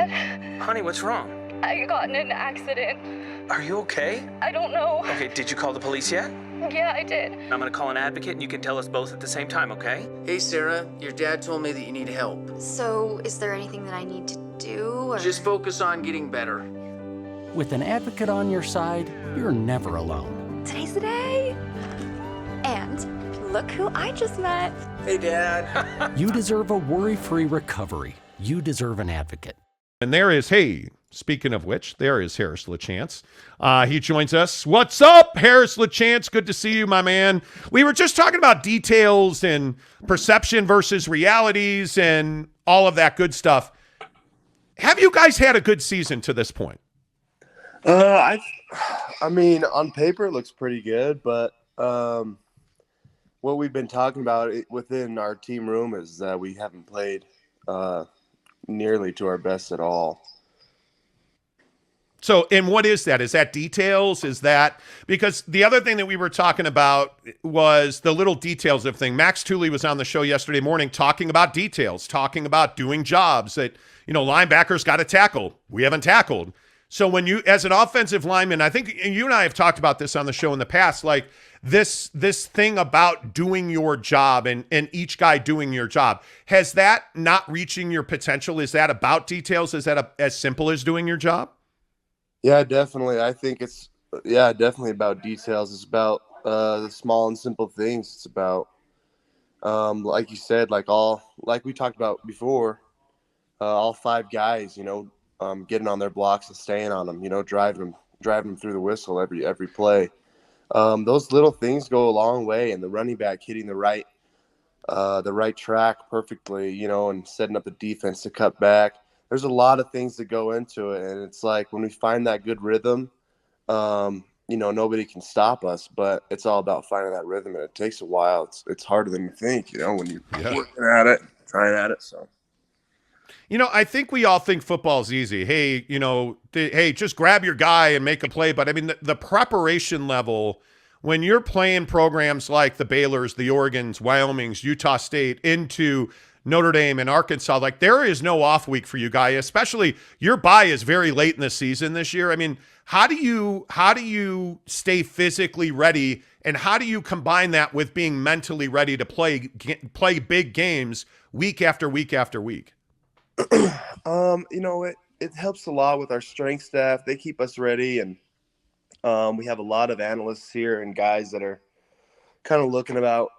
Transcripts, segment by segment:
Dad, Honey, what's wrong? I got in an accident. Are you okay? I don't know. Okay, did you call the police yet? Yeah, I did. I'm gonna call an advocate and you can tell us both at the same time, okay? Hey, Sarah, your dad told me that you need help. So, is there anything that I need to do, or...? Just focus on getting better. With an advocate on your side, you're never alone. Today's the day! And look who I just met. Hey, Dad. You deserve a worry-free recovery. You deserve an advocate. And there is, hey, speaking of which, there is Harris LaChance. He joins us. What's up, Harris LaChance? Good to see you, my man. We were just talking about details and perception versus realities and all of that good stuff. Have you guys had a good season to this point? I mean, on paper it looks pretty good, but what we've been talking about within our team room is that we haven't played nearly to our best at all. So, and what is that? Is that details? Is that because the other thing that we were talking about was the little details of thing. Max Tooley was on the show yesterday morning talking about details, talking about doing jobs that, you know, linebackers got to tackle. We haven't tackled. So when you, as an offensive lineman, I think you and I have talked about this on the show in the past, like this thing about doing your job and each guy doing your job. Has that not reaching your potential? Is that about details? Is that as simple as doing your job? Yeah, definitely. I think it's, definitely about details. It's about the small and simple things. It's about, like you said, like we talked about before, all five guys, you know, getting on their blocks and staying on them, you know, driving them through the whistle every play. Those little things go a long way, and the running back hitting the right track perfectly, you know, and setting up the defense to cut back. There's a lot of things that go into it, and it's like when we find that good rhythm, you know, nobody can stop us, but it's all about finding that rhythm, and it takes a while. It's harder than you think, you know, when you're working at it, trying at it, so. You know, I think we all think football's easy. Hey, you know, hey, just grab your guy and make a play. But I mean, the preparation level, when you're playing programs like the Baylors, the Oregons, Wyomings, Utah State into Notre Dame and Arkansas, like there is no off week for you guys, especially your bye is very late in the season this year. I mean, how do you stay physically ready, and how do you combine that with being mentally ready to play big games week after week after week? You know, it helps a lot with our strength staff. They keep us ready, and we have a lot of analysts here and guys that are kind of looking about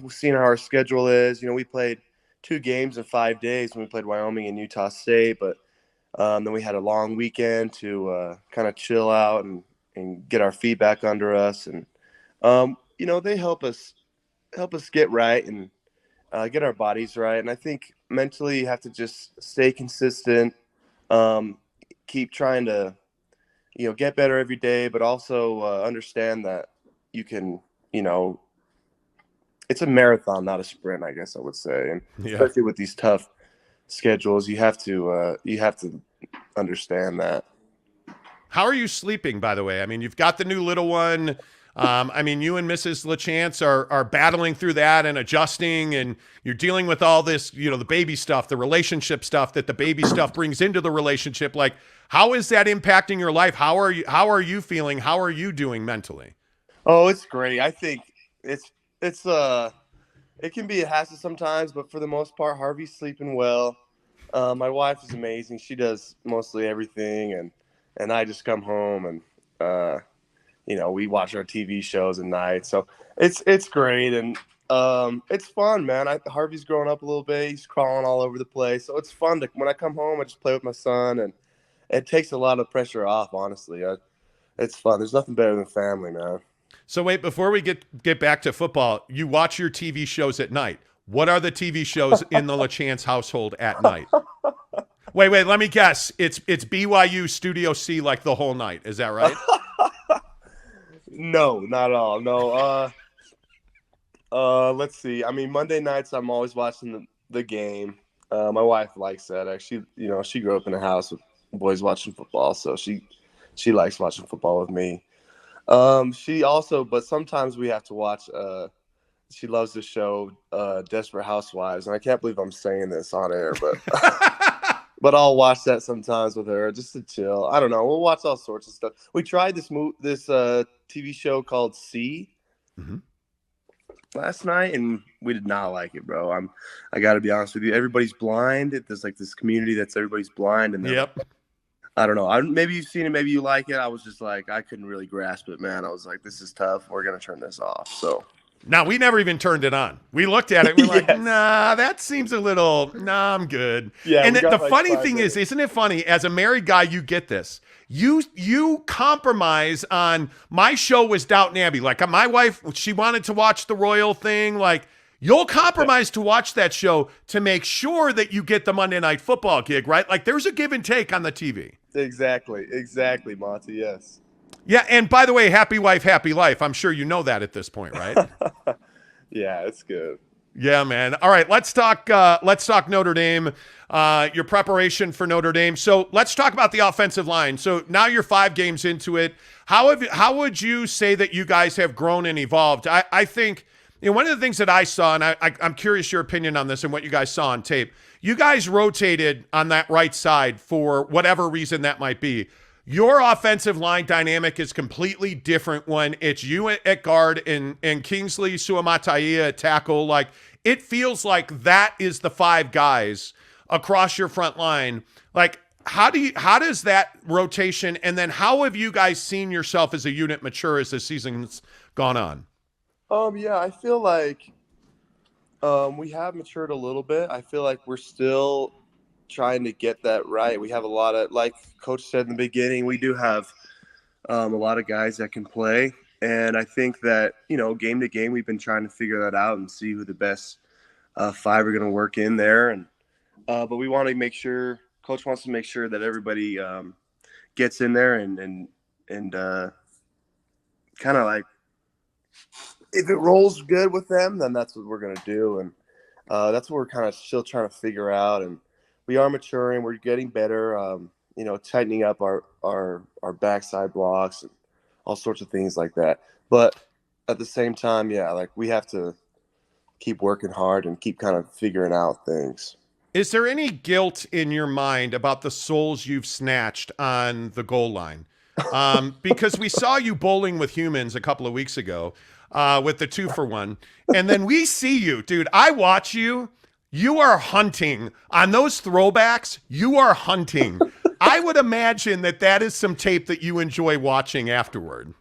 seeing how our schedule is. You know, we played 2 games in 5 days when we played Wyoming and Utah State, but then we had a long weekend to kind of chill out and get our feet back under us. And you know, they help us get right and get our bodies right. And I think mentally you have to just stay consistent, keep trying to, you know, get better every day, but also understand that you can, you know, it's a marathon, not a sprint, I guess I would say. And especially with these tough schedules, you have to understand that. How are you sleeping, by the way? I mean, you've got the new little one. I mean, you and Mrs. LaChance are battling through that and adjusting, and you're dealing with all this, you know, the baby stuff, the relationship stuff that the baby stuff brings into the relationship. Like, how is that impacting your life? How are you feeling? How are you doing mentally? Oh, it's great. I think it can be a hassle sometimes, but for the most part, Harvey's sleeping well. My wife is amazing. She does mostly everything, and I just come home and you know, we watch our TV shows at night. So it's great, and it's fun, man. Harvey's growing up a little bit. He's crawling all over the place. So it's fun when I come home, I just play with my son, and it takes a lot of pressure off, honestly. It's fun. There's nothing better than family, man. So wait, before we get back to football, you watch your TV shows at night. What are the TV shows in the LaChance household at night? Wait, let me guess. It's BYU Studio C like the whole night. Is that right? No, not at all. No. Let's see. I mean, Monday nights I'm always watching the game. My wife likes that. She, you know, she grew up in a house with boys watching football, so she likes watching football with me. She also, but sometimes we have to watch. She loves the show Desperate Housewives, and I can't believe I'm saying this on air, but but I'll watch that sometimes with her just to chill. I don't know. We'll watch all sorts of stuff. We tried this TV show called C last night, and we did not like it, bro. I got to be honest with you. Everybody's blind. There's like this community that's everybody's blind, and I don't know. Maybe you've seen it, maybe you like it. I was just like, I couldn't really grasp it, man. I was like, this is tough. We're gonna turn this off. So. Now, we never even turned it on. We looked at it. We're like, nah, that seems a little, nah, I'm good. Yeah, and the like funny thing is, isn't it funny? As a married guy, you get this. You compromise on, my show was Downton Abbey. Like, my wife, she wanted to watch the royal thing. Like, you'll compromise to watch that show to make sure that you get the Monday Night Football gig, right? Like, there's a give and take on the TV. Exactly, Monty, yes. Yeah, and by the way, happy wife, happy life. I'm sure you know that at this point, right? Yeah, it's good. Yeah, man. All right, let's talk Notre Dame, your preparation for Notre Dame. So let's talk about the offensive line. So now you're 5 games into it. How would you say that you guys have grown and evolved? I think, one of the things that I saw, and I'm curious your opinion on this and what you guys saw on tape, you guys rotated on that right side for whatever reason that might be. Your offensive line dynamic is completely different when it's you at guard and Kingsley Suamataia at tackle. Like, it feels like that is the 5 guys across your front line. Like, how does that rotation, and then how have you guys seen yourself as a unit mature as the season's gone on? Yeah, I feel like we have matured a little bit. I feel like we're still trying to get that right. We have a lot of, like Coach said in the beginning, we do have a lot of guys that can play. And I think that, game to game, we've been trying to figure that out and see who the best 5 are going to work in there. And but we want to make sure, Coach wants to make sure that everybody gets in there and kind of like, if it rolls good with them, then that's what we're going to do. And that's what we're kind of still trying to figure out. And we are maturing. We're getting better, tightening up our backside blocks and all sorts of things like that. But at the same time, yeah, like we have to keep working hard and keep kind of figuring out things. Is there any guilt in your mind about the souls you've snatched on the goal line? Because we saw you bowling with humans a couple of weeks ago with the 2-for-1. And then we see you, dude. I watch you. You are hunting on those throwbacks. You are hunting. I would imagine that is some tape that you enjoy watching afterward.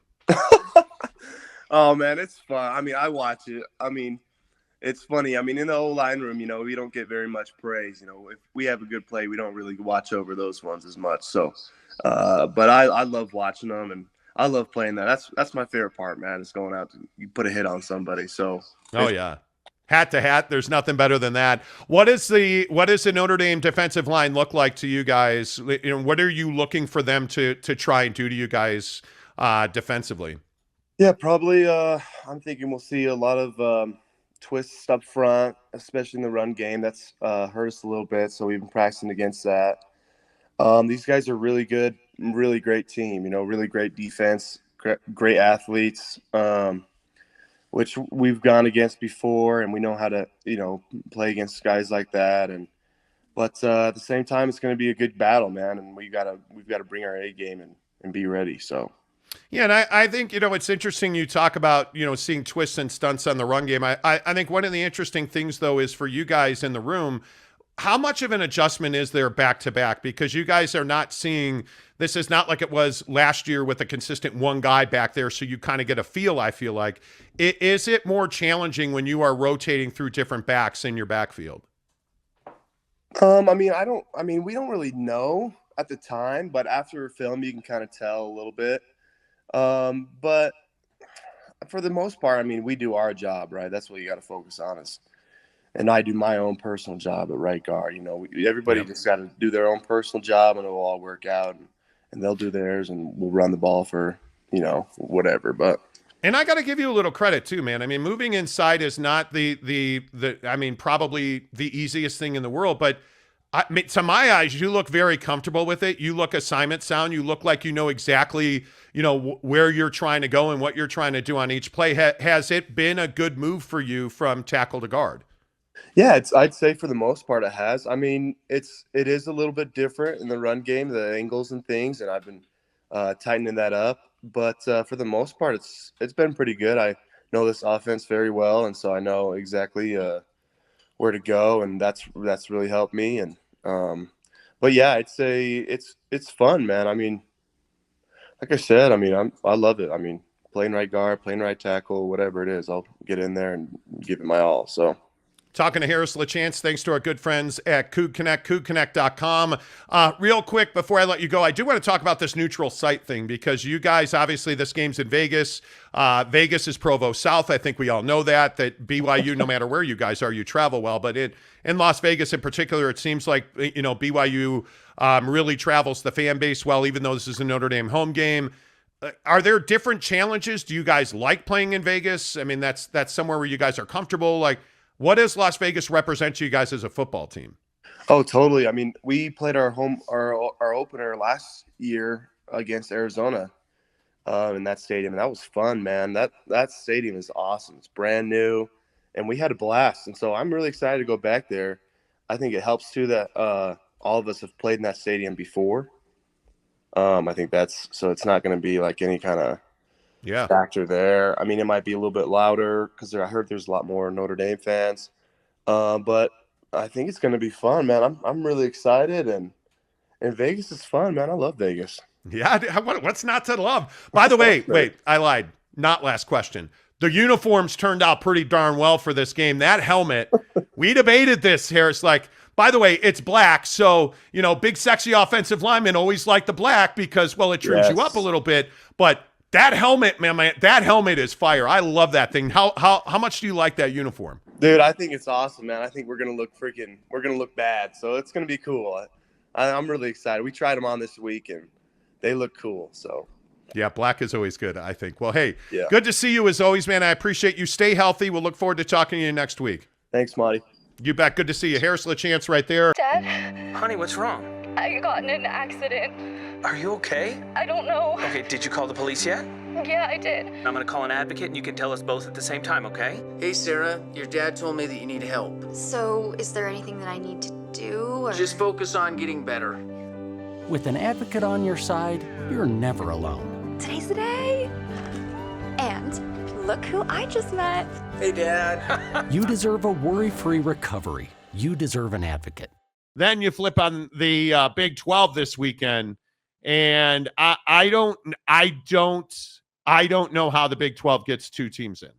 Oh man, it's fun. I mean, I watch it. I mean, it's funny. I mean, in the O-line room, we don't get very much praise. If we have a good play, we don't really watch over those ones as much. So, but I love watching them, and I love playing that. That's my favorite part, man. Is going out you put a hit on somebody. So. Oh yeah. Hat to hat, there's nothing better than that. What does the Notre Dame defensive line look like to you guys? What are you looking for them to try and do to you guys defensively? Yeah, probably. I'm thinking we'll see a lot of twists up front, especially in the run game. That's hurt us a little bit, so we've been practicing against that. These guys are really good, really great team. Really great defense, great athletes. Which we've gone against before, and we know how to, play against guys like that. But at the same time, it's going to be a good battle, man. And we've got to bring our A game and be ready. So. Yeah, and I think, it's interesting you talk about, seeing twists and stunts on the run game. I think one of the interesting things, though, is for you guys in the room, how much of an adjustment is there back-to-back? Because you guys are not seeing – this is not like it was last year with a consistent one guy back there, so you kind of get a feel, I feel like. Is it more challenging when you are rotating through different backs in your backfield? We don't really know at the time, but after film, you can kind of tell a little bit. But for the most part, we do our job, right? That's what you got to focus on and I do my own personal job at right guard. Everybody just got to do their own personal job, and it'll all work out. And they'll do theirs, and we'll run the ball for whatever. But and I got to give you a little credit too, man. Moving inside is not the probably the easiest thing in the world, but to my eyes, you look very comfortable with it. You look assignment sound. You look like you know exactly where you're trying to go and what you're trying to do on each play. Has it been a good move for you from tackle to guard? Yeah, I'd say for the most part it has. I mean, it is a little bit different in the run game, the angles and things, and I've been tightening that up. But for the most part, it's been pretty good. I know this offense very well, and so I know exactly where to go, and that's really helped me. And but yeah, I'd say it's fun, man. I mean, like I said, I mean, I love it. I mean, playing right guard, playing right tackle, whatever it is, I'll get in there and give it my all. So. Talking to Harris LaChance, thanks to our good friends at Coug Connect, CougConnect.com. Real quick, before I let you go, I do want to talk about this neutral site thing because you guys, obviously, this game's in Vegas. Vegas is Provo South. I think we all know that BYU, no matter where you guys are, you travel well. But in Las Vegas in particular, it seems like, BYU really travels the fan base well, even though this is a Notre Dame home game. Are there different challenges? Do you guys like playing in Vegas? I mean, that's somewhere where you guys are comfortable. Like, what does Las Vegas represent to you guys as a football team? Oh, totally. I mean, we played our opener last year against Arizona in that stadium, and that was fun, man. That stadium is awesome. It's brand new, and we had a blast. And so I'm really excited to go back there. I think it helps too that all of us have played in that stadium before. I think so it's not going to be like any kind of factor there. I mean, it might be a little bit louder because I heard there's a lot more Notre Dame fans. But I think it's going to be fun, man. I'm really excited, and Vegas is fun, man. I love Vegas. Yeah, what's not to love? By the way, wait, I lied. Not last question. The uniforms turned out pretty darn well for this game. That helmet, we debated this, Harris. Like, by the way, it's black. So, big, sexy offensive linemen always like the black because, well, it trims you up a little bit. But that helmet, man, that helmet is fire. I love that thing. How much do you like that uniform? Dude, I think it's awesome, man. I think we're going to look bad. So it's going to be cool. I'm really excited. We tried them on this week, and they look cool. So. Yeah, black is always good, I think. Well, hey, Good to see you as always, man. I appreciate you. Stay healthy. We'll look forward to talking to you next week. Thanks, Monty. You bet. Good to see you. Harris LaChance right there. Dad, Honey, what's wrong? I got in an accident. Are you okay? I don't know. Okay, did you call the police yet? Yeah, I did. I'm going to call an advocate, and you can tell us both at the same time, okay? Hey, Sarah, your dad told me that you need help. So, is there anything that I need to do? Or... Just focus on getting better. With an advocate on your side, you're never alone. Today's the day. And look who I just met. Hey, Dad. You deserve a worry-free recovery. You deserve an advocate. Then you flip on the Big 12 this weekend, and I don't know how the Big 12 gets two teams in.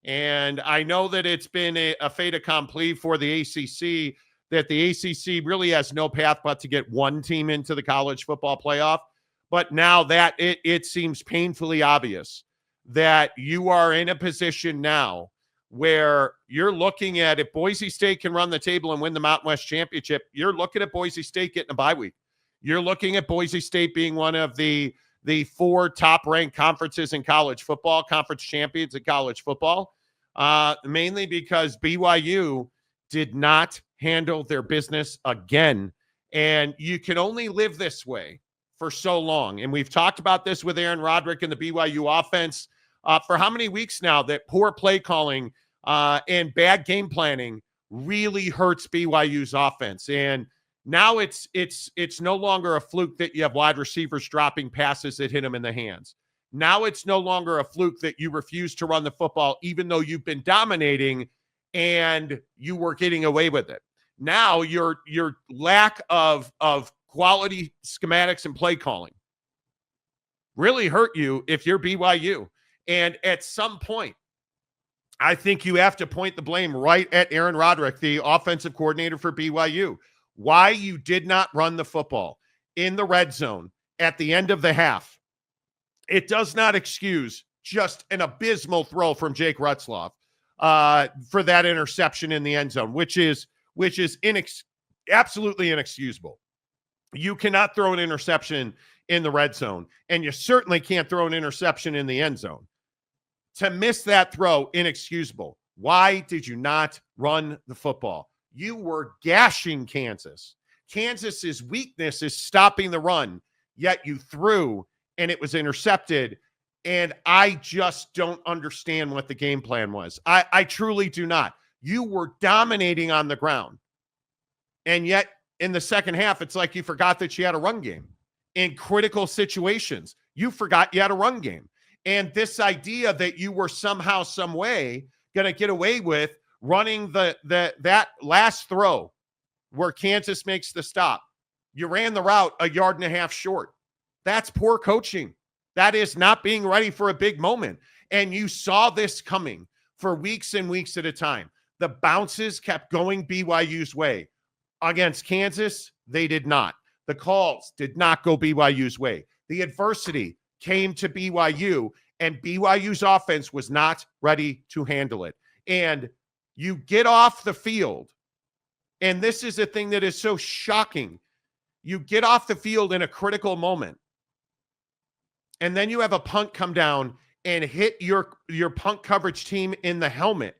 And I know that it's been a fait accompli for the ACC, that the ACC really has no path but to get one team into the college football playoff. But now that it seems painfully obvious that you are in a position now where you're looking at, if Boise State can run the table and win the Mountain West Championship, you're looking at Boise State getting a bye week. You're looking at Boise State being one of the four top-ranked conferences in college football, conference champions in college football, mainly because BYU did not handle their business again. And you can only live this way for so long. And we've talked about this with Aaron Roderick and the BYU offense for how many weeks now, that poor play calling and bad game planning really hurts BYU's offense. And now it's no longer a fluke that you have wide receivers dropping passes that hit them in the hands. Now it's no longer a fluke that you refuse to run the football, even though you've been dominating and you were getting away with it. Now your lack of quality schematics and play calling really hurt you if you're BYU. And at some point, I think you have to point the blame right at Aaron Roderick, the offensive coordinator for BYU. Why you did not run the football in the red zone at the end of the half. It does not excuse just an abysmal throw from Jake Retzloff for that interception in the end zone, which is absolutely inexcusable. You cannot throw an interception in the red zone, and you certainly can't throw an interception in the end zone. To miss that throw, inexcusable. Why did you not run the football? You were gashing Kansas. Kansas's weakness is stopping the run, yet you threw and it was intercepted. And I just don't understand what the game plan was. I truly do not. You were dominating on the ground. And yet in the second half, it's like you forgot that you had a run game. In critical situations, you forgot you had a run game. And this idea that you were somehow, some way going to get away with running that last throw where Kansas makes the stop. You ran the route a yard and a half short. That's poor coaching. That is not being ready for a big moment. And you saw this coming for weeks and weeks at a time. The bounces kept going BYU's way. Against Kansas, they did not. The calls did not go BYU's way. The adversity came to BYU, and BYU's offense was not ready to handle it. And you get off the field, and this is a thing that is so shocking. You get off the field in a critical moment, and then you have a punt come down and hit your punt coverage team in the helmet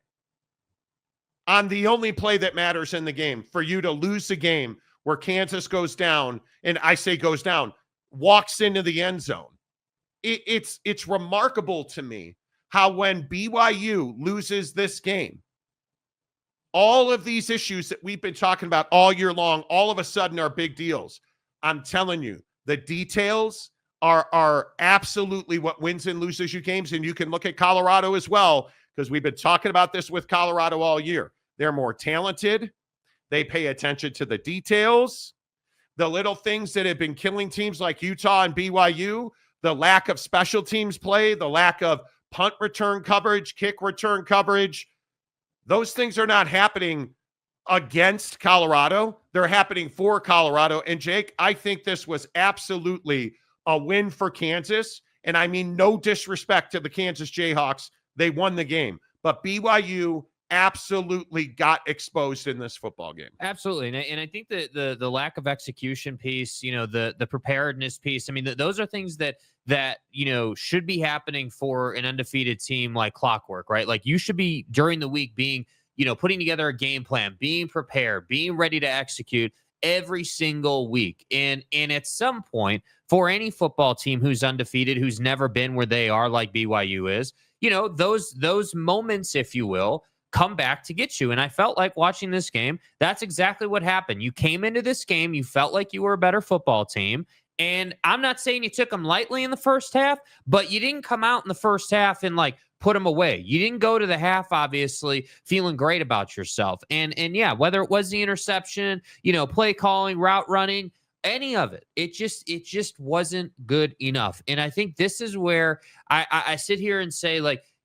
on the only play that matters in the game for you to lose the game, where Kansas goes down, and I say goes down, walks into the end zone. It's remarkable to me how when BYU loses this game, all of these issues that we've been talking about all year long, all of a sudden are big deals. I'm telling you, the details are absolutely what wins and loses you games, and you can look at Colorado as well, because we've been talking about this with Colorado all year. They're more talented. They pay attention to the details, the little things that have been killing teams like Utah and BYU, the lack of special teams play, the lack of punt return coverage, kick return coverage. Those things are not happening against Colorado. They're happening for Colorado. And Jake, I think this was absolutely a win for Kansas. And I mean, no disrespect to the Kansas Jayhawks. They won the game. But BYU absolutely got exposed in this football game. Absolutely. And I think that the lack of execution piece, the preparedness piece, I mean, those are things that should be happening for an undefeated team like clockwork, right? Like you should be during the week being, putting together a game plan, being prepared, being ready to execute every single week. And at some point for any football team who's undefeated, who's never been where they are like BYU is, those moments, if you will, come back to get you. And I felt like watching this game, that's exactly what happened. You came into this game, you felt like you were a better football team. And I'm not saying you took them lightly in the first half, but you didn't come out in the first half and put them away. You didn't go to the half, obviously, feeling great about yourself. And yeah, whether it was the interception, play calling, route running, any of it, it just wasn't good enough. And I think this is where I sit here and say,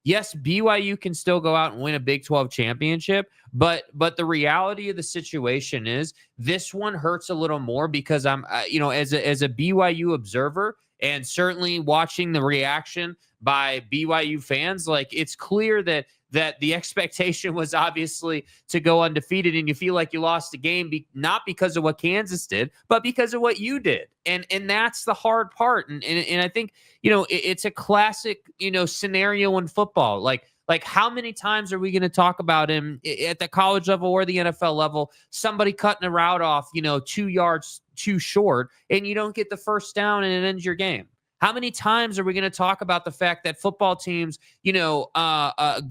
yes, BYU can still go out and win a Big 12 championship, but the reality of the situation is this one hurts a little more because I'm, as a BYU observer and certainly watching the reaction by BYU fans, it's clear that the expectation was obviously to go undefeated, and you feel like you lost the game not because of what Kansas did, but because of what you did. And that's the hard part. And I think, it's a classic, scenario in football. Like how many times are we going to talk about him at the college level or the NFL level, somebody cutting a route off, 2 yards too short, and you don't get the first down and it ends your game? How many times are we going to talk about the fact that football teams, go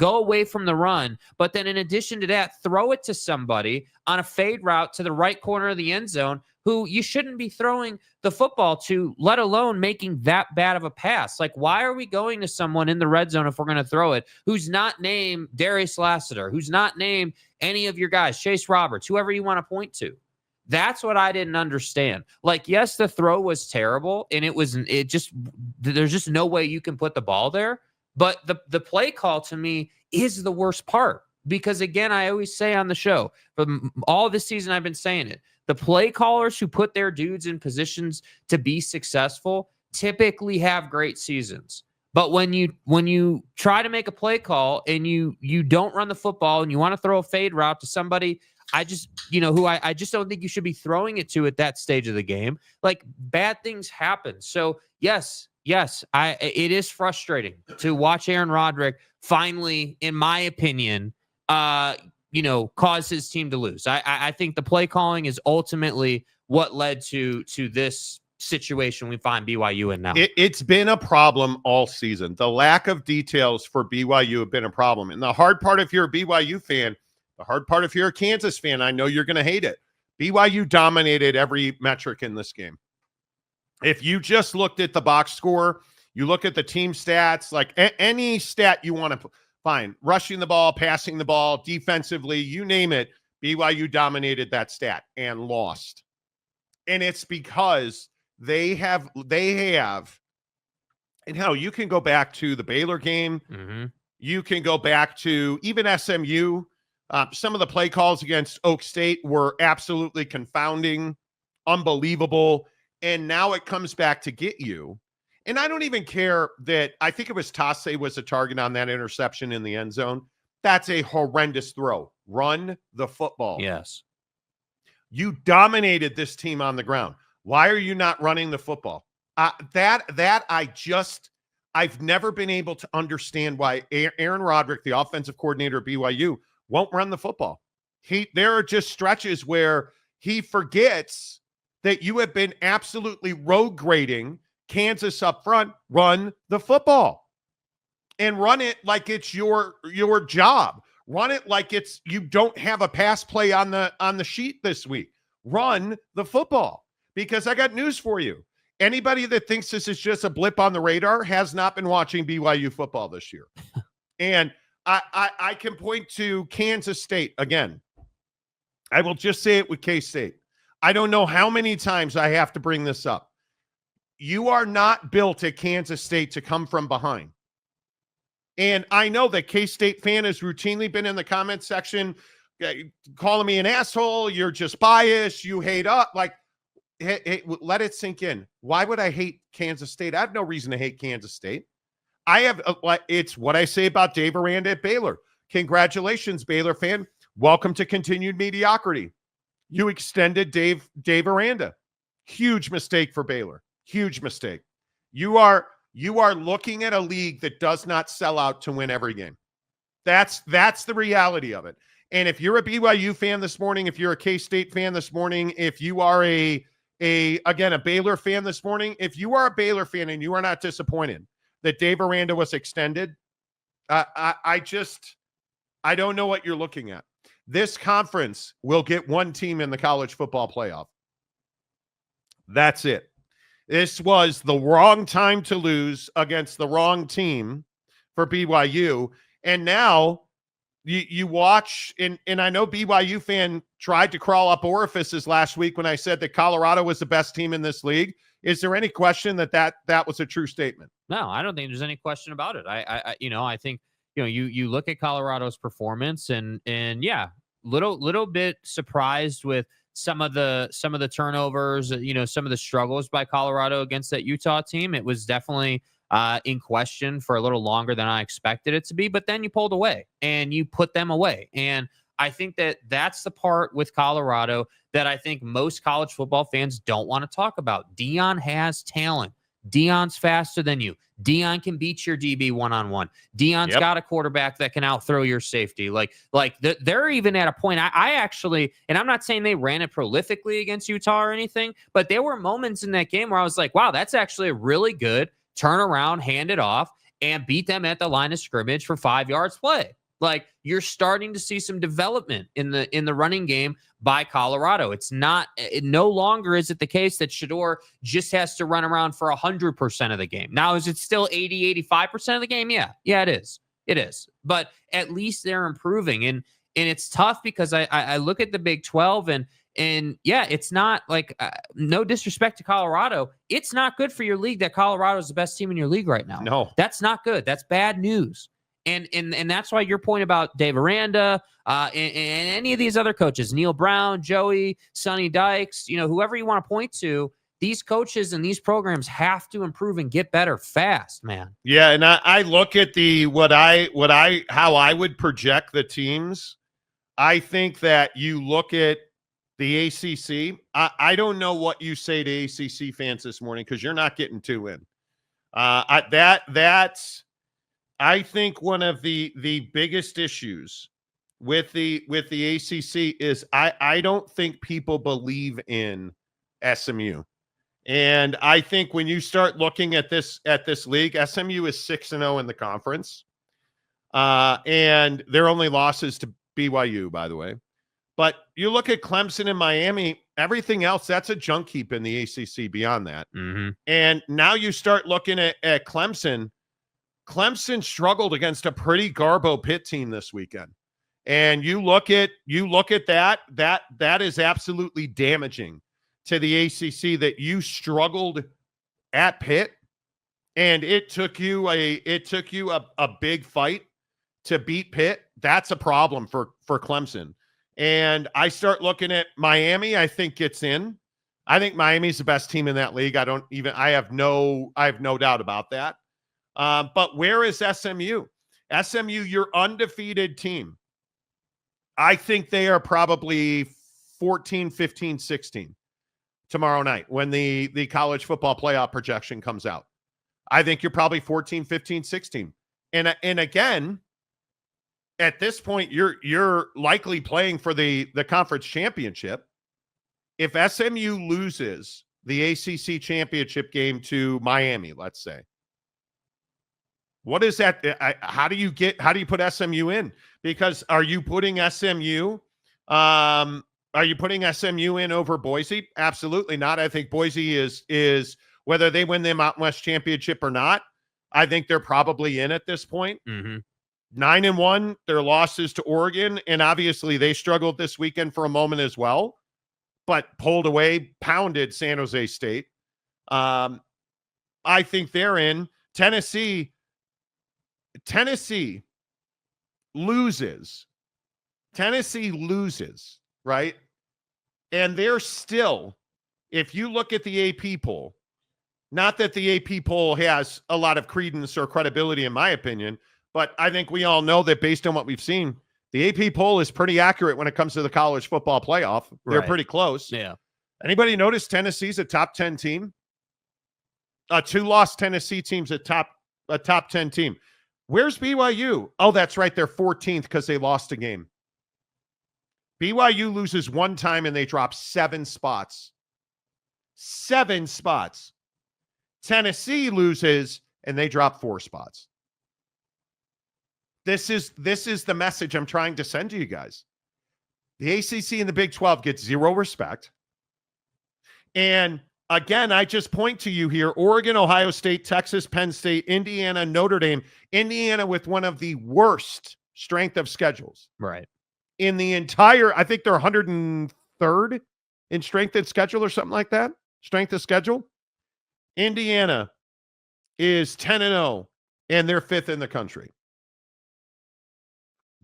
away from the run, but then in addition to that, throw it to somebody on a fade route to the right corner of the end zone who you shouldn't be throwing the football to, let alone making that bad of a pass? Why are we going to someone in the red zone if we're going to throw it who's not named Darius Lassiter, who's not named any of your guys, Chase Roberts, whoever you want to point to? That's what I didn't understand. Yes, the throw was terrible, and there's just no way you can put the ball there. But the play call to me is the worst part, because again, I always say on the show, for all this season I've been saying it, the play callers who put their dudes in positions to be successful typically have great seasons. But when you try to make a play call and you don't run the football and you want to throw a fade route to somebody, I just don't think you should be throwing it to at that stage of the game. Bad things happen. So yes, it is frustrating to watch Aaron Roderick finally, in my opinion, cause his team to lose. I think the play calling is ultimately what led to this situation we find BYU in now. It's been a problem all season. The lack of details for BYU have been a problem. And the hard part, if you're a BYU fan, The hard part, if you're a Kansas fan, I know you're going to hate it. BYU dominated every metric in this game. If you just looked at the box score, you look at the team stats, like any stat you want to find, rushing the ball, passing the ball, defensively, you name it, BYU dominated that stat and lost. And it's because they have, and hell, you can go back to the Baylor game. Mm-hmm. You can go back to even SMU. Some of the play calls against Oak State were absolutely confounding, unbelievable. And now it comes back to get you. And I don't even care that I think it was Tasse was a target on that interception in the end zone. That's a horrendous throw. Run the football. Yes. You dominated this team on the ground. Why are you not running the football? I've never been able to understand why Aaron Roderick, the offensive coordinator at BYU, won't run the football. There are just stretches where he forgets that you have been absolutely road grading Kansas up front. Run the football and run it like it's your job. Run it like you don't have a pass play on the sheet this week. Run the football, because I got news for you. Anybody that thinks this is just a blip on the radar has not been watching BYU football this year. And I can point to Kansas State again. I will just say it with K-State. I don't know how many times I have to bring this up. You are not built at Kansas State to come from behind. And I know that K-State fan has routinely been in the comment section calling me an asshole. You're just biased. You hate us. Like, hey, let it sink in. Why would I hate Kansas State? I have no reason to hate Kansas State. It's what I say about Dave Aranda at Baylor. Congratulations, Baylor fan. Welcome to continued mediocrity. You extended Dave Aranda. Huge mistake for Baylor. Huge mistake. You are looking at a league that does not sell out to win every game. That's the reality of it. And if you're a BYU fan this morning, if you're a K-State fan this morning, if you are a Baylor fan this morning, if you are a Baylor fan and you are not disappointed that Dave Aranda was extended, I don't know what you're looking at. This conference will get one team in the college football playoff. That's it. This was the wrong time to lose against the wrong team for BYU. And now you watch, and I know BYU fan tried to crawl up orifices last week when I said that Colorado was the best team in this league. Is there any question that was a true statement? No, I don't think there's any question about it. I think, you look at Colorado's performance and yeah, little bit surprised with some of the turnovers, some of the struggles by Colorado against that Utah team. It was definitely in question for a little longer than I expected it to be, but then you pulled away and you put them away. And I think that's the part with Colorado that I think most college football fans don't want to talk about. Deion has talent. Deion's faster than you. Deion can beat your DB one-on-one. Deion's got a quarterback that can outthrow your safety. They're even at a point. I actually, and I'm not saying they ran it prolifically against Utah or anything, but there were moments in that game where I was like, wow, that's actually a really good turn around, hand it off, and beat them at the line of scrimmage for 5 yards play. Like, you're starting to see some development in the running game by Colorado. It no longer is it the case that Shedeur just has to run around for 100% of the game. Now, is it still 80-85% of the game? Yeah, it is. It is. But at least they're improving. And it's tough because I look at the Big 12 and yeah, it's not like no disrespect to Colorado. It's not good for your league that Colorado is the best team in your league right now. No, that's not good. That's bad news. And that's why your point about Dave Aranda and any of these other coaches, Neil Brown, Joey, Sonny Dykes, whoever you want to point to, these coaches and these programs have to improve and get better fast, man. Yeah, and I look at how I would project the teams. I think that you look at the ACC. I don't know what you say to ACC fans this morning because you're not getting two in. That's I think one of the biggest issues with the ACC is I don't think people believe in SMU. And I think when you start looking at this league, SMU is 6-0 in the conference. And their only losses to BYU, by the way. But you look at Clemson and Miami, everything else, that's a junk heap in the ACC beyond that. Mm-hmm. And now you start looking at Clemson. Clemson struggled against a pretty Garbo Pitt team this weekend. And you look at that is absolutely damaging to the ACC that you struggled at Pitt, and it took you a big fight to beat Pitt. That's a problem for Clemson. And I start looking at Miami. I think gets in. I think Miami's the best team in that league. I have no doubt about that. But where is SMU? SMU, your undefeated team. I think they are probably 14, 15, 16 tomorrow night when the college football playoff projection comes out. I think you're probably 14, 15, 16. And again, at this point, you're likely playing for the conference championship. If SMU loses the ACC championship game to Miami, let's say, what is that? How do you put SMU in? Because are you putting SMU in over Boise? Absolutely not. I think Boise is whether they win the Mountain West championship or not. I think they're probably in at this point. Mm-hmm. 9-1, their losses to Oregon, and obviously they struggled this weekend for a moment as well, but pulled away, pounded San Jose State. I think they're in. Tennessee loses. Tennessee loses, right? And they're still, if you look at the AP poll, not that the AP poll has a lot of credence or credibility, in my opinion, but I think we all know that based on what we've seen, the AP poll is pretty accurate when it comes to the college football playoff. They're pretty close. Yeah. Anybody notice Tennessee's a top 10 team? A 2-loss Tennessee team's a top 10 team. Where's BYU? Oh, that's right. They're 14th because they lost a game. BYU loses one time and they drop 7 spots. 7 spots. Tennessee loses and they drop 4 spots. This is the message I'm trying to send to you guys. The ACC and the Big 12 get zero respect. And again, I just point to you here, Oregon, Ohio State, Texas, Penn State, Indiana, Notre Dame. Indiana with one of the worst strength of schedules. Right. In the entire, I think they're 103rd in strength of schedule or something like that. Strength of schedule. Indiana is 10-0, and they're 5th in the country.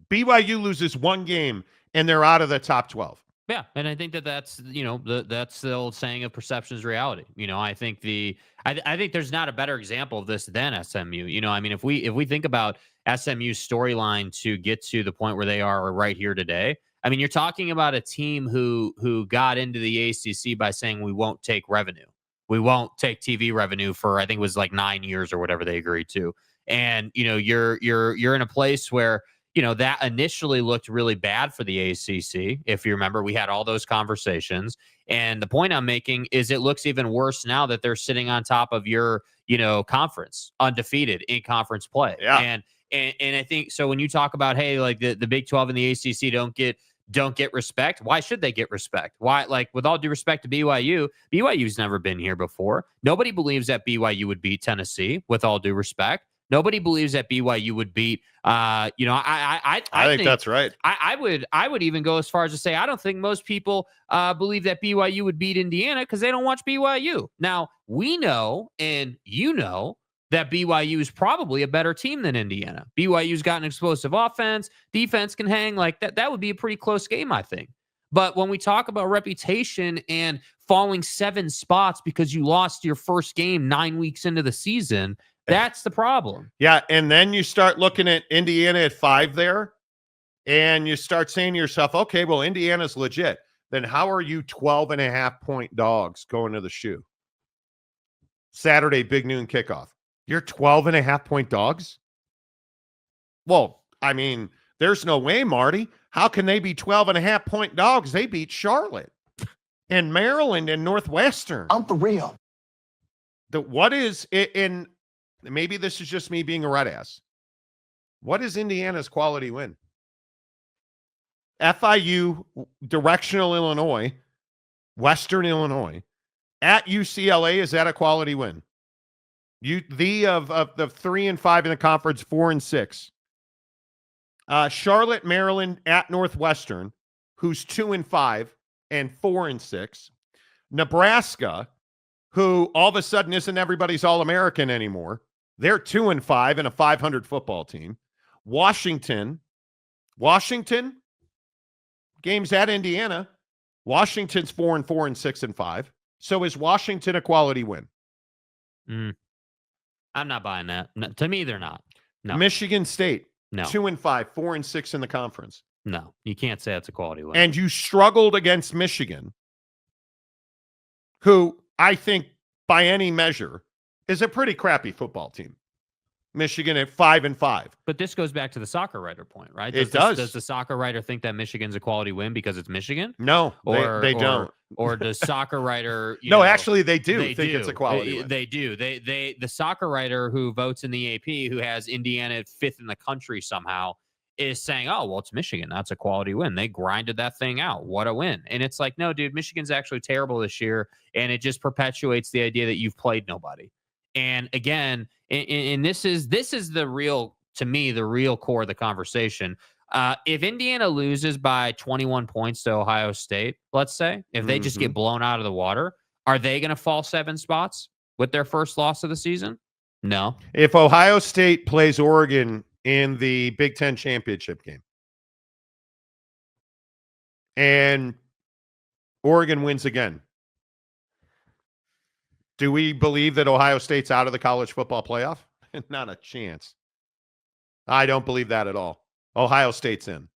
BYU loses one game, and they're out of the top 12. Yeah, and I think that's that's the old saying of perception is reality. I think I think there's not a better example of this than SMU. I mean, if we think about SMU's storyline to get to the point where they are right here today, I mean, you're talking about a team who got into the ACC by saying we won't take revenue, we won't take TV revenue for I think it was like 9 years or whatever they agreed to, and you're in a place where. That initially looked really bad for the ACC. If you remember, we had all those conversations. And the point I'm making is it looks even worse now that they're sitting on top of your, conference, undefeated in conference play. Yeah. And I think so when you talk about, hey, like the Big 12 and the ACC don't get respect. Why should they get respect? Why, like, with all due respect to BYU's never been here before. Nobody believes that BYU would beat Tennessee, with all due respect. Nobody believes that BYU would beat. I think that's right. I would even go as far as to say I don't think most people believe that BYU would beat Indiana because they don't watch BYU. Now we know, and that BYU is probably a better team than Indiana. BYU's got an explosive offense, defense can hang like that. That would be a pretty close game, I think. But when we talk about reputation and falling 7 spots because you lost your first game 9 weeks into the season. That's the problem. Yeah, and then you start looking at Indiana at 5 there, and you start saying to yourself, okay, well, Indiana's legit. Then how are you 12.5-point dogs going to the shoe? Saturday, big noon kickoff. You're 12.5-point dogs? Well, I mean, there's no way, Marty. How can they be 12.5-point dogs? They beat Charlotte and Maryland and Northwestern. I'm for real. What is in... Maybe this is just me being a red ass. What is Indiana's quality win? FIU, directional Illinois, Western Illinois, at UCLA. Is that a quality win? Of the 3 and 5 in the conference, 4 and 6. Charlotte, Maryland at Northwestern, who's 2 and 5 and 4 and 6. Nebraska, who all of a sudden isn't everybody's All-American anymore. They're 2 and 5 and a 500 football team. Washington, games at Indiana. Washington's 4 and 4 and 6 and 5. So is Washington a quality win? I'm not buying that. No, to me, they're not. No. Michigan State, No. 2 and 5, 4 and 6 in the conference. No, you can't say that's a quality win. And you struggled against Michigan, who I think by any measure is a pretty crappy football team. Michigan at 5 and 5. But this goes back to the soccer writer point, right? It does. Does the soccer writer think that Michigan's a quality win because it's Michigan? No, they don't. Or does soccer writer? Actually, they do think it's a quality win. They do. The soccer writer who votes in the AP, who has Indiana at 5th in the country somehow, is saying, "Oh, well, it's Michigan. That's a quality win. They grinded that thing out. What a win!" And it's like, no, dude, Michigan's actually terrible this year, and it just perpetuates the idea that you've played nobody. And again, and this is the real, to me, the real core of the conversation. If Indiana loses by 21 points to Ohio State, let's say, if they just get blown out of the water, are they going to fall 7 spots with their first loss of the season? No. If Ohio State plays Oregon in the Big Ten championship game and Oregon wins again, do we believe that Ohio State's out of the college football playoff? Not a chance. I don't believe that at all. Ohio State's in.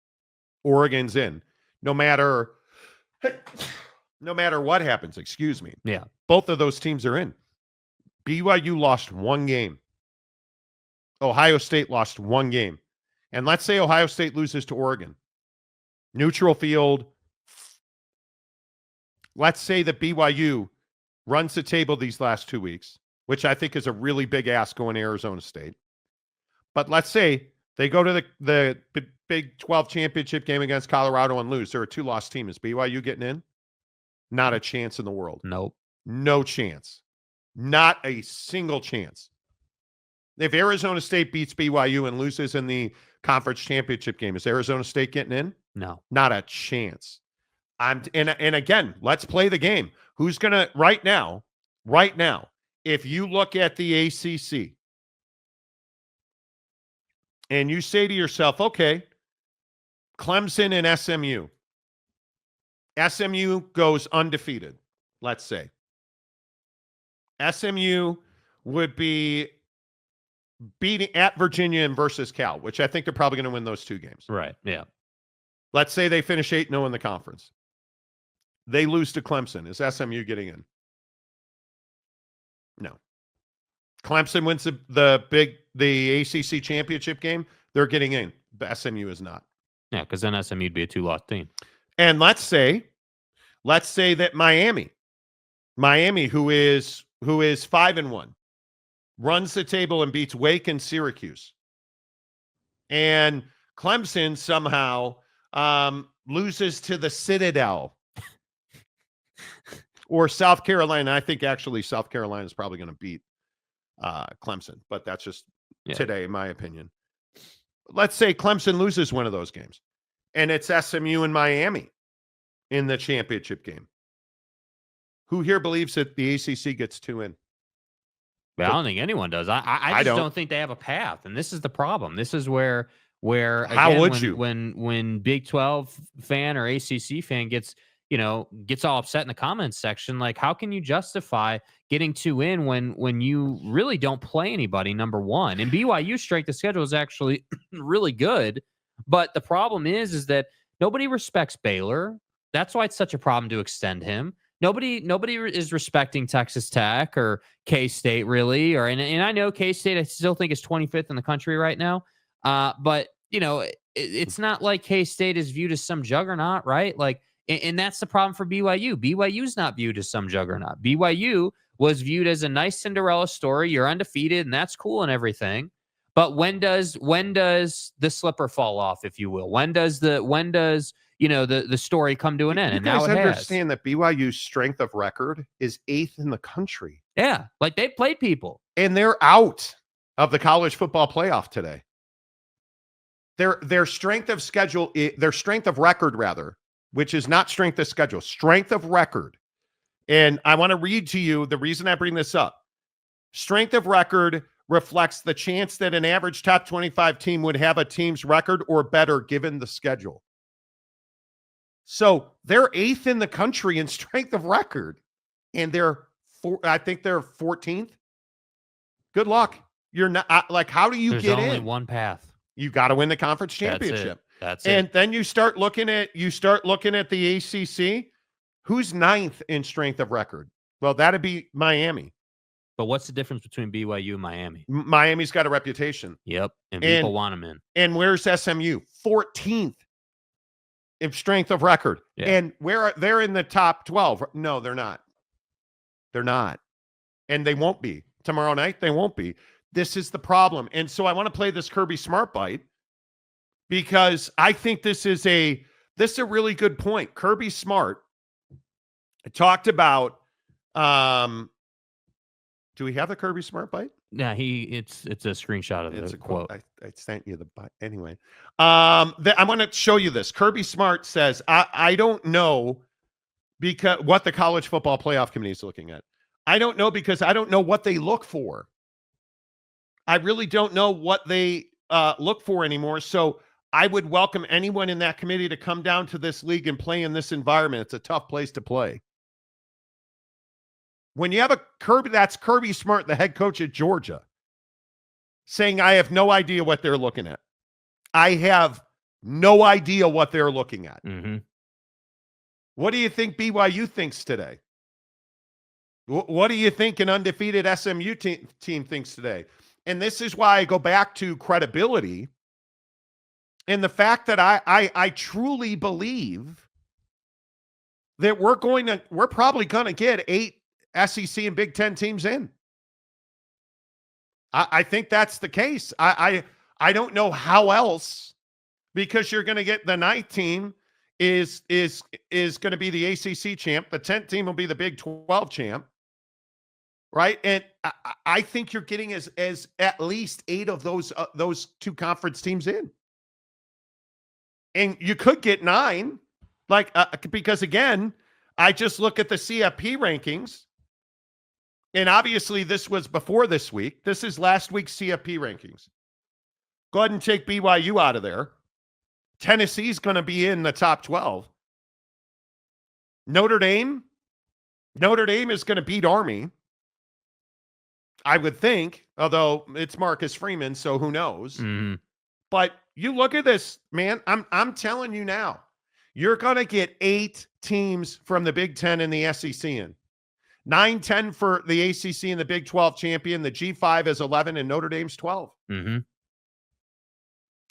Oregon's in. No matter what happens, excuse me. Yeah. Both of those teams are in. BYU lost 1 game. Ohio State lost 1 game. And let's say Ohio State loses to Oregon. Neutral field. Let's say that BYU runs the table these last 2 weeks, which I think is a really big ask going to Arizona State. But let's say they go to the Big 12 championship game against Colorado and lose. They're a 2-loss team. Is BYU getting in? Not a chance in the world. Nope. No chance. Not a single chance. If Arizona State beats BYU and loses in the conference championship game, is Arizona State getting in? No. Not a chance. And again, let's play the game. Who's going to, right now, if you look at the ACC and you say to yourself, okay, Clemson and SMU. SMU goes undefeated, let's say. SMU would be beating at Virginia and versus Cal, which I think they're probably going to win those 2 games. Right, yeah. Let's say they finish 8-0 in the conference. They lose to Clemson. Is SMU getting in? No. Clemson wins the ACC championship game. They're getting in. But SMU is not. Yeah, because then SMU would be a 2-loss team. And let's say that Miami, who is 5-1, runs the table and beats Wake and Syracuse. And Clemson somehow loses to the Citadel or South Carolina. I think actually South Carolina is probably going to beat Clemson, but that's just today, in my opinion. Let's say Clemson loses one of those games, and it's SMU and Miami in the championship game. Who here believes that the ACC gets 2 in? But I don't think anyone does. I just don't think they have a path, and this is the problem. This is where again, how would you when Big 12 fan or ACC fan gets all upset in the comments section, like, how can you justify getting 2 in when you really don't play anybody, number one? And BYU's strength of schedule is actually really good, but the problem is that nobody respects Baylor. That's why it's such a problem to extend him. Nobody is respecting Texas Tech or K-State, really. And I know K-State, I still think is 25th in the country right now. But it's not like K-State is viewed as some juggernaut, right? Like, and that's the problem for BYU. BYU's not viewed as some juggernaut. BYU was viewed as a nice Cinderella story. You're undefeated, and that's cool and everything. But when does the slipper fall off, if you will? When does the story come to an end? You And now guys it has. understand that BYU's strength of record is 8th in the country. Yeah, like they played people. And they're out of the college football playoff today. Their strength of schedule, their strength of record, rather, which is not strength of schedule, strength of record. And I want to read to you the reason I bring this up. Strength of record reflects the chance that an average top 25 team would have a team's record or better given the schedule. So they're 8th in the country in strength of record, and I think they're 14th. Good luck. You're not how do you There's get in? only one path. You got to win the conference championship. That's it. And then you start looking at the ACC. Who's 9th in strength of record? Well, that'd be Miami. But what's the difference between BYU and Miami? Miami's got a reputation. Yep, and people want them in. And where's SMU? 14th in strength of record. Yeah. And they're in the top 12. No, they're not. They're not. And they won't be. Tomorrow night, they won't be. This is the problem. And so I want to play this Kirby Smart bite because I think this is a really good point. Kirby Smart talked about do we have the Kirby Smart bite? Yeah, it's a screenshot of It's the a quote. I sent you the bite. Anyway, I'm going to show you this. Kirby Smart says, I don't know because what the college football playoff committee is looking at. I don't know because I don't know what they look for. I really don't know what they look for anymore. So I would welcome anyone in that committee to come down to this league and play in this environment. It's a tough place to play. When you have that's Kirby Smart, the head coach at Georgia, saying, I have no idea what they're looking at. I have no idea what they're looking at. Mm-hmm. What do you think BYU thinks today? What do you think an undefeated SMU team thinks today? And this is why I go back to credibility and the fact that I truly believe that we're probably going to get 8 SEC and Big Ten teams in. I think that's the case. I don't know how else, because you're going to get the 9th team is going to be the ACC champ. The 10th team will be the Big 12 champ. Right. And I think you're getting as at least 8 of those 2 conference teams in. And you could get 9, because again, I just look at the CFP rankings. And obviously this was before this week. This is last week's CFP rankings. Go ahead and take BYU out of there. Tennessee's going to be in the top 12. Notre Dame is going to beat Army. I would think, although it's Marcus Freeman, so who knows? Mm-hmm. But you look at this, man. I'm telling you now, you're going to get 8 teams from the Big Ten and the SEC in. 9, 10 for the ACC and the Big 12 champion. The G5 is 11 and Notre Dame's 12. Mm-hmm.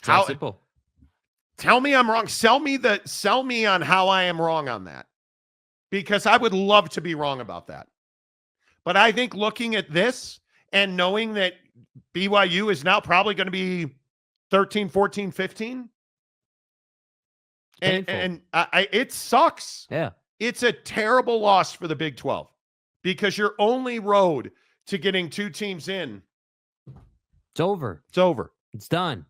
How simple? Tell me I'm wrong. Sell me on how I am wrong on that, because I would love to be wrong about that. But I think looking at this and knowing that BYU is now probably going to be 13, 14, 15, and it sucks. Yeah. It's a terrible loss for the Big 12 because your only road to getting 2 teams in. It's over. It's over. It's done.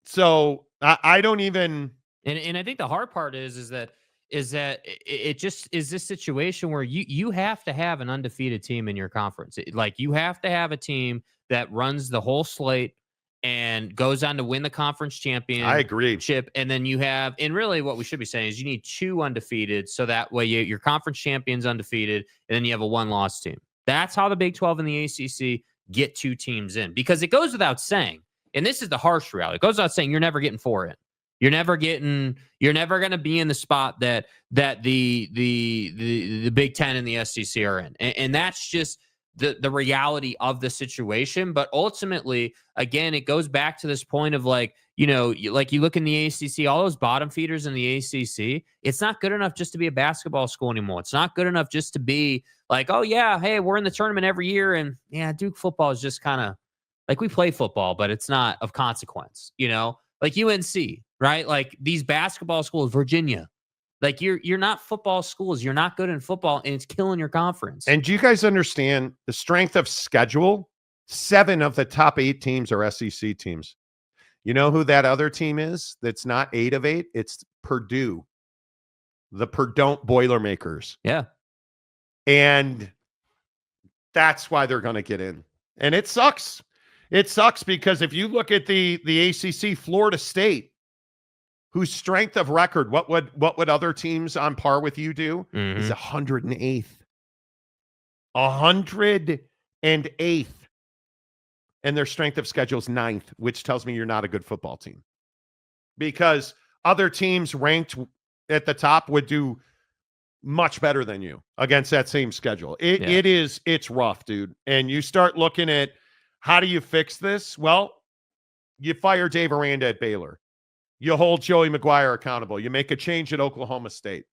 So I don't even. And I think the hard part is that it just is this situation where you have to have an undefeated team in your conference. You have to have a team that runs the whole slate and goes on to win the conference championship. I agree. And then you have, and really what we should be saying is you need 2 undefeated, so that way your conference champion's undefeated, and then you have a 1-loss team. That's how the Big 12 and the ACC get 2 teams in, because it goes without saying, and this is the harsh reality, it goes without saying you're never getting 4 in. You're never going to be in the spot that the Big Ten and the SEC are in. And that's just the reality of the situation. But ultimately, again, it goes back to this point of you look in the ACC, all those bottom feeders in the ACC, it's not good enough just to be a basketball school anymore. It's not good enough just to be oh yeah, hey, we're in the tournament every year. And yeah, Duke football is just kind of Like, we play football, but it's not of consequence, like UNC, right? Like these basketball schools, Virginia, like you're not football schools. You're not good in football, and it's killing your conference. And do you guys understand the strength of schedule? 7 of the top 8 teams are SEC teams. You know who that other team is that's not 8 of 8? It's Purdue, the Purdue Boilermakers. Yeah. And that's why they're going to get in. And it sucks. It sucks because if you look at the ACC, Florida State, whose strength of record, what would other teams on par with you do? Mm-hmm. Is 108th. 108th. And their strength of schedule is 9th, which tells me you're not a good football team. Because other teams ranked at the top would do much better than you against that same schedule. It's rough, dude. And you start looking at how do you fix this? Well, you fire Dave Aranda at Baylor. You hold Joey McGuire accountable. You make a change at Oklahoma State.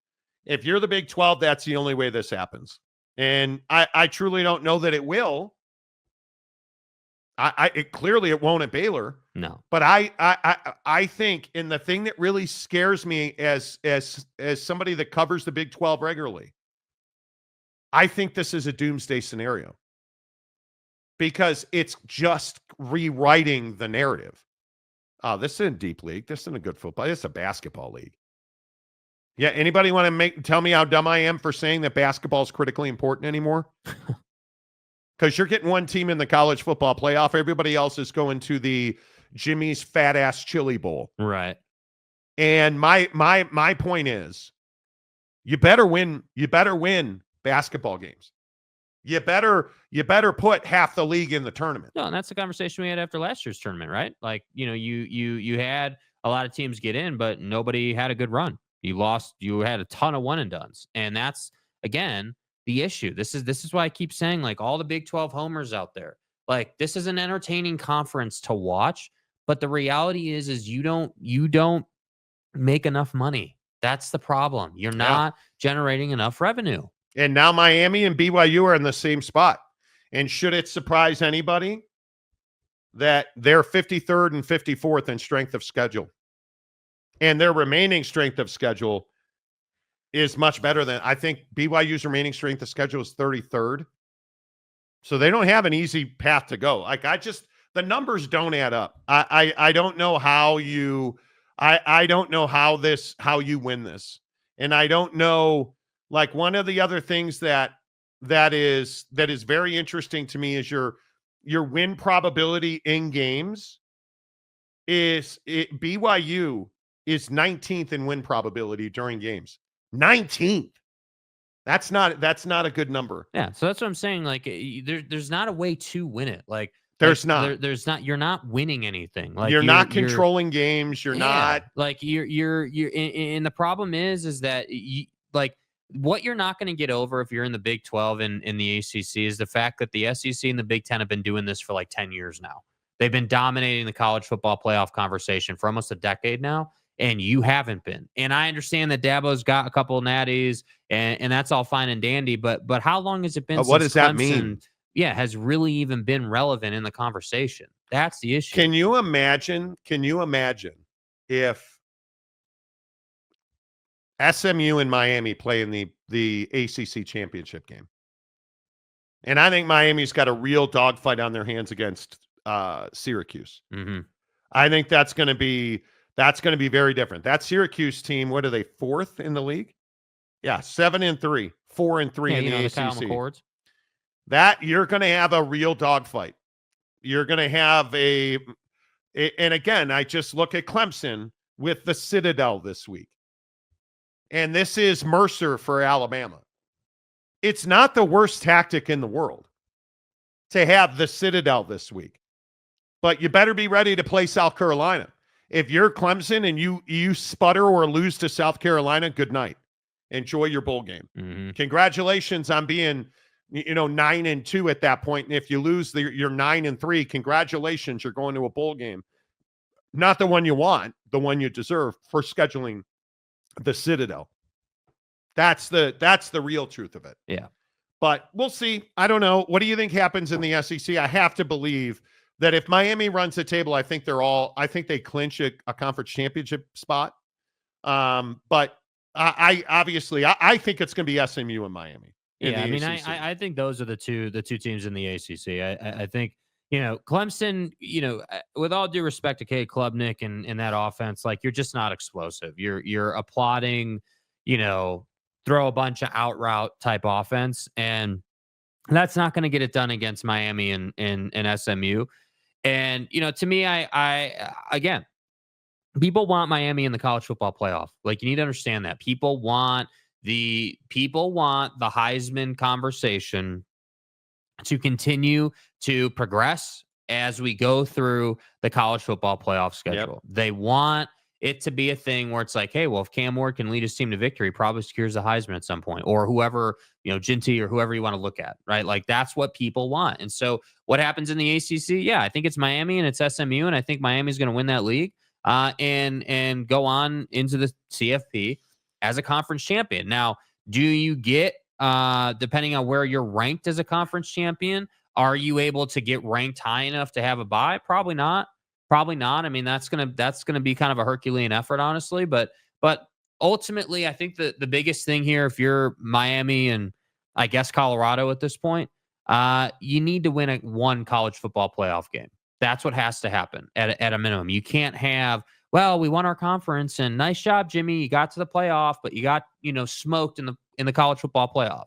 If you're the Big 12, that's the only way this happens. And I truly don't know that it will. Clearly it won't at Baylor. No. But I think, and the thing that really scares me as somebody that covers the Big 12 regularly, I think this is a doomsday scenario. Because it's just rewriting the narrative. Oh, this isn't a deep league. This isn't a good football. This is a basketball league. Yeah, anybody want to tell me how dumb I am for saying that basketball is critically important anymore? Because you're getting one team in the college football playoff. Everybody else is going to the Jimmy's Fat Ass Chili Bowl. Right. And my point is, you better win basketball games. You better put half the league in the tournament. No, and that's the conversation we had after last year's tournament, right? Like, you had a lot of teams get in, but nobody had a good run. You had a ton of one and dones. And that's, again, the issue. This is why I keep saying, like, all the Big 12 homers out there, like, this is an entertaining conference to watch, but the reality is you don't make enough money. That's the problem. You're not generating enough revenue. And now Miami and BYU are in the same spot. And should it surprise anybody that they're 53rd and 54th in strength of schedule? And their remaining strength of schedule is much better than, I think BYU's remaining strength of schedule is 33rd. So they don't have an easy path to go. Like, the numbers don't add up. I don't know how I don't know how you win this. And I don't know, like, one of the other things that is very interesting to me is your win probability in games BYU is 19th in win probability during games. 19th. That's not a good number. Yeah, so that's what I'm saying. Like, there's not a way to win it. Like, there's not. There's not. You're not winning anything. Like, you're not controlling games. You're not. Like, you're. And the problem is that what you're not going to get over if you're in the Big 12 and in the ACC is the fact that the SEC and the Big 10 have been doing this for like 10 years now. They've been dominating the college football playoff conversation for almost a decade now, and you haven't been. And I understand that Dabo's got a couple of natties, and that's all fine and dandy, but how long has it been since what does that Clemson, mean? Yeah, has really even been relevant in the conversation? That's the issue. Can you imagine if SMU and Miami play in the ACC championship game? And I think Miami's got a real dogfight on their hands against Syracuse. Mm-hmm. I think that's going to be very different. That Syracuse team, what are they, 4th in the league? Yeah, 7-3, 4-3 in the ACC. That you're going to have a real dogfight. You're going to have and again, I just look at Clemson with the Citadel this week. And this is Mercer for Alabama. It's not the worst tactic in the world to have the Citadel this week. But you better be ready to play South Carolina. If you're Clemson and you sputter or lose to South Carolina, good night. Enjoy your bowl game. Mm-hmm. Congratulations on being 9-2 at that point. And if you lose, you're 9-3. Congratulations, you're going to a bowl game. Not the one you want, the one you deserve for scheduling the Citadel. That's the real truth of it. Yeah. But we'll see. I don't know. What do you think happens in the SEC? I have to believe that if Miami runs the table, I think they clinch a conference championship spot. But I obviously think it's going to be SMU and Miami. Yeah, I mean, I think those are the two teams in the ACC. I think, Clemson, with all due respect to Cade Klubnik and that offense, like, you're just not explosive. You're applauding, throw a bunch of out route type offense, and that's not going to get it done against Miami and SMU. And, to me, I again, people want Miami in the college football playoff. Like, you need to understand that people want the Heisman conversation to continue to progress as we go through the college football playoff schedule. Yep. They want it to be a thing where it's like, hey, well, if Cam Ward can lead his team to victory, probably secures the Heisman at some point, or whoever, Ginty or whoever you want to look at, right? Like, that's what people want. And so what happens in the ACC? Yeah, I think it's Miami and it's SMU, and I think Miami's going to win that league and go on into the CFP as a conference champion. Now, do you get, depending on where you're ranked as a conference champion, are you able to get ranked high enough to have a bye? Probably not. I mean, that's gonna be kind of a Herculean effort, honestly. But ultimately, I think the biggest thing here, if you're Miami and I guess Colorado at this point, you need to win one college football playoff game. That's what has to happen at a minimum. You can't have, well, we won our conference and nice job, Jimmy. You got to the playoff, but you got, smoked in the college football playoff.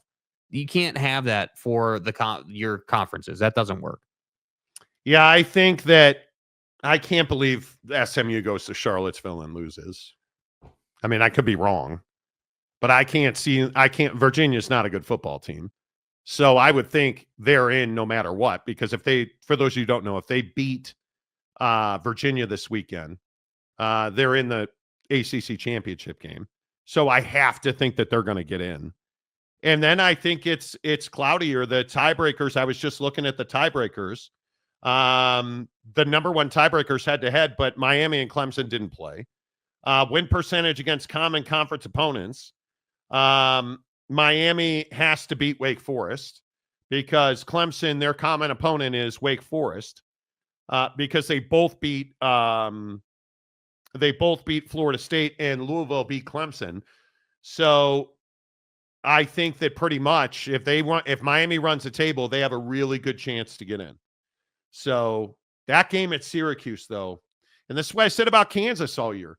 You can't have that for your conferences. That doesn't work. Yeah, I think that I can't believe SMU goes to Charlottesville and loses. I mean, I could be wrong, but Virginia's not a good football team. So I would think they're in no matter what, because for those of you who don't know, if they beat Virginia this weekend, they're in the ACC championship game. So I have to think that they're going to get in. And then I think it's cloudier. The tiebreakers, I was just looking at the tiebreakers. The number one tiebreakers head to head, but Miami and Clemson didn't play. Win percentage against common conference opponents. Miami has to beat Wake Forest because Clemson, their common opponent is Wake Forest, because they both beat Florida State and Louisville beat Clemson. So I think that pretty much if Miami runs the table, they have a really good chance to get in. So that game at Syracuse, though, and this is what I said about Kansas all year.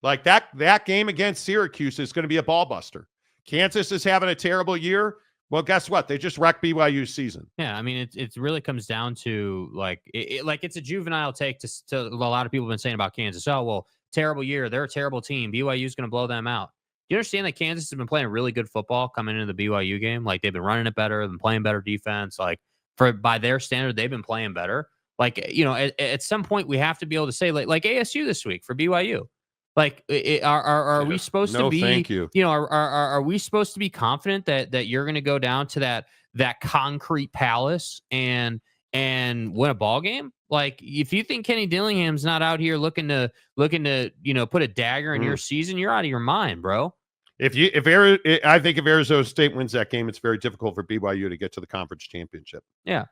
Like that game against Syracuse is going to be a ball buster. Kansas is having a terrible year. Well, guess what? They just wrecked BYU's season. Yeah, I mean, it really comes down to it's a juvenile take to a lot of people have been saying about Kansas. Oh, well, terrible year. They're a terrible team. BYU's going to blow them out. You understand that Kansas has been playing really good football coming into the BYU game? Like, they've been running it better, been playing better defense. Like, by their standard, they've been playing better. Like, at some point we have to be able to say like ASU this week for BYU. Like, are we supposed to be? Thank you. Are we supposed to be confident that you're going to go down to that concrete palace and win a ball game? Like, if you think Kenny Dillingham's not out here looking to put a dagger in your season, you're out of your mind, bro. I think if Arizona State wins that game, it's very difficult for BYU to get to the conference championship. Yeah.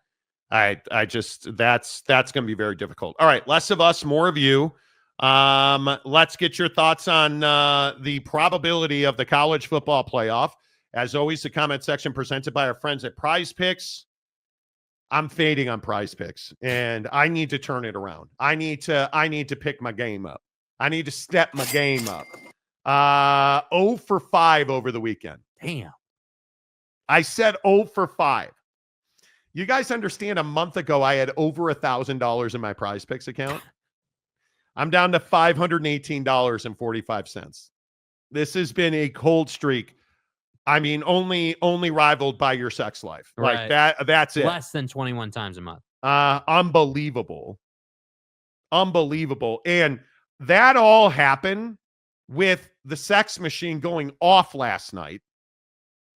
That's going to be very difficult. All right. Less of us, more of you. Let's get your thoughts on the probability of the college football playoff. As always, the comment section presented by our friends at Prize Picks. I'm fading on Prize Picks, and I need to turn it around. I need to pick my game up. I need to step my game up. 0 for 5 over the weekend. Damn. I said 0 for 5. You guys understand, a month ago I had over $1,000 in my Prize Picks account. I'm down to $518.45. This has been a cold streak. I mean, only rivaled by your sex life. Right. Like that's it. Less than 21 times a month. Unbelievable. And that all happened with the sex machine going off last night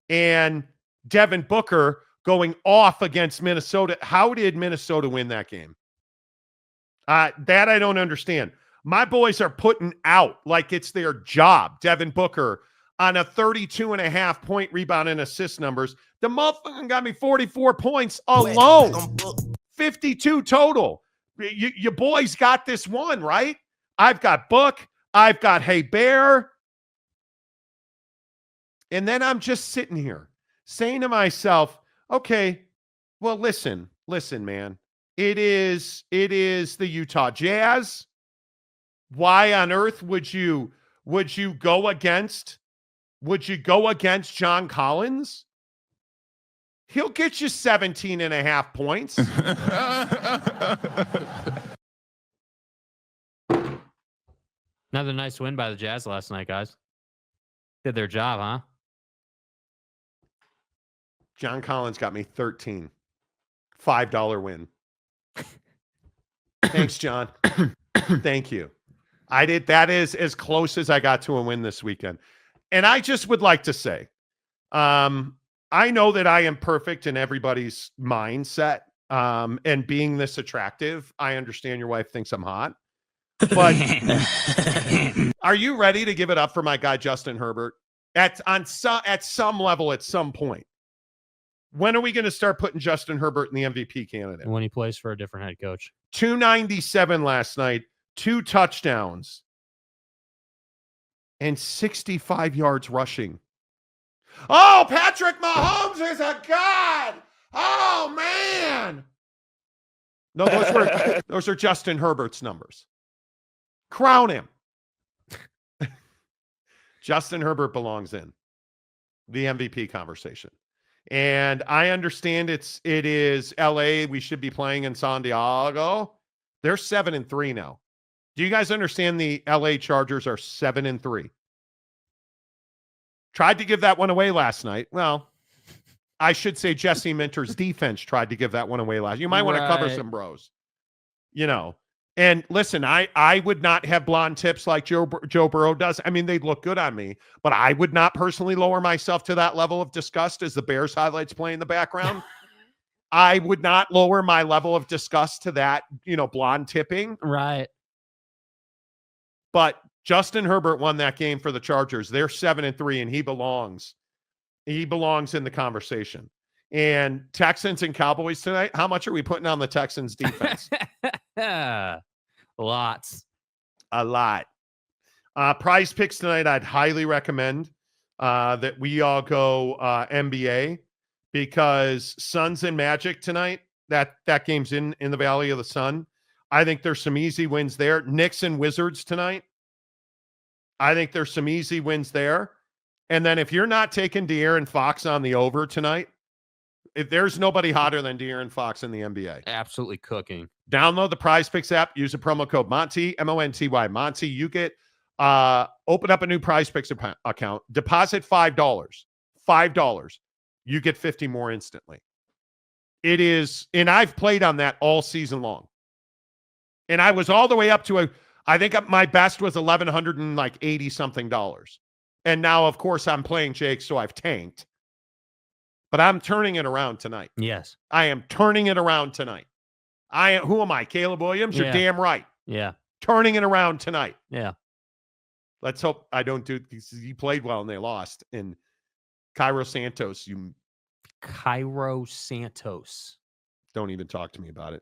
and Devin Booker going off against Minnesota. How did Minnesota win that game? That I don't understand. My boys are putting out like it's their job. Devin Booker on a 32.5 point rebound and assist numbers. The motherfucker got me 44 points alone. 52 total. You boys got this one, right? I've got Book. I've got Hey Bear. And then I'm just sitting here saying to myself, okay, well, listen, man. It is the Utah Jazz. Why on earth would you go against John Collins? He'll get you 17 and a half points. Another nice win by the Jazz last night, guys. Did their job, huh? John Collins got me 13. $5 win. Thanks, John. Thank you. I did. That is as close as I got to a win this weekend. And I just would like to say, I know that I am perfect in everybody's mindset. And being this attractive, I understand your wife thinks I'm hot. But are you ready to give it up for my guy, Justin Herbert? At some level, at some point. When are we going to start putting Justin Herbert in the MVP candidate? When he plays for a different head coach. 297 last night, 2 touchdowns, and 65 yards rushing. Oh, Patrick Mahomes is a god. Oh, man. No, those are Justin Herbert's numbers. Crown him. Justin Herbert belongs in the MVP conversation. And I understand it is LA. We should be playing in San Diego. They're 7-3 now. Do you guys understand the LA Chargers are 7-3? Tried to give that one away last night. Well, I should say Jesse Minter's defense tried to give that one away last. You might want to cover some bros. You know. And listen, I would not have blonde tips like Joe Burrow does. I mean, they'd look good on me, but I would not personally lower myself to that level of disgust as the Bears highlights play in the background. I would not lower my level of disgust to that, blonde tipping. Right. But Justin Herbert won that game for the Chargers. They're 7-3, and he belongs. He belongs in the conversation. And Texans and Cowboys tonight, how much are we putting on the Texans defense? Lots. A lot. Prize Picks tonight, I'd highly recommend that we all go NBA because Suns and Magic tonight, that game's in the Valley of the Sun. I think there's some easy wins there. Knicks and Wizards tonight. I think there's some easy wins there. And then if you're not taking De'Aaron Fox on the over tonight, if there's nobody hotter than De'Aaron Fox in the NBA. Absolutely cooking. Download the Prize Picks app. Use the promo code Monty, M-O-N-T-Y, Monty. You get, open up a new Prize Picks account. Deposit $5. $5. You get 50 more instantly. It is, and I've played on that all season long. And I was all the way up to I think my best was $1,180 something. And now, of course, I'm playing Jake, so I've tanked. But I'm turning it around tonight. Yes. I am turning it around tonight. Who am I? Caleb Williams? You're damn right. Yeah. Turning it around tonight. Yeah. Let's hope I don't do he played well and they lost. And Cairo Santos, Cairo Santos. Don't even talk to me about it.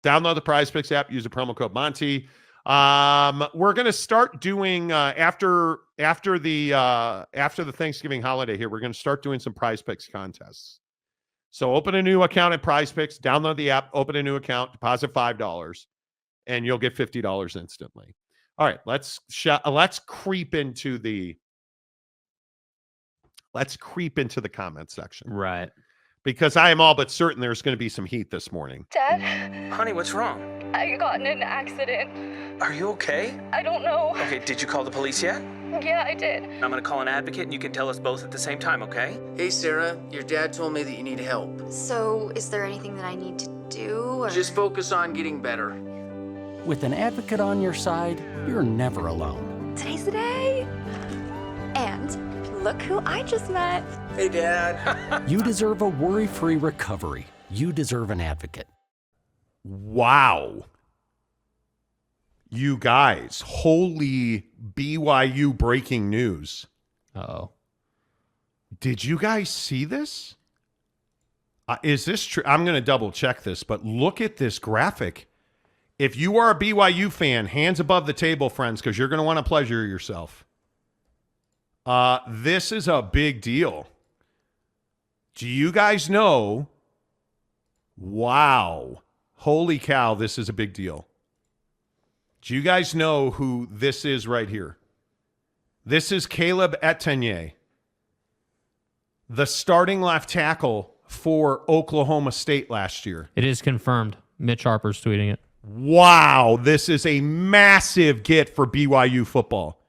Download the Prize Picks app, use the promo code Monty. We're going to start doing after the Thanksgiving holiday here, we're going to start doing some Prize Picks contests. So open a new account at Prize Picks, download the app, open a new account, deposit $5, and you'll get $50 instantly. All right, let's creep into the comment section. Right. Because I am all but certain there's going to be some heat this morning. Dad, Honey, what's wrong? I got in an accident. Are you okay? I don't know. Okay, did you call the police yet? Yeah, I did. I'm going to call an advocate and you can tell us both at the same time, okay? Hey, Sarah, your dad told me that you need help. So, is there anything that I need to do? Or... Just focus on getting better. With an advocate on your side, you're never alone. Today's the day. And look who I just met. Hey, Dad. You deserve a worry-free recovery. You deserve an advocate. Wow. You guys, holy BYU breaking news. Uh-oh. Did you guys see this? Is this true? I'm going to double check this, but look at this graphic. If you are a BYU fan, hands above the table, friends, because you're going to want to pleasure yourself. This is a big deal. Do you guys know? Wow. Holy cow, this is a big deal. Do you guys know who this is right here? This is Caleb Etienne, the starting left tackle for Oklahoma State last year. It is confirmed. Mitch Harper's tweeting it. Wow, this is a massive get for BYU football.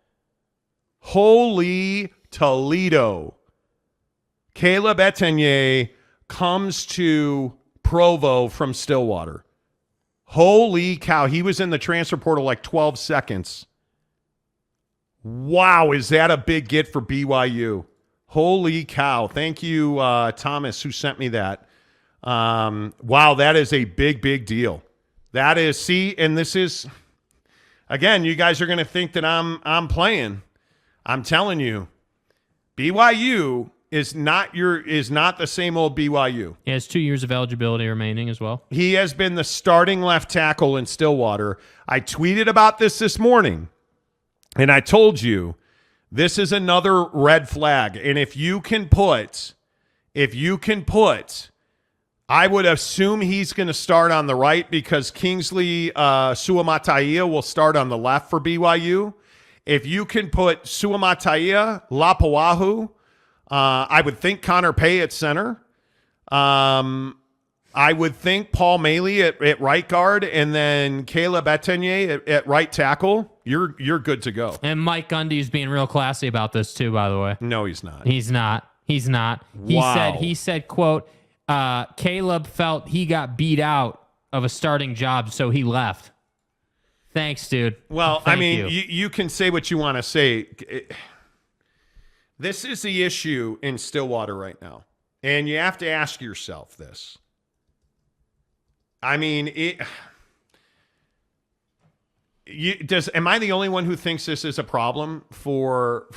Holy Toledo. Caleb Etienne comes to Provo from Stillwater. Holy cow, he was in the transfer portal like 12 seconds. Wow, is that a big get for BYU? Holy cow. Thank you, Thomas, who sent me that. Wow, that is a big, big deal. That is, see, and this is, again, you guys are going to think that I'm playing. I'm telling you, BYU is not the same old BYU. He has 2 years of eligibility remaining as well. He has been the starting left tackle in Stillwater. I tweeted about this morning, and I told you, this is another red flag. And if you can put, I would assume he's going to start on the right because Kingsley Suamataia will start on the left for BYU. If you can put Suamataia, Lapuahu, I would think Connor Pay at center. I would think Paul Maley at right guard, and then Caleb Etienne at right tackle. You're good to go. And Mike Gundy's being real classy about this too, by the way. No, he's not. He's not. Wow. He said, quote, Caleb felt he got beat out of a starting job, so he left. Thanks, dude. Well, Thank I mean, you. you can say what you want to say. This is the issue in Stillwater right now. And you have to ask yourself this. I mean, am I the only one who thinks this is a problem for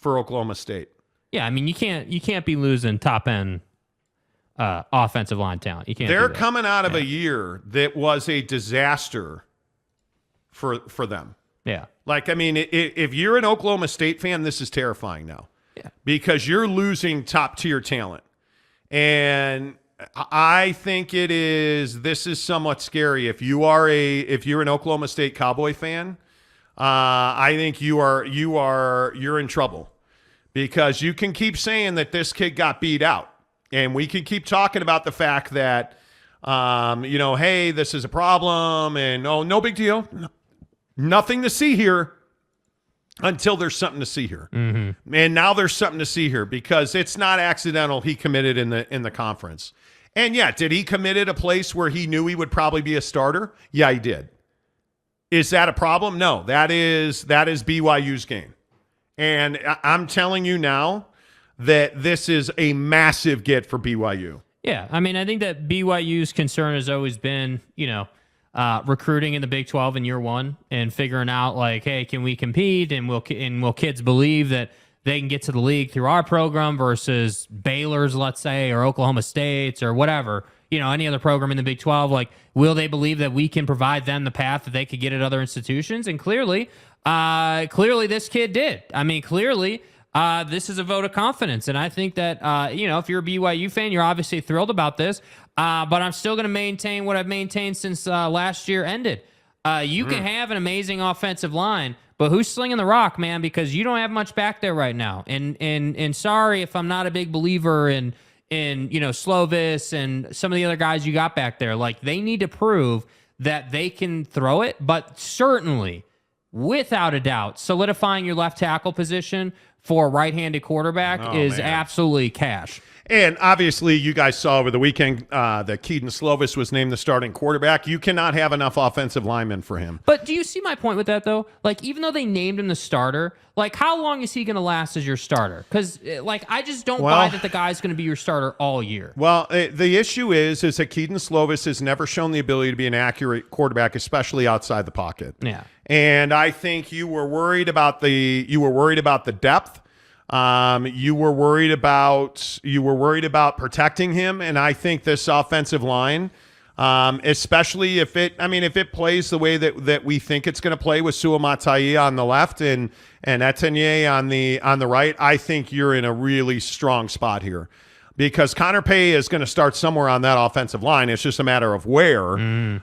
Oklahoma State? Yeah, I mean, you can't be losing top end offensive line talent. You can't. They're coming out of a year that was a disaster for them. Yeah. Like, I mean, if you're an Oklahoma State fan, this is terrifying now. Yeah. Because you're losing top tier talent. And I think this is somewhat scary. If you're an Oklahoma State Cowboy fan, I think you're in trouble because you can keep saying that this kid got beat out. And we can keep talking about the fact that, hey, this is a problem and, oh, no big deal. Nothing to see here until there's something to see here. Mm-hmm. And now there's something to see here because it's not accidental he committed in the conference. And yeah, did he commit at a place where he knew he would probably be a starter? Yeah, he did. Is that a problem? No, that is BYU's game. And I'm telling you now that this is a massive get for BYU. Yeah, I mean, I think that BYU's concern has always been, recruiting in the Big 12 in year one and figuring out like, hey, can we compete and will kids believe that they can get to the league through our program versus Baylor's, let's say, or Oklahoma State's or whatever, any other program in the Big 12, like, will they believe that we can provide them the path that they could get at other institutions? And clearly this kid did. I mean, clearly this is a vote of confidence. And I think that, if you're a BYU fan, you're obviously thrilled about this. But I'm still going to maintain what I've maintained since last year ended. You can have an amazing offensive line, but who's slinging the rock, man? Because you don't have much back there right now. And sorry if I'm not a big believer in Slovis and some of the other guys you got back there. Like, they need to prove that they can throw it, but certainly, without a doubt, solidifying your left tackle position for a right-handed quarterback is absolutely cash. And obviously, you guys saw over the weekend that Keaton Slovis was named the starting quarterback. You cannot have enough offensive linemen for him. But do you see my point with that, though? Like, even though they named him the starter, like, how long is he going to last as your starter? Because, I just don't buy that the guy's going to be your starter all year. Well, the issue is that Keaton Slovis has never shown the ability to be an accurate quarterback, especially outside the pocket. Yeah. And I think you were worried about the depth. You were worried about protecting him, and I think this offensive line, especially if it plays the way that we think it's going to play with Suamatai on the left and Etienne on the right, I think you're in a really strong spot here. Because Connor Pay is going to start somewhere on that offensive line. It's just a matter of where.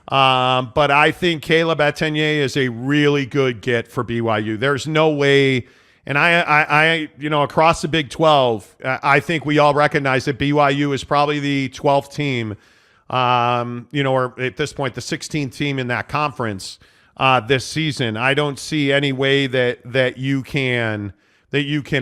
But I think Caleb Etienne is a really good get for BYU. There's no way, and I across the Big 12, I think we all recognize that BYU is probably the 12th team, or at this point the 16th team in that conference this season. I don't see any way that you can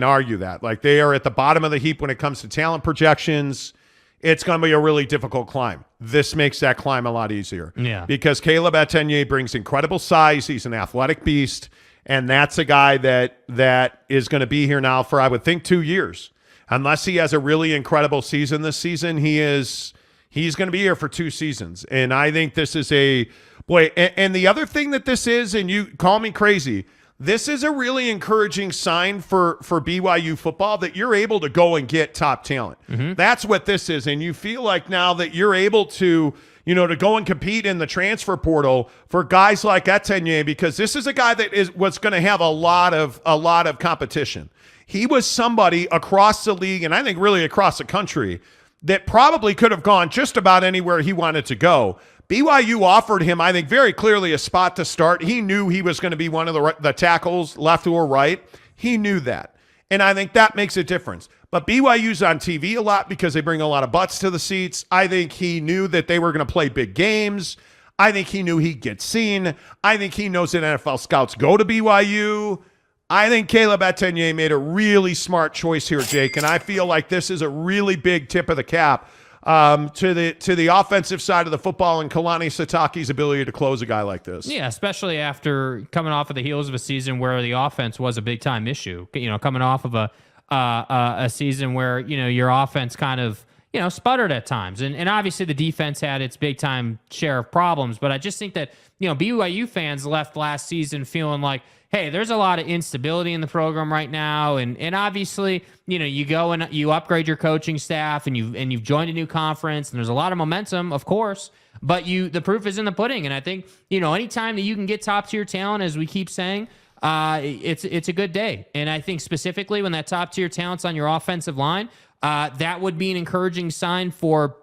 argue that. Like, they are at the bottom of the heap when it comes to talent projections. It's going to be a really difficult climb. This makes that climb a lot easier. Yeah. Because Caleb Etienne brings incredible size. He's an athletic beast, and that's a guy that is going to be here now for, I would think, 2 years. Unless he has a really incredible season this season, he's going to be here for 2 seasons. And I think this is and the other thing that this is, and you call me crazy, this is a really encouraging sign for BYU football that you're able to go and get top talent. That's what this is. And you feel like now that you're able to, to go and compete in the transfer portal for guys like Etienne, because this is a guy that was going to have a lot of competition. He was somebody across the league, and I think really across the country, that probably could have gone just about anywhere he wanted to go. BYU offered him, I think, very clearly a spot to start. He knew he was going to be one of the tackles, left or right. He knew that. And I think that makes a difference. But BYU's on TV a lot because they bring a lot of butts to the seats. I think he knew that they were going to play big games. I think he knew he'd get seen. I think he knows that NFL scouts go to BYU. I think Caleb Etienne made a really smart choice here, Jake, and I feel like this is a really big tip of the cap to the offensive side of the football and Kalani Sitake's ability to close a guy like this. Yeah, especially after coming off of the heels of a season where the offense was a big time issue. Coming off of a season where your offense kind of sputtered at times, and obviously the defense had its big time share of problems. But I just think that BYU fans left last season feeling like, hey, there's a lot of instability in the program right now, and obviously, you go and you upgrade your coaching staff, and you've joined a new conference, and there's a lot of momentum, of course, but the proof is in the pudding. And I think anytime that you can get top tier talent, as we keep saying, it's a good day. And I think specifically when that top tier talent's on your offensive line, that would be an encouraging sign for,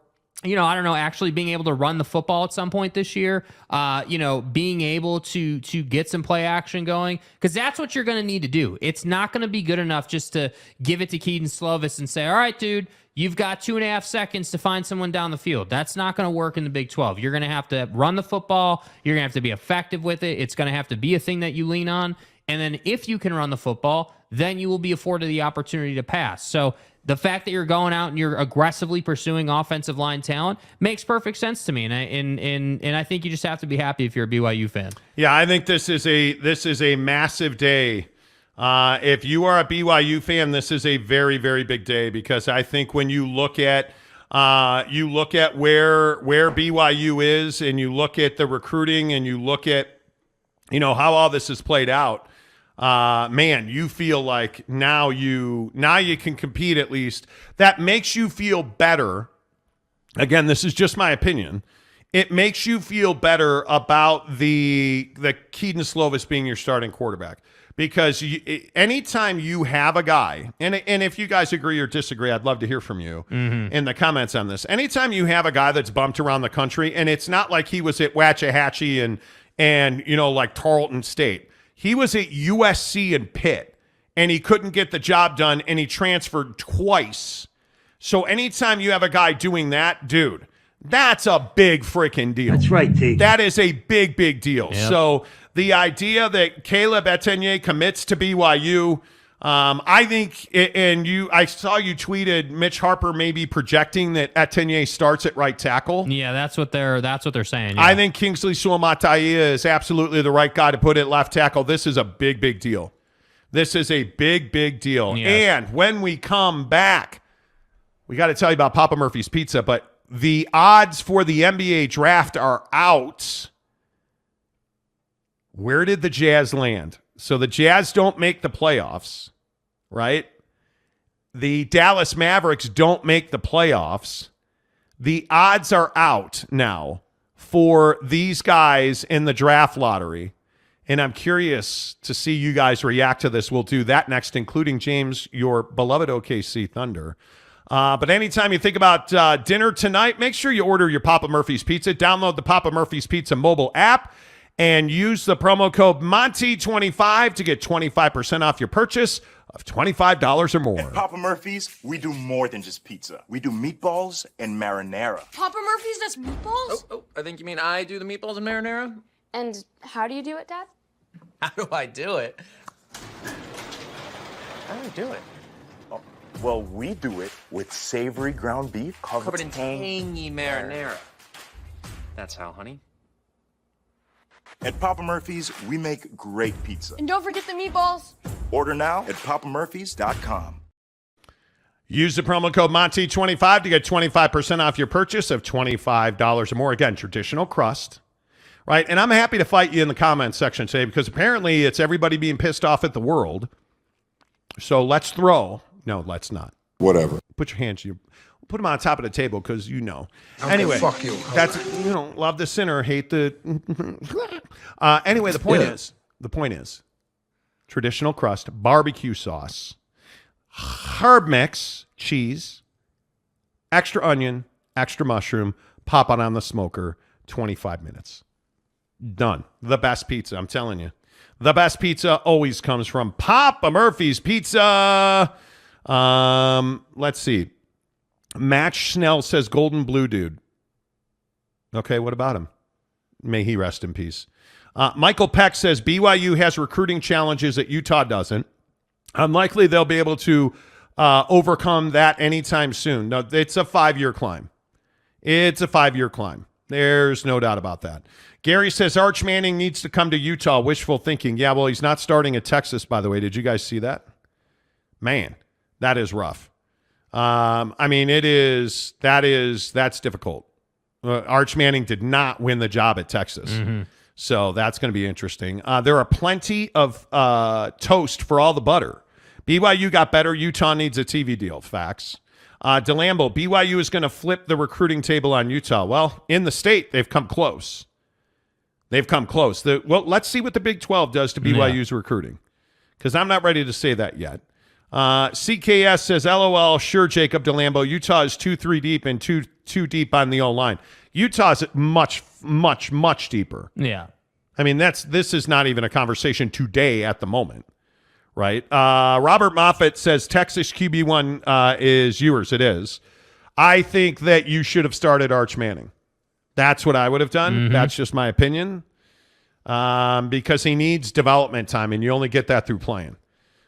actually being able to run the football at some point this year, being able to get some play action going, because that's what you're going to need to do. It's not going to be good enough just to give it to Keaton Slovis and say, all right, dude, you've got 2.5 seconds to find someone down the field. That's not going to work in the Big 12. You're going to have to run the football. You're going to have to be effective with it. It's going to have to be a thing that you lean on. And then if you can run the football, then you will be afforded the opportunity to pass. So the fact that you're going out and you're aggressively pursuing offensive line talent makes perfect sense to me, and I think you just have to be happy if you're a BYU fan. Yeah, I think this is a massive day. If you are a BYU fan, this is a very, very big day, because I think when you look at where BYU is, and you look at the recruiting, and you look at how all this has played out. Man, you feel like now you can compete at least. That makes you feel better. Again, this is just my opinion. It makes you feel better about the Keaton Slovis being your starting quarterback, because anytime you have a guy, and if you guys agree or disagree, I'd love to hear from you in the comments on this. Anytime you have a guy that's bumped around the country, and it's not like he was at Waxahachie and like Tarleton State. He was at USC and Pitt, and he couldn't get the job done, and he transferred twice. So anytime you have a guy doing that, dude, that's a big freaking deal. That's right, T. That is a big, big deal. Yep. So the idea that Caleb Etienne commits to BYU, I think, I saw you tweeted Mitch Harper maybe projecting that Etienne starts at right tackle. Yeah, that's what they're saying. Yeah. I think Kingsley Suamatai is absolutely the right guy to put at left tackle. This is a big, big deal. This is a big, big deal. Yes. And when we come back, we got to tell you about Papa Murphy's Pizza, but the odds for the NBA draft are out. Where did the Jazz land? So the Jazz don't make the playoffs, right? the Dallas Mavericks don't make the playoffs, the odds are out now for these guys in the draft lottery. And I'm curious to see you guys react to this. We'll do that next, including James, your beloved OKC Thunder. But anytime you think about dinner tonight, make sure you order your Papa Murphy's Pizza. Download the Papa Murphy's Pizza mobile app and use the promo code Monty25 to get 25% off your purchase of $25 or more. At Papa Murphy's, we do more than just pizza. We do meatballs and marinara. Papa Murphy's does meatballs? Oh, I think you mean I do the meatballs and marinara? And how do you do it, Dad? How do I do it? How do I do it? Well, we do it with savory ground beef Covered in tangy marinara. That's how, honey. At Papa Murphy's, we make great pizza. And don't forget the meatballs. Order now at papamurphys.com. Use the promo code Monty25 to get 25% off your purchase of $25 or more. Again, traditional crust, right? And I'm happy to fight you in the comments section today because apparently it's everybody being pissed off at the world. So let's throw. No, let's not. Whatever. Put your hands. Put them on top of the table because you know. Okay, anyway, fuck you. That's love the sinner, hate the. Anyway, the point is, traditional crust, barbecue sauce, herb mix, cheese, extra onion, extra mushroom, pop it on the smoker, 25 minutes. Done. The best pizza, I'm telling you. The best pizza always comes from Papa Murphy's Pizza. Let's see. Match Snell says Golden Blue Dude. Okay, what about him? May he rest in peace. Michael Peck says BYU has recruiting challenges that Utah doesn't. Unlikely they'll be able to overcome that anytime soon. No, it's a 5-year climb. It's a 5-year climb. There's no doubt about that. Gary says Arch Manning needs to come to Utah. Wishful thinking. Yeah, well, he's not starting at Texas, by the way. Did you guys see that? Man, that is rough. I mean, that's difficult. Arch Manning did not win the job at Texas. Mm-hmm. So that's going to be interesting. There are plenty of toast for all the butter. BYU got better. Utah needs a TV deal. Facts. DeLambo, BYU is going to flip the recruiting table on Utah. Well, in the state, they've come close. They've come close. Well, let's see what the Big 12 does to BYU's recruiting, because I'm not ready to say that yet. CKS says, LOL, sure, Jacob DeLambo. Utah is 2-3 deep and too deep on the O-line. Utah's much, much, much deeper. Yeah. I mean, this is not even a conversation today at the moment, right? Robert Moffat says Texas QB1 is yours. It is. I think that you should have started Arch Manning. That's what I would have done. Mm-hmm. That's just my opinion. Because he needs development time, and you only get that through playing.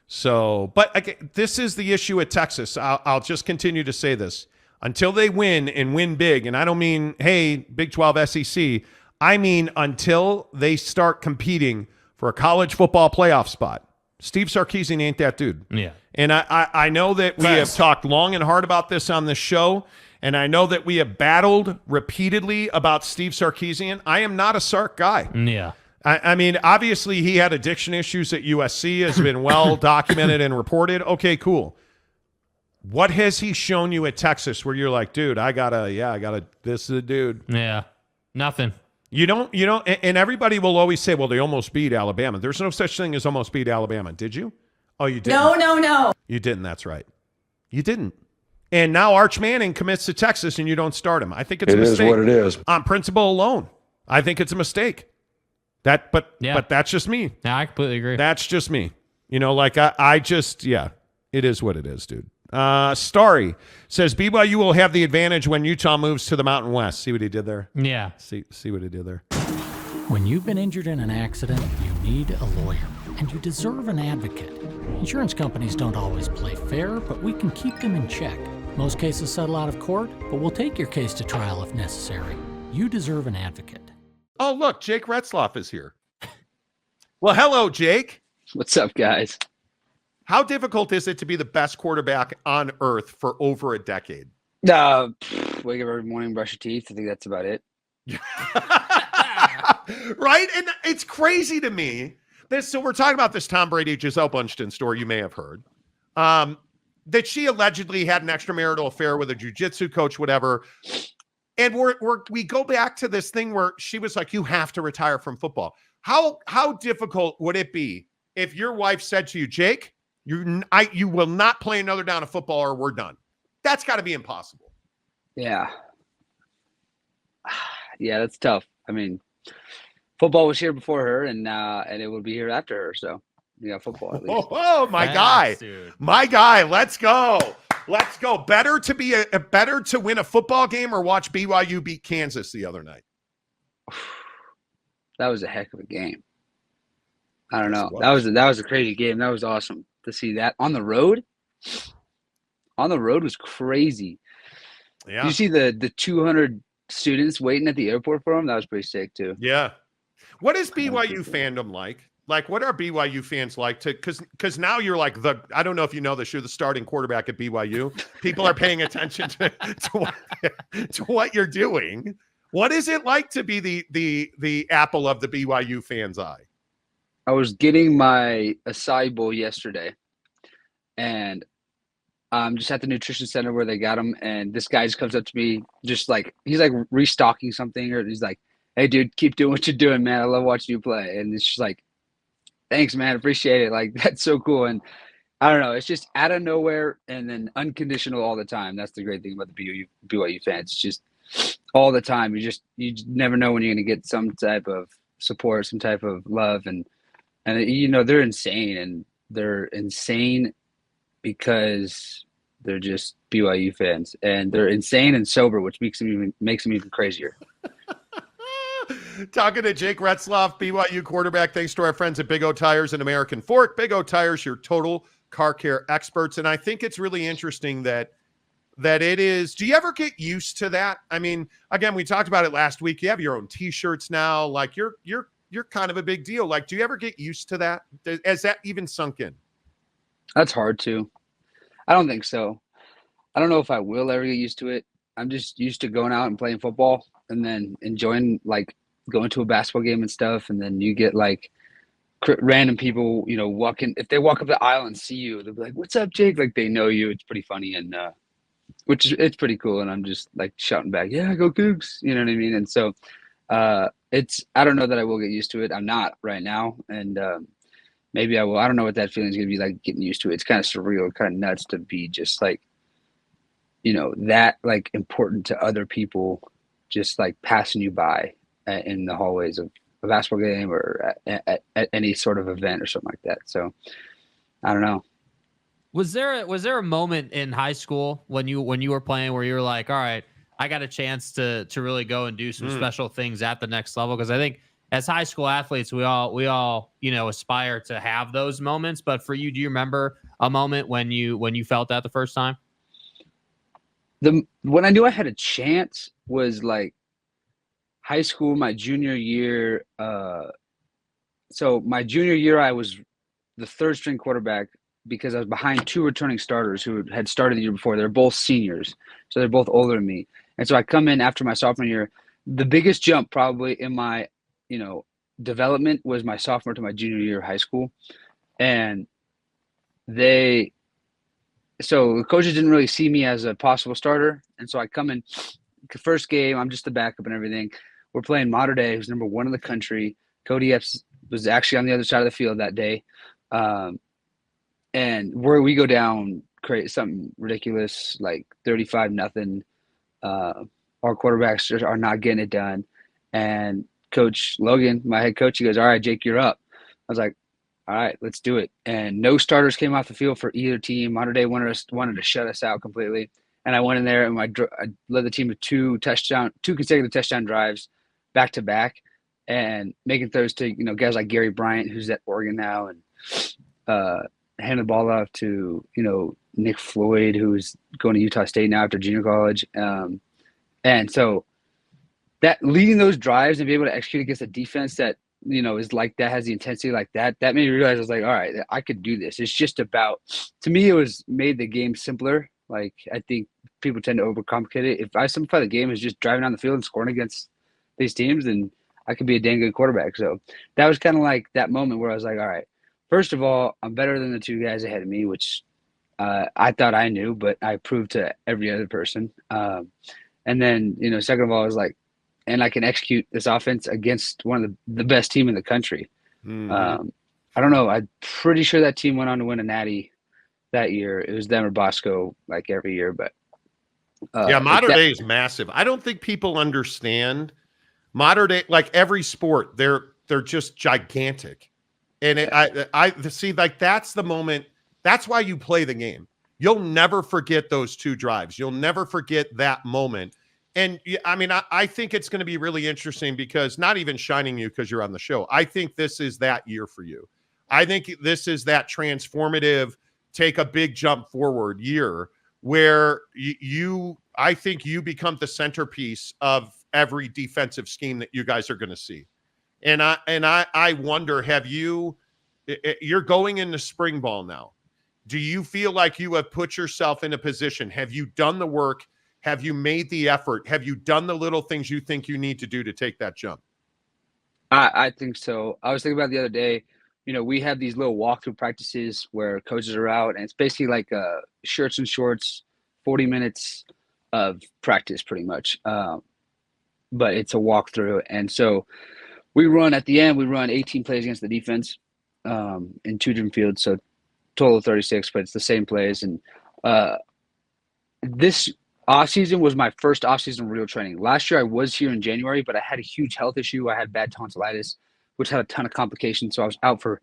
So, but again, this is the issue at Texas. I'll just continue to say this. Until they win and win big, and I don't mean, hey, Big 12 SEC, I mean until they start competing for a college football playoff spot. Steve Sarkisian ain't that dude. Yeah. And I know that we have talked long and hard about this on this show, and I know that we have battled repeatedly about Steve Sarkisian. I am not a Sark guy. Yeah. I mean, obviously he had addiction issues at USC, has been well documented and reported. Okay, cool. What has he shown you at Texas where you're like, dude, I gotta, this is the dude. Yeah. Nothing. You don't, and everybody will always say, well, they almost beat Alabama. There's no such thing as almost beat Alabama. Did you? Oh, you didn't. No. You didn't. That's right. You didn't. And now Arch Manning commits to Texas and you don't start him. I think it's a mistake. It is what it is. On principle alone. I think it's a mistake. But that's just me. Yeah, I completely agree. That's just me. I just, it is what it is, dude. Starry says BYU will have the advantage when Utah moves to the Mountain West. See what he did there? Yeah. See what he did there? When you've been injured in an accident, you need a lawyer, and you deserve an advocate. Insurance companies don't always play fair, but we can keep them in check. Most cases settle out of court, but we'll take your case to trial if necessary. You deserve an advocate. Oh, look, Jake Retzloff is here. Well, hello, Jake. What's up, guys? How difficult is it to be the best quarterback on earth for over a decade? Wake up every morning, brush your teeth. I think that's about it. Right? And it's crazy to me. So we're talking about this Tom Brady Gisele Bundchen story you may have heard. that she allegedly had an extramarital affair with a jiu-jitsu coach, whatever. And we go back to this thing where she was like, you have to retire from football. How difficult would it be if your wife said to you, Jake, you will not play another down of football or we're done? That's got to be impossible. Yeah. Yeah, that's tough. I mean, football was here before her, and it will be here after her. So, football at least. Oh, my guy. Dude. My guy. Let's go. Let's go. Better to win a football game or watch BYU beat Kansas the other night? That was a heck of a game. I don't know. That was a crazy game. That was awesome to see that on the road. On the road was crazy. Yeah. You see the 200 students waiting at the airport for him? That was pretty sick too. Yeah. What is BYU fandom like? Like, what are BYU fans like? Because now you're like I don't know if you know this, you're the starting quarterback at BYU. People are paying attention to what you're doing. What is it like to be the apple of the BYU fans' eye? I was getting my acai bowl yesterday, and just at the nutrition center where they got them, and this guy just comes up to me, just like he's like restocking something, or he's like, "Hey, dude, keep doing what you're doing, man. I love watching you play." And it's just like, "Thanks, man. Appreciate it. Like that's so cool." And I don't know, it's just out of nowhere and then unconditional all the time. That's the great thing about the BYU fans. It's just all the time. You never know when you're going to get some type of support, some type of love, and they're insane, and they're insane because they're just BYU fans, and they're insane and sober, which makes them even crazier. Talking to Jake Retzloff, BYU quarterback, thanks to our friends at Big O Tires and American Fork. Big O Tires, your total car care experts. And I think it's really interesting that it is. Do you ever get used to that? I mean, again, we talked about it last week. You have your own T-shirts now. Like you're kind of a big deal. Like, do you ever get used to that? Has that even sunk in? That's hard to. I don't think so. I don't know if I will ever get used to it. I'm just used to going out and playing football and then enjoying like going to a basketball game and stuff. And then you get like random people, walking. If they walk up the aisle and see you, they'll be like, "What's up, Jake?" Like they know you. It's pretty funny, and it's pretty cool. And I'm just like shouting back, "Yeah, go Cougs!" You know what I mean? And so I don't know that I will get used to it. I'm not right now, and maybe I will. I don't know what that feeling is going to be like getting used to it. It's kind of surreal, kind of nuts to be just like, that like important to other people, just like passing you by in the hallways of a basketball game or at any sort of event or something like that. So I don't know. Was there a moment in high school when you were playing where you were like, all right, I got a chance to really go and do some special things at the next level? Because I think as high school athletes, we all aspire to have those moments. But for you, do you remember a moment when you felt that the first time? When I knew I had a chance was like high school, my junior year. So my junior year, I was the third string quarterback because I was behind two returning starters who had started the year before. They're both seniors, so they're both older than me. And so I come in after my sophomore year. The biggest jump probably in my, development was my sophomore to my junior year of high school. And so the coaches didn't really see me as a possible starter. And so I come in the first game, I'm just the backup and everything. We're playing Mater Dei, who's number 1 in the country. Cody Epps was actually on the other side of the field that day. And where we go down, create something ridiculous, like 35-0. Our quarterbacks are not getting it done. And Coach Logan, my head coach, he goes, "All right, Jake, you're up." I was like, "All right, let's do it." And no starters came off the field for either team. Mater Dei wanted to shut us out completely. And I went in there and I led the team to two consecutive touchdown drives back to back, and making throws to guys like Gary Bryant, who's at Oregon now, and handed the ball off to Nick Floyd, who's going to Utah State now after junior college. And so that leading those drives and be able to execute against a defense that is like that, has the intensity like that made me realize I was like, all right, I could do this. It's just about, to me, it was made the game simpler. Like I think people tend to overcomplicate it. If I simplify the game as just driving down the field and scoring against these teams, then I could be a dang good quarterback. So that was kind of like that moment where I was like, all right, first of all, I'm better than the two guys ahead of me, which I thought I knew, but I proved to every other person. And then, second of all, I was like, and I can execute this offense against one of the best team in the country. Mhm. I don't know. I'm pretty sure that team went on to win a natty that year. It was them or Bosco, like every year. But Yeah, modern day is massive. I don't think people understand modern day. Like every sport, they're just gigantic. And I see, like that's the moment. That's why you play the game. You'll never forget those 2 drives. You'll never forget that moment. And I mean, I think it's going to be really interesting because not even shining you because you're on the show. I think this is that year for you. I think this is that transformative, take a big jump forward year where I think you become the centerpiece of every defensive scheme that you guys are going to see. And I wonder, you're going into spring ball now. Do you feel like you have put yourself in a position? Have you done the work? Have you made the effort? Have you done the little things you think you need to do to take that jump? I think so. I was thinking about the other day, we have these little walkthrough practices where coaches are out, and it's basically like shirts and shorts, 40 minutes of practice pretty much. But it's a walkthrough. And so at the end, we run 18 plays against the defense in 2 different fields. So total of 36, but it's the same plays. And this offseason was my first offseason real training. Last year I was here in January, but I had a huge health issue. I had bad tonsillitis, which had a ton of complications. So I was out for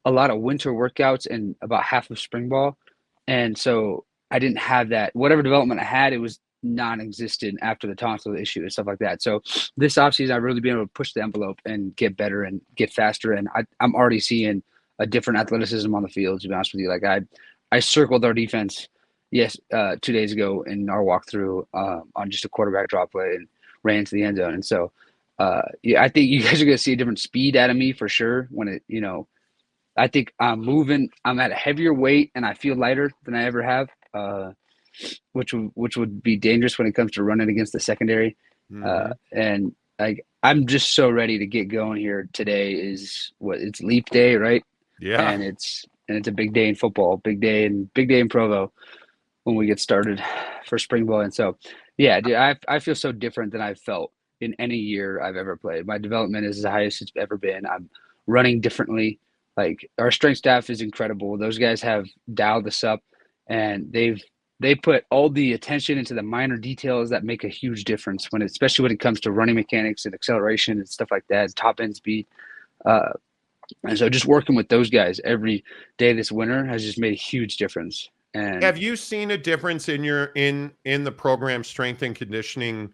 a lot of winter workouts and about half of spring ball. And so I didn't have that. Whatever development I had, it was non-existent after the tonsil issue and stuff like that. So this offseason, I've really been able to push the envelope and get better and get faster. And I'm already seeing a different athleticism on the field, to be honest with you. Like I circled our defense 2 days ago in our walkthrough on just a quarterback drop play and ran into the end zone. And so, I think you guys are going to see a different speed out of me for sure. When I think I'm moving, I'm at a heavier weight and I feel lighter than I ever have, which would be dangerous when it comes to running against the secondary. Mm-hmm. And I'm just so ready to get going here. Today is it's leap day, right? Yeah. And it's a big day in football, big day in Provo when we get started for spring ball. And so, yeah, dude, I feel so different than I've felt in any year I've ever played. My development is the highest it's ever been. I'm running differently. Like our strength staff is incredible. Those guys have dialed this up, and they put all the attention into the minor details that make a huge difference especially when it comes to running mechanics and acceleration and stuff like that, top end speed. And so just working with those guys every day this winter has just made a huge difference. And have you seen a difference in in the program strength and conditioning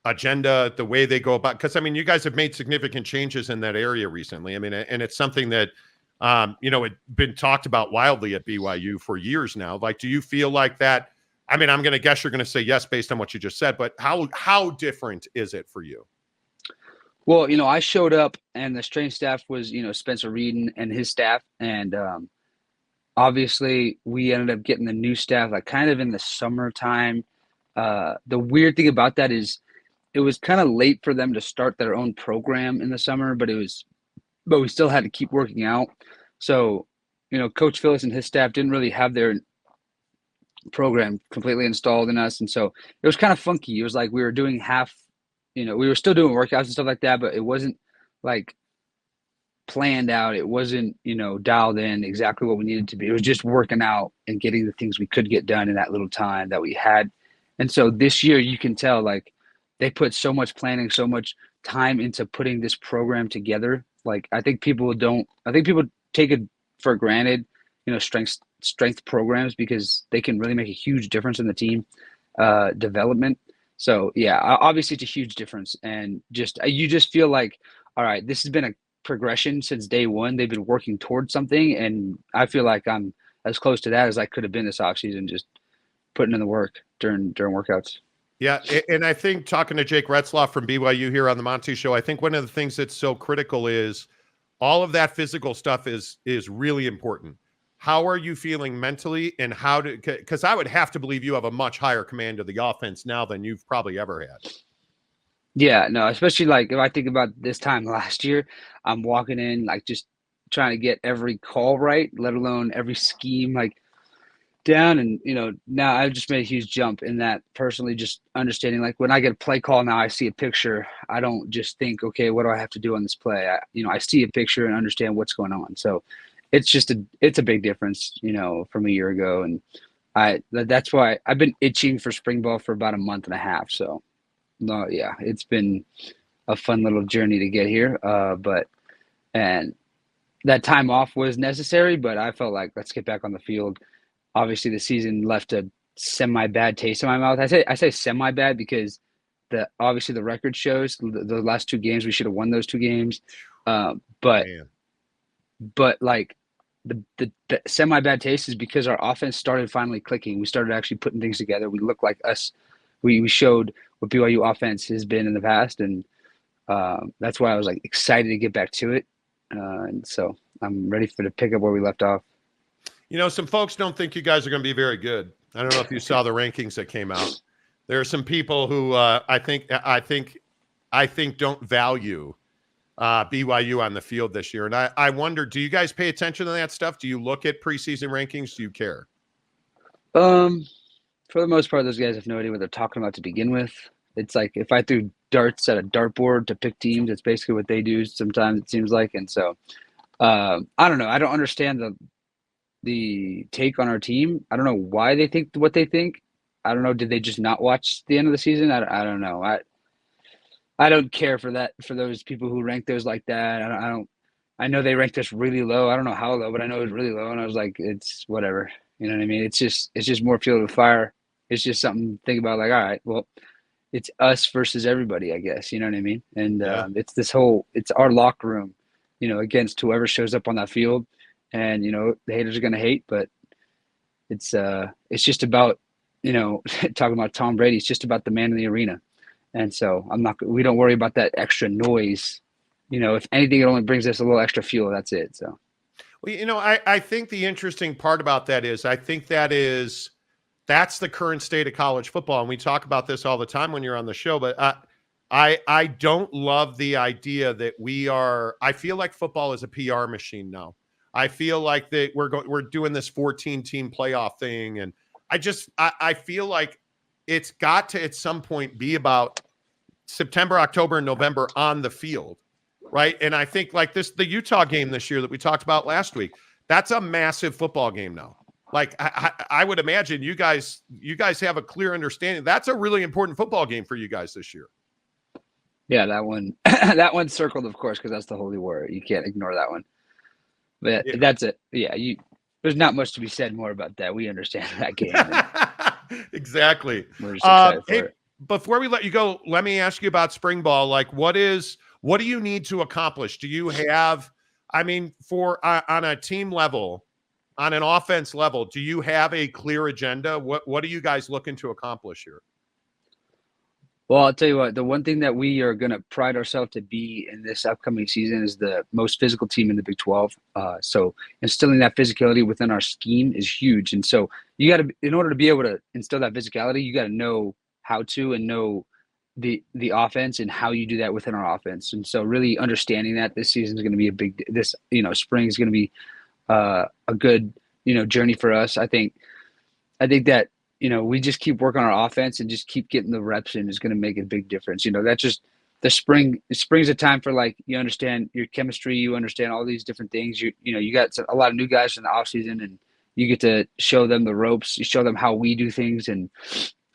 agenda, the way they go about? Because I mean, you guys have made significant changes in that area recently. I mean, and it's something that it been talked about wildly at BYU for years now. Like, do you feel like that? I mean, I'm going to guess you're going to say yes based on what you just said, but how different is it for you? Well, I showed up and the strength staff was, Spencer Reed and his staff. And obviously we ended up getting the new staff like kind of in the summertime. The weird thing about that is it was kind of late for them to start their own program in the summer, but we still had to keep working out. So, Coach Phyllis and his staff didn't really have their program completely installed in us. And so it was kind of funky. It was like we were doing half, we were still doing workouts and stuff like that, but it wasn't like planned out. It wasn't, dialed in exactly what we needed to be. It was just working out and getting the things we could get done in that little time that we had. And so this year you can tell like they put so much planning, so much time into putting this program together. Like I think people take it for granted, strength programs, because they can really make a huge difference in the team development. So yeah, obviously it's a huge difference. And you just feel like, all right, this has been a progression since day one. They've been working towards something. And I feel like I'm as close to that as I could have been this offseason, just putting in the work during workouts. Yeah, and I think talking to Jake Retzloff from BYU here on the Monty Show, I think one of the things that's so critical is all of that physical stuff is really important. How are you feeling mentally, and because I would have to believe you have a much higher command of the offense now than you've probably ever had. Yeah, no, especially like if I think about this time last year, I'm walking in like just trying to get every call right, let alone every scheme. Like down, and now I've just made a huge jump in that personally, just understanding, like, when I get a play call now, I see a picture. I don't just think, okay, what do I have to do on this play? I see a picture and understand what's going on. So it's a big difference, from a year ago. And that's why I've been itching for spring ball for about a month and a half. So no, yeah, it's been a fun little journey to get here. And that time off was necessary, but I felt like, let's get back on the field. Obviously, the season left a semi-bad taste in my mouth. I say semi-bad because obviously the record shows the last 2 games we should have won those 2 games, but like the semi-bad taste is because our offense started finally clicking. We started actually putting things together. We looked like us. We showed what BYU offense has been in the past, and that's why I was like excited to get back to it. And so I'm ready to pick up where we left off. Some folks don't think you guys are going to be very good. I don't know if you saw the rankings that came out. There are some people who I think don't value BYU on the field this year. And I wonder, do you guys pay attention to that stuff? Do you look at preseason rankings? Do you care? For the most part, those guys have no idea what they're talking about to begin with. It's like if I threw darts at a dartboard to pick teams, it's basically what they do sometimes, it seems like. And so I don't know. I don't understand the take on our team. I don't know why they think what they think. I don't know. Did they just not watch the end of the season? I don't know. I don't care for that, for those people who rank those like that. I know they ranked us really low. I don't know how low, but I know it was really low. And I was like, it's whatever. You know what I mean? It's just more fuel to the fire. It's just something to think about, like, all right, well, it's us versus everybody, I guess. You know what I mean? And it's our locker room, against whoever shows up on that field. And, the haters are going to hate, but it's just about, talking about Tom Brady, it's just about the man in the arena. And so we don't worry about that extra noise. If anything, it only brings us a little extra fuel. That's it. So, well, I think the interesting part about that is, I think that's the current state of college football. And we talk about this all the time when you're on the show, but I don't love the idea that I feel like football is a PR machine now. I feel like that we're doing this 14-team playoff thing. And I feel like it's got to at some point be about September, October, and November on the field, right? And I think like the Utah game this year that we talked about last week, that's a massive football game now. Like I would imagine you guys have a clear understanding. That's a really important football game for you guys this year. Yeah, that one's circled, of course, because that's the holy war. You can't ignore that one. But that's it. Yeah, there's not much to be said more about that. We understand that game. Exactly. We're just excited for it. Before we let you go, let me ask you about spring ball. Like, what do you need to accomplish? Do you have, on a team level, on an offense level, do you have a clear agenda? What are you guys looking to accomplish here? Well, I'll tell you what, the one thing that we are going to pride ourselves to be in this upcoming season is the most physical team in the Big 12. So instilling that physicality within our scheme is huge. And so you got to, in order to be able to instill that physicality, you got to know how to and know the offense and how you do that within our offense. And so really understanding that this season is going to be spring is going to be a good, journey for us. I think that, we just keep working on our offense and just keep getting the reps in is going to make a big difference. That's just the spring's a time for, like, you understand your chemistry, you understand all these different things. You got a lot of new guys in the off season, and you get to show them the ropes, you show them how we do things. And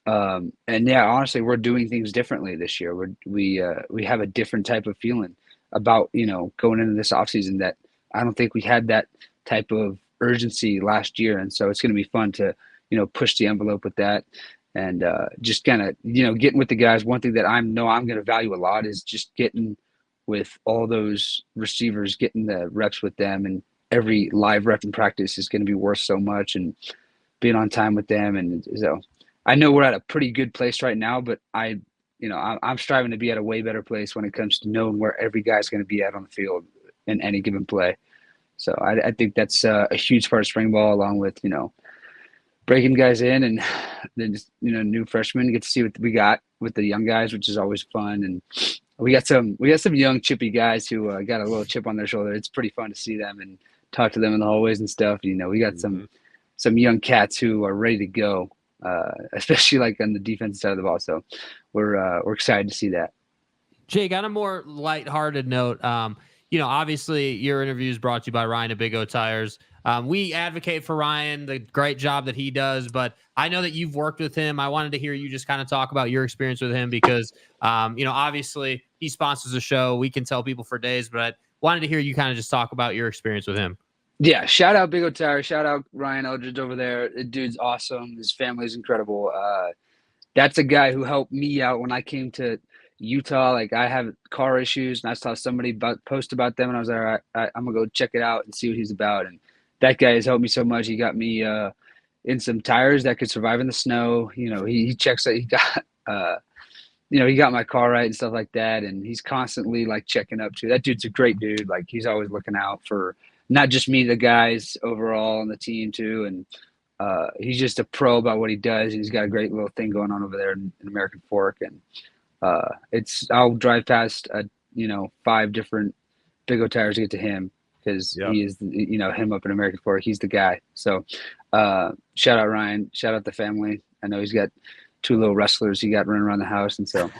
yeah, honestly, we're doing things differently this year. We have a different type of feeling about, going into this off season that I don't think we had that type of urgency last year. And so it's going to be fun to, push the envelope with that, and just kind of, getting with the guys. One thing that I know I'm going to value a lot is just getting with all those receivers, getting the reps with them, and every live rep in practice is going to be worth so much, and being on time with them. And so I know we're at a pretty good place right now, but I'm striving to be at a way better place when it comes to knowing where every guy's going to be at on the field in any given play. So I think that's a huge part of spring ball, along with, breaking guys in, and then just, new freshmen get to see what we got with the young guys, which is always fun. And we got some young chippy guys who got a little chip on their shoulder. It's pretty fun to see them and talk to them in the hallways and stuff. We got some some young cats who are ready to go, especially like on the defensive side of the ball. So we're excited to see that. Jake, on a more lighthearted note, obviously your interview is brought to you by Ryan at Big O Tires. We advocate for Ryan, the great job that he does, but I know that you've worked with him. I wanted to hear you just kind of talk about your experience with him because, obviously he sponsors the show. We can tell people for days, but I wanted to hear you kind of just talk about your experience with him. Yeah, shout out Big O Tires. Shout out Ryan Eldridge over there. The dude's awesome. His family is incredible. That's a guy who helped me out when I came to Utah. Like, I have car issues, and I saw somebody post about them, and I was like, all right, I'm gonna go check it out and see what he's about. And that guy has helped me so much. He got me in some tires that could survive in the snow. He checks that he got he got my car right and stuff like that. And he's constantly like checking up too. That dude's a great dude. Like, he's always looking out for not just me, the guys overall on the team too. And he's just a pro about what he does. He's got a great little thing going on over there in American Fork. And I'll drive past 5 different Big O Tires to get to him because he is him up in American Fork. He's the guy. So shout out Ryan, shout out the family. I know he's got 2 little wrestlers he got running around the house, and so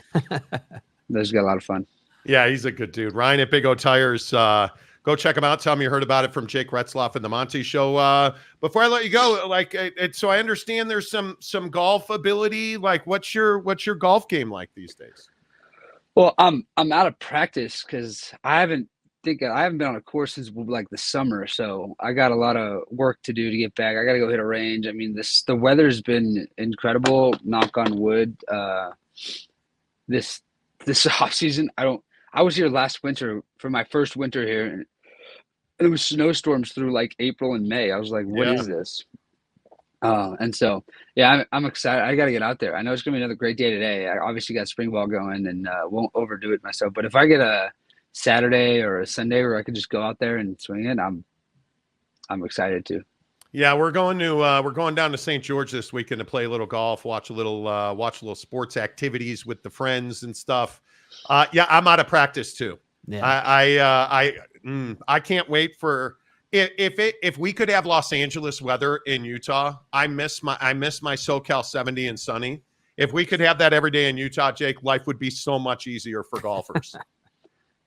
those got a lot of fun. Yeah, he's a good dude. Ryan at Big O Tires. Go check him out. Tell him you heard about it from Jake Retzloff and the Monty Show. Before I let you go, so I understand there's some golf ability. Like, what's your golf game like these days? Well, I'm out of practice because I haven't been on a course since like the summer, so I got a lot of work to do to get back. I got to go hit a range. I mean, the weather's been incredible. Knock on wood. This off season, I was here last winter for my first winter here, and it was snowstorms through like April and May. I was like, what is this? And so, yeah, I'm excited. I got to get out there. I know it's going to be another great day today. I obviously got spring ball going and won't overdo it myself. But if I get a Saturday or a Sunday where I could just go out there and swing it, I'm excited to. Yeah, we're going down to St. George this weekend to play a little golf, watch a little sports activities with the friends and stuff. Yeah, I'm out of practice too. Yeah. I can't wait for if we could have Los Angeles weather in Utah. I miss my SoCal 70 and sunny. If we could have that every day in Utah, Jake, life would be so much easier for golfers.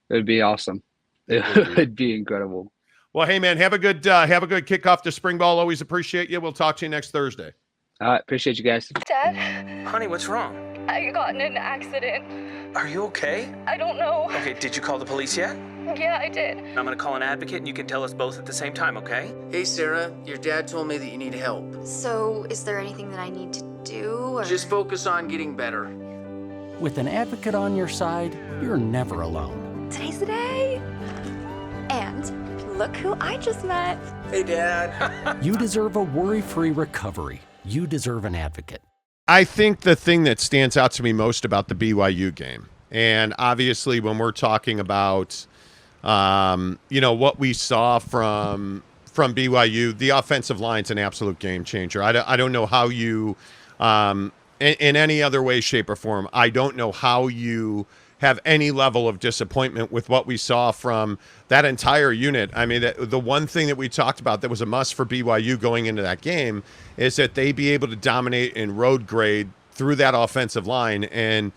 It would be awesome. It would be incredible. Well, hey man, have a good kickoff to spring ball. Always appreciate you. We'll talk to you next Thursday. All right, appreciate you guys. Dad, Honey, what's wrong? I got in an accident. Are you okay? I don't know. Okay, did you call the police yet? Yeah, I did. I'm gonna call an advocate and you can tell us both at the same time, okay? Hey, Sarah, your dad told me that you need help. So, is there anything that I need to do? Or... Just focus on getting better. With an advocate on your side, you're never alone. Today's the day. And look who I just met. Hey, Dad. You deserve a worry-free recovery. You deserve an advocate. I think the thing that stands out to me most about the BYU game, and obviously when we're talking about, what we saw from BYU, the offensive line's an absolute game changer. I don't know how you, in any other way, shape, or form, I don't know how you have any level of disappointment with what we saw from that entire unit. I mean, the one thing that we talked about that was a must for BYU going into that game is that they be able to dominate in road grade through that offensive line. And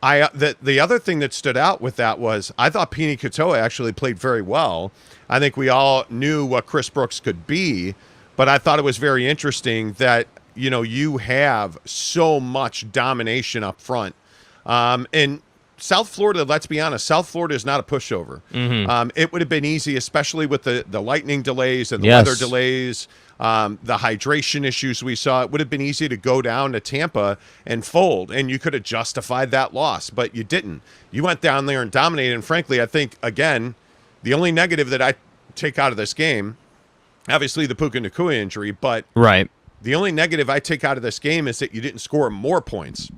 the other thing that stood out with that was I thought Pini Katoa actually played very well. I think we all knew what Chris Brooks could be, but I thought it was very interesting that, you have so much domination up front. And South Florida, let's be honest, South Florida is not a pushover. Mm-hmm. It would have been easy, especially with the lightning delays and the weather delays, the hydration issues we saw. It would have been easy to go down to Tampa and fold, and you could have justified that loss, but you didn't. You went down there and dominated, and frankly, I think, again, the only negative that I take out of this game, obviously the Puka Nacua injury, but the only negative I take out of this game is that you didn't score more points.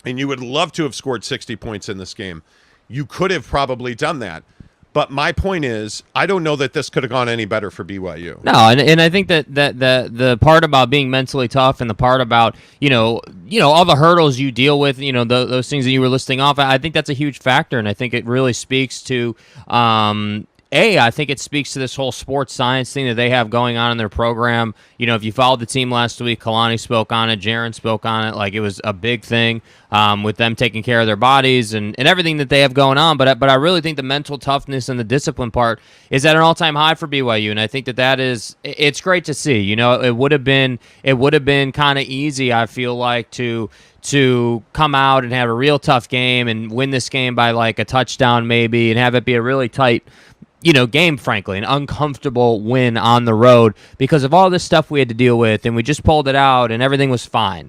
And you would love to have scored 60 points in this game. You could have probably done that. But my point is, I don't know that this could have gone any better for BYU. No, and I think that the part about being mentally tough and the part about, all the hurdles you deal with, those things that you were listing off, I think that's a huge factor. And I think it really speaks to, I think it speaks to this whole sports science thing that they have going on in their program. If you followed the team last week, Kalani spoke on it, Jaron spoke on it. Like, it was a big thing with them taking care of their bodies and everything that they have going on. But I really think the mental toughness and the discipline part is at an all-time high for BYU, and I think that is it's great to see. It would have been kind of easy, I feel like, to come out and have a real tough game and win this game by like a touchdown maybe and have it be a really tight game, frankly, an uncomfortable win on the road because of all this stuff we had to deal with, and we just pulled it out and everything was fine,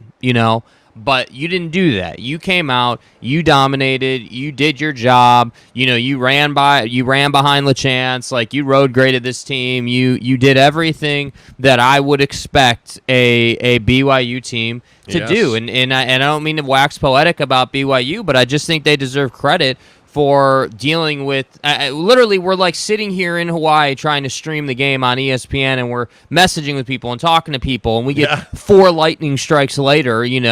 But you didn't do that. You came out, you dominated, you did your job. You ran behind LeChance, like you road graded this team. You did everything that I would expect a BYU team to do. And I don't mean to wax poetic about BYU, but I just think they deserve credit for dealing with literally we're like sitting here in Hawaii trying to stream the game on ESPN, and we're messaging with people and talking to people, and we get 4 lightning strikes later, and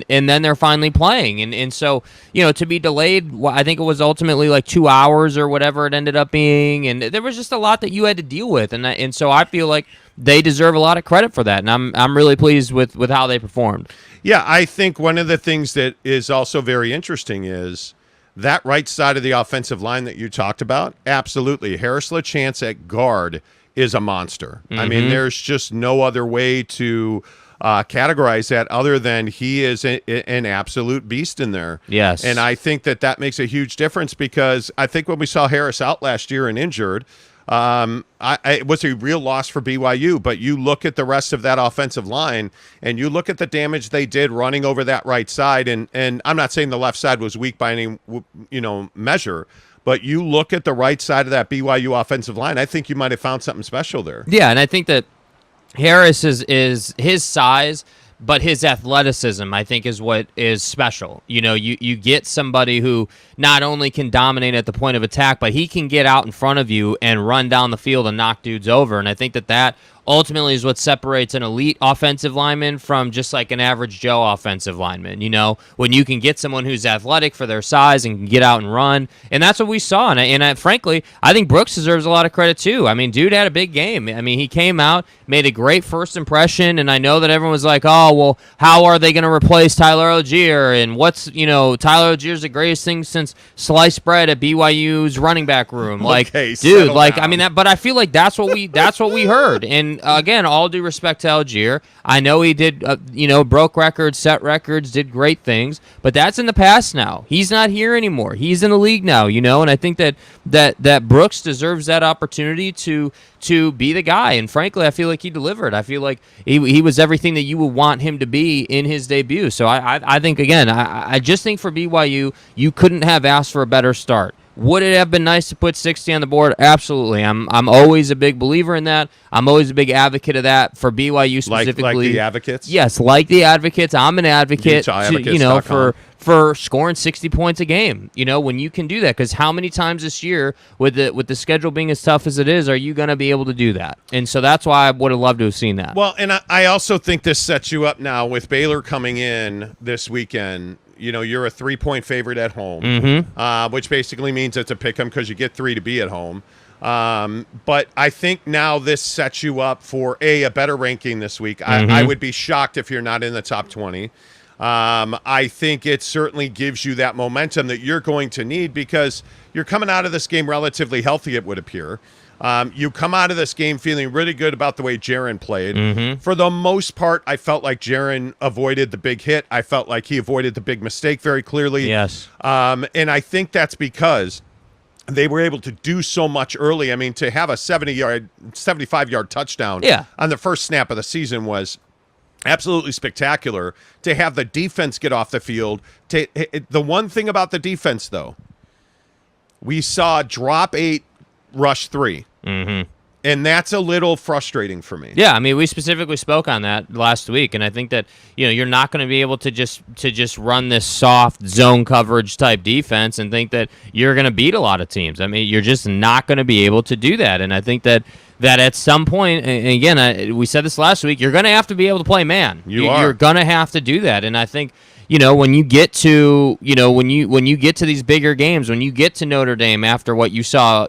then they're finally playing, and so to be delayed, I think it was ultimately like 2 hours or whatever it ended up being, and there was just a lot that you had to deal with, and so I feel like they deserve a lot of credit for that, and I'm really pleased with how they performed. Yeah, I think one of the things that is also very interesting is that right side of the offensive line that you talked about, absolutely. Harris LeChance at guard is a monster. I mean, there's just no other way to categorize that other than he is an absolute beast in there. Yes. And I think that makes a huge difference because I think when we saw Harris out last year and injured, it was a real loss for BYU, but you look at the rest of that offensive line and you look at the damage they did running over that right side. And I'm not saying the left side was weak by any, measure, but you look at the right side of that BYU offensive line, I think you might have found something special there. Yeah. And I think that Harris is his size, but his athleticism, I think, is what is special. You get somebody who not only can dominate at the point of attack, but he can get out in front of you and run down the field and knock dudes over. And I think that ultimately is what separates an elite offensive lineman from just like an average Joe offensive lineman. When you can get someone who's athletic for their size and can get out and run. And that's what we saw. And frankly, I think Brooks deserves a lot of credit too. I mean, dude had a big game. I mean, he came out, made a great first impression. And I know that everyone was like, oh, well, how are they going to replace Tyler Algier? And Tyler Algier's the greatest thing since sliced bread at BYU's running back room. Like, okay, dude, like, down. I mean, but I feel like that's what we heard. And again, all due respect to Algier, I know he did, broke records, set records, did great things, but that's in the past now. He's not here anymore. He's in the league now, and I think that Brooks deserves that opportunity to be the guy. And frankly, I feel like he delivered. I feel like he was everything that you would want him to be in his debut. So I think, again, I just think for BYU, you couldn't have asked for a better start. Would it have been nice to put 60 on the board? Absolutely. I'm always a big believer in that. I'm always a big advocate of that for BYU specifically. Like the advocates? Yes, like the advocates. I'm an advocate, for scoring 60 points a game. When you can do that, because how many times this year, with the schedule being as tough as it is, are you going to be able to do that? And so that's why I would have loved to have seen that. Well, and I also think this sets you up now with Baylor coming in this weekend. You're a 3-point favorite at home, which basically means it's a pick 'em because you get 3 to be at home. But I think now this sets you up for a better ranking this week. I would be shocked if you're not in the top 20. I think it certainly gives you that momentum that you're going to need because you're coming out of this game relatively healthy, it would appear. You come out of this game feeling really good about the way Jaron played. For the most part, I felt like Jaron avoided the big hit. I felt like he avoided the big mistake very clearly. Yes. And I think that's because they were able to do so much early. I mean, to have a 75-yard touchdown on the first snap of the season was absolutely spectacular. To have the defense get off the field. The one thing about the defense, though, we saw drop 8, rush 3. And that's a little frustrating for me. Yeah, I mean, we specifically spoke on that last week, and I think that you're not going to be able to just run this soft zone coverage type defense and think that you're going to beat a lot of teams. I mean, you're just not going to be able to do that, and I think that at some point, and again, we said this last week, you're going to have to be able to play man. You're going to have to do that, and I think when you get to when you get to these bigger games, when you get to Notre Dame after what you saw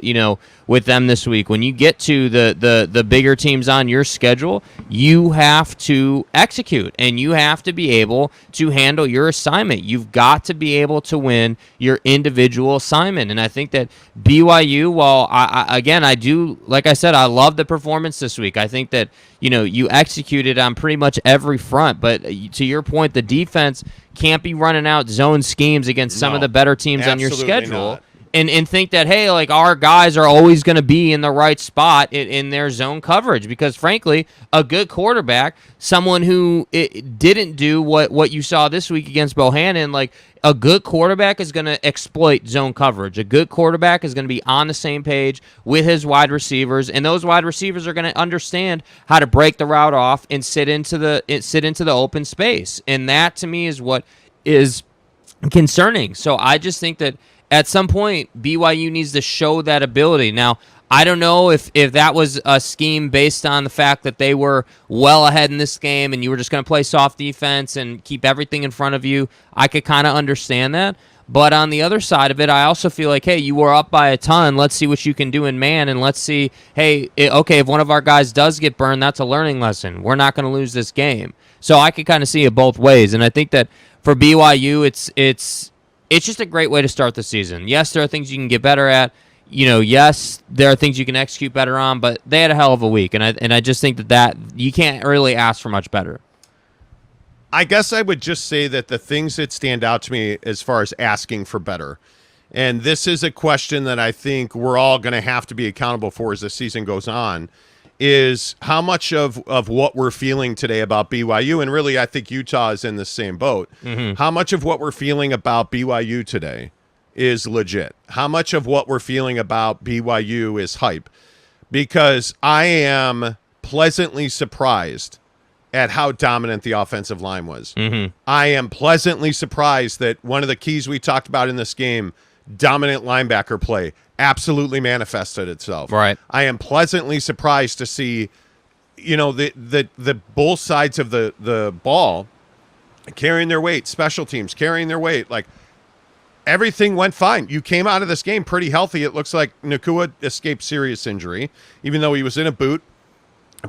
with them this week, when you get to the bigger teams on your schedule, you have to execute and you have to be able to handle your assignment. You've got to be able to win your individual assignment. And I think that BYU, while I do, like I said, I love the performance this week. I think that you executed on pretty much every front, but to your point, the defense can't be running out zone schemes against some of the better teams on your schedule. Not. And think that, hey, like our guys are always going to be in the right spot in their zone coverage, because frankly, a good quarterback, someone who didn't do what you saw this week against Bohannon, like a good quarterback is going to exploit zone coverage. A good quarterback is going to be on the same page with his wide receivers, and those wide receivers are going to understand how to break the route off and sit into the open space. And that to me is what is concerning. So I just think that at some point, BYU needs to show that ability. Now, I don't know if that was a scheme based on the fact that they were well ahead in this game and you were just going to play soft defense and keep everything in front of you. I could kind of understand that. But on the other side of it, I also feel like, hey, you were up by a ton. Let's see what you can do in man, and let's see, hey, okay, if one of our guys does get burned, that's a learning lesson. We're not going to lose this game. So I could kind of see it both ways. And I think that for BYU, it's just a great way to start the season. Yes, there are things you can get better at. Yes, there are things you can execute better on, but they had a hell of a week, and I just think that you can't really ask for much better. I guess I would just say that the things that stand out to me as far as asking for better, and this is a question that I think we're all going to have to be accountable for as the season goes on, is how much of what we're feeling today about BYU, and really I think Utah is in the same boat, how much of what we're feeling about BYU today is legit? How much of what we're feeling about BYU is hype? Because I am pleasantly surprised at how dominant the offensive line was. I am pleasantly surprised that one of the keys we talked about in this game, dominant linebacker play, absolutely manifested itself. Right. I am pleasantly surprised to see, the both sides of the ball carrying their weight, special teams carrying their weight. Like, everything went fine. You came out of this game pretty healthy. It looks like Nakua escaped serious injury, even though he was in a boot.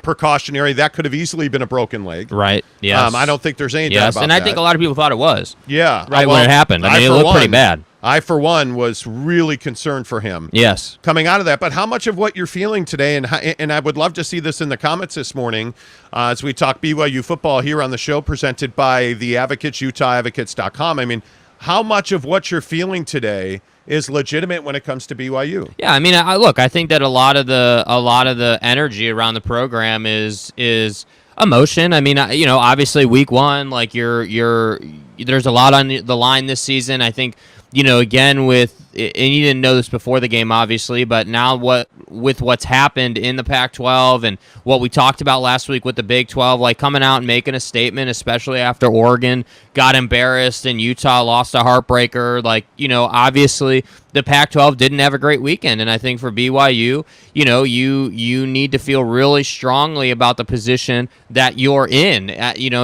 Precautionary, that could have easily been a broken leg. Right. Yes. I don't think there's any doubt about and that. I think a lot of people thought it was. Yeah. Right when it happened. I mean, it looked pretty bad. I, for one, was really concerned for him. Yes. Coming out of that. But how much of what you're feeling today, and I would love to see this in the comments this morning as we talk BYU football here on the show, presented by the Advocates, UtahAdvocates.com. I mean, how much of what you're feeling today is legitimate when it comes to BYU? Yeah, I mean, I think that a lot of the energy around the program is emotion. I mean, obviously week one, like there's a lot on the line this season. I think, again, and you didn't know this before the game, obviously, but now with what's happened in the Pac-12 and what we talked about last week with the Big 12, like coming out and making a statement, especially after Oregon got embarrassed and Utah lost a heartbreaker. Like, obviously the Pac-12 didn't have a great weekend, and I think for BYU, you need to feel really strongly about the position that you're in.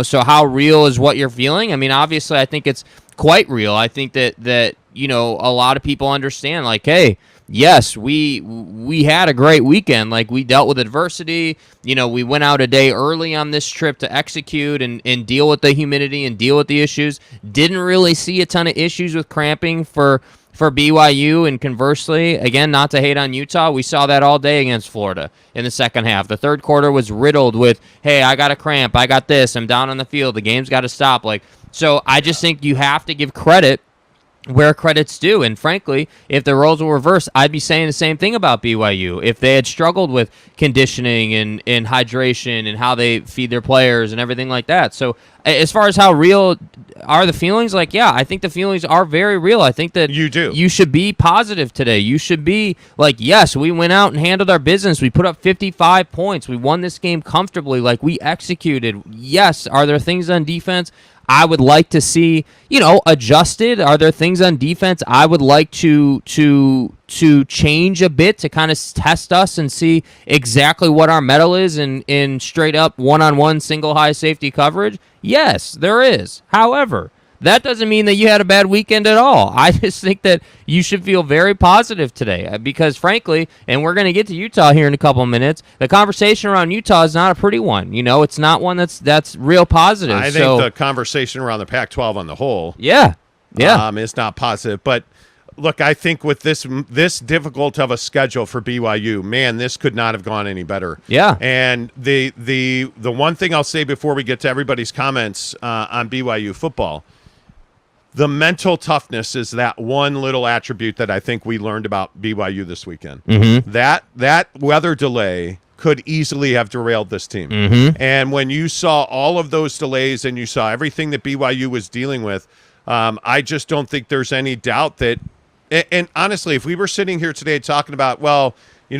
So how real is what you're feeling? I mean, obviously, I think it's quite real. I think that a lot of people understand, like, hey, yes, we had a great weekend. Like, we dealt with adversity. We went out a day early on this trip to execute and deal with the humidity and deal with the issues. Didn't really see a ton of issues with cramping for BYU, and conversely, again, not to hate on Utah, we saw that all day against Florida in the second half. The third quarter was riddled with, hey, I got a cramp, I got this, I'm down on the field, the game's got to stop. So I just think you have to give credit where credit's due. And frankly, if the roles were reversed, I'd be saying the same thing about BYU. If they had struggled with conditioning and hydration and how they feed their players and everything like that. So as far as how real are the feelings, like, yeah, I think the feelings are very real. I think that you should be positive today. You should be like, yes, we went out and handled our business. We put up 55 points. We won this game comfortably. Like, we executed. Yes, are there things on defense I would like to see, adjusted? Are there things on defense I would like to change a bit to kind of test us and see exactly what our mettle is in straight up one-on-one single high safety coverage? Yes, there is. However, that doesn't mean that you had a bad weekend at all. I just think that you should feel very positive today because, frankly, and we're going to get to Utah here in a couple of minutes, the conversation around Utah is not a pretty one. It's not one that's real positive. I think the conversation around the Pac-12 on the whole is not positive. But, look, I think with this difficult of a schedule for BYU, man, this could not have gone any better. Yeah. And the one thing I'll say before we get to everybody's comments on BYU football, the mental toughness is that one little attribute that I think we learned about BYU this weekend. Mm-hmm. That weather delay could easily have derailed this team. Mm-hmm. And when you saw all of those delays and you saw everything that BYU was dealing with, I just don't think there's any doubt that – and honestly, if we were sitting here today talking about, well, they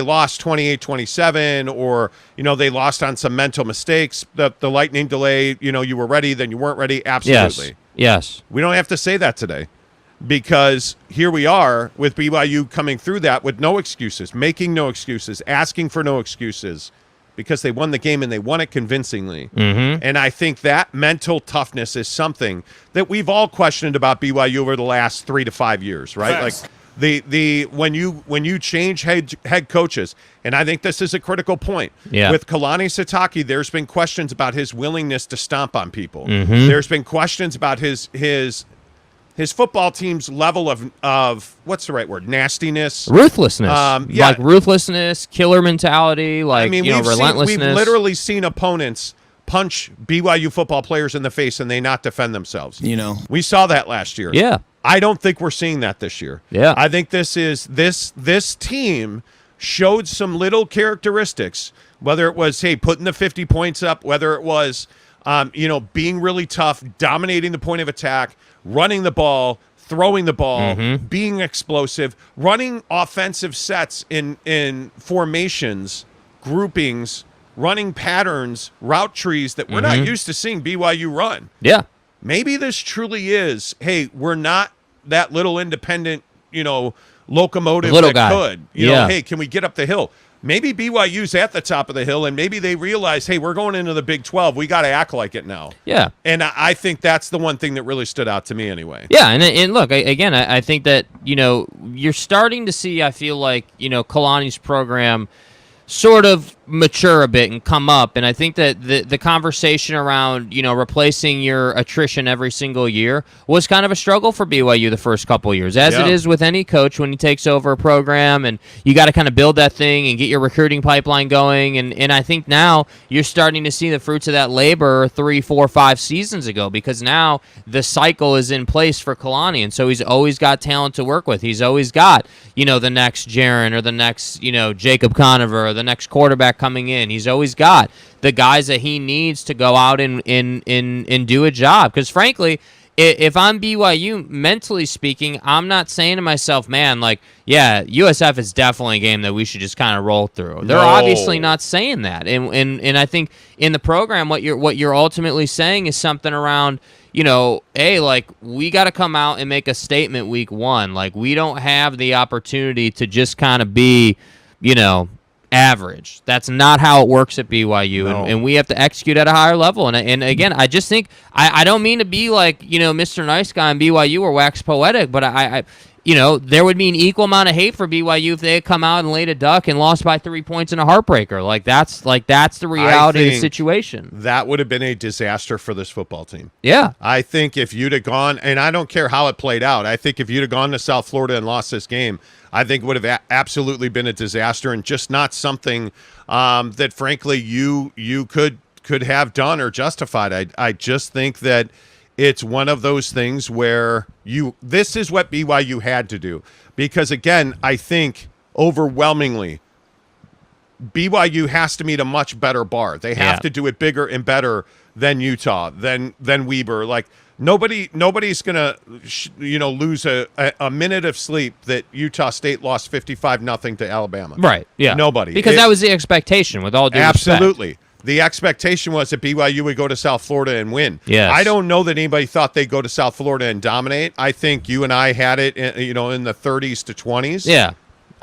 lost 28-27 or, they lost on some mental mistakes, the lightning delay, you were ready, then you weren't ready. Absolutely. Yes. We don't have to say that today because here we are with BYU coming through that with no excuses, making no excuses, asking for no excuses because they won the game and they won it convincingly. Mm-hmm. And I think that mental toughness is something that we've all questioned about BYU over the last 3 to 5 years, right? Facts. Like when you change head coaches, and I think this is a critical point. Yeah. With Kalani Sitake, there's been questions about his willingness to stomp on people. Mm-hmm. There's been questions about his football team's level of what's the right word? Nastiness, ruthlessness. Like ruthlessness, killer mentality, relentlessness. We've literally seen opponents punch BYU football players in the face and they not defend themselves. We saw that last year. Yeah. I don't think we're seeing that this year. Yeah. I think this team showed some little characteristics, whether it was, putting the 50 points up, whether it was, being really tough, dominating the point of attack, running the ball, throwing the ball, being explosive, running offensive sets in formations, groupings, running patterns, route trees that we're not used to seeing BYU run. Yeah. Maybe this truly is, we're not that little independent, locomotive little that guy. could. Hey, can we get up the hill? Maybe BYU's at the top of the hill, and maybe they realize, we're going into the Big 12. We got to act like it now. Yeah. And I think that's the one thing that really stood out to me anyway. Yeah, and look, I think that, you're starting to see, I feel like, Kalani's program sort of mature a bit and come up. And I think that the conversation around, replacing your attrition every single year was kind of a struggle for BYU the first couple of years, as it is with any coach when he takes over a program, and you got to kind of build that thing and get your recruiting pipeline going. And I think now you're starting to see the fruits of that labor 3, 4, 5 seasons ago, because now the cycle is in place for Kalani. And so he's always got talent to work with. He's always got, the next Jaron or the next, Jacob Conover or the next quarterback coming in. He's always got the guys that he needs to go out and do a job. Because frankly, if I'm BYU, mentally speaking, I'm not saying to myself, man, USF is definitely a game that we should just kind of roll through. They're obviously not saying that. And I think in the program, what you're ultimately saying is something around, we got to come out and make a statement week 1. We don't have the opportunity to just kind of be, average. That's not how it works at BYU, and we have to execute at a higher level. And again, I just think I don't mean to be Mr. Nice Guy in BYU or wax poetic, but I there would be an equal amount of hate for BYU if they had come out and laid a duck and lost by 3 points in a heartbreaker. That's the reality of the situation. That would have been a disaster for this football team. Yeah. I think if you'd have gone, and I don't care how it played out, I think if you'd have gone to South Florida and lost this game, I think it would have absolutely been a disaster and just not something that, frankly, you could have done or justified. I just think that it's one of those things where this is what BYU had to do. Because, again, I think overwhelmingly BYU has to meet a much better bar. They have to do it bigger and better than Utah, than Weber. Nobody's going to, lose a minute of sleep that Utah State lost 55-0 to Alabama. Right, yeah. Nobody. Because that was the expectation, with all due respect. Absolutely. The expectation was that BYU would go to South Florida and win. Yes. I don't know that anybody thought they'd go to South Florida and dominate. I think you and I had it, in the 30s to 20s. Yeah.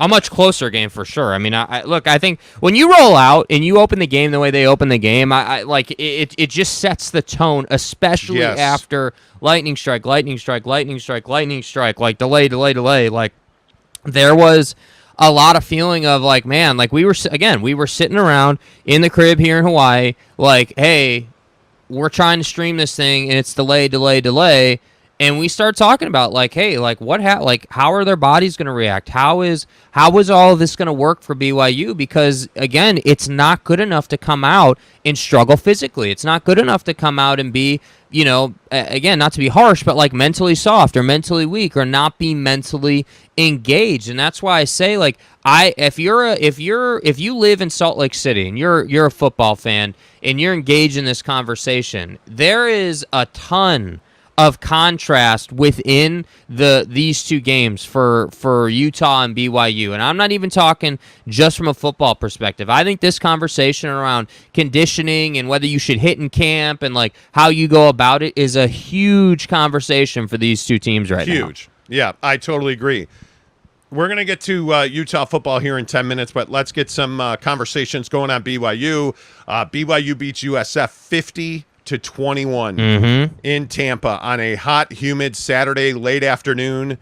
A much closer game for sure. I mean, look, I think when you roll out and you open the game the way they open the game, I like it just sets the tone, especially after lightning strike, like delay. Like there was a lot of feeling of like, man, like we were sitting around in the crib here in Hawaii, like, hey, we're trying to stream this thing and it's delay. And we start talking about like, hey, like how are their bodies going to react? How is all of this going to work for BYU? Because again, it's not good enough to come out and struggle physically. It's not good enough to come out and be, again, not to be harsh, but like mentally soft or mentally weak or not be mentally engaged. And that's why I say like if you live in Salt Lake City and you're a football fan and you're engaged in this conversation, there is a ton of contrast within these two games for Utah and BYU. And I'm not even talking just from a football perspective. I think this conversation around conditioning and whether you should hit in camp and like how you go about it is a huge conversation for these two teams right now. Huge. Yeah, I totally agree. We're going to get to Utah football here in 10 minutes, but let's get some conversations going on BYU. BYU beats USF 50-21 in Tampa on a hot, humid Saturday late afternoon.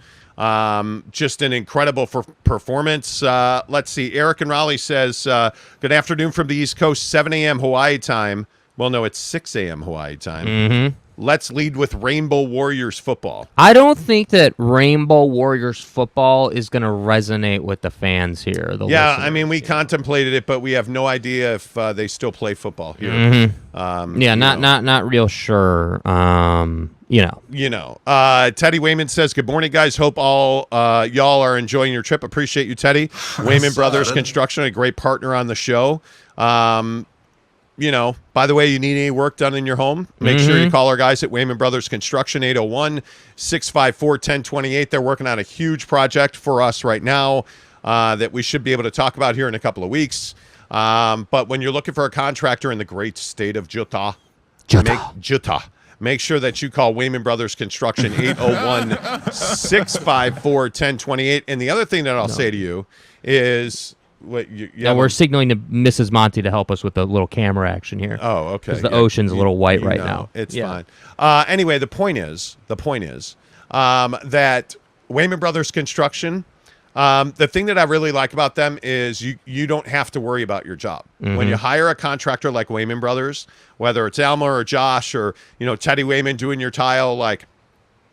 Just an incredible performance. Let's see. Eric and Raleigh says, good afternoon from the East Coast, 7 a.m. Hawaii time. Well, no, it's 6 a.m. Hawaii time. Let's lead with Rainbow Warriors football. I don't think that Rainbow Warriors football is going to resonate with the fans here. I mean, we contemplated it, but we have no idea if they still play football here. Not real sure. Teddy Wayman says, good morning, guys. Hope all y'all are enjoying your trip. Appreciate you, Teddy. Wayman Brothers Construction, a great partner on the show. By the way, you need any work done in your home, make sure you call our guys at Wayman Brothers Construction, 801-654-1028. They're working on a huge project for us right now that we should be able to talk about here in a couple of weeks. But when you're looking for a contractor in the great state of Utah, make sure that you call Wayman Brothers Construction, 801-654-1028. And the other thing that I'll say to you is... we're signaling to Mrs. Monty to help us with the little camera action here. Oh, okay. Because the ocean's a little white right now. It's fine. Anyway, the point is that Wayman Brothers Construction, the thing that I really like about them is you don't have to worry about your job. When you hire a contractor like Wayman Brothers, whether it's Alma or Josh or Teddy Wayman doing your tile, like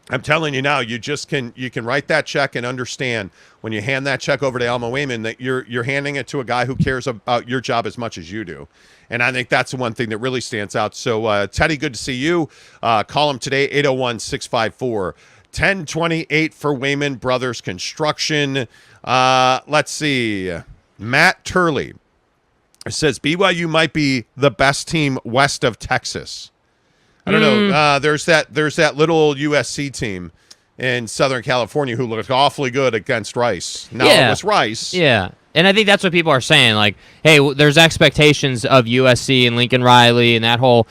I'm telling you now, you can write that check and understand when you hand that check over to Alma Wayman that you're handing it to a guy who cares about your job as much as you do. And I think that's the one thing that really stands out. So, Teddy, good to see you. Call him today, 801-654-1028 for Wayman Brothers Construction. Let's see. Matt Turley says BYU might be the best team west of Texas. I don't know. There's that little USC team in Southern California who looked awfully good against Rice. Now it was Rice. Yeah. And I think that's what people are saying. Like, hey, there's expectations of USC and Lincoln Riley and that whole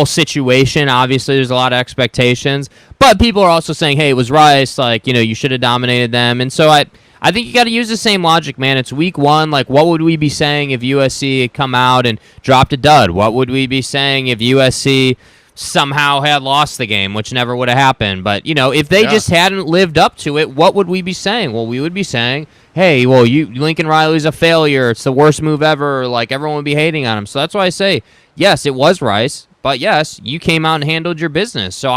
situation. Obviously, there's a lot of expectations. But people are also saying, hey, it was Rice. Like, you should have dominated them. And so I think you got to use the same logic, man. It's week one. Like, what would we be saying if USC had come out and dropped a dud? What would we be saying if USC somehow had lost the game, which never would have happened? But, if they just hadn't lived up to it, what would we be saying? Well, we would be saying, hey, well, Lincoln Riley's a failure. It's the worst move ever. Like, everyone would be hating on him. So that's why I say, yes, it was Rice, but yes, you came out and handled your business. So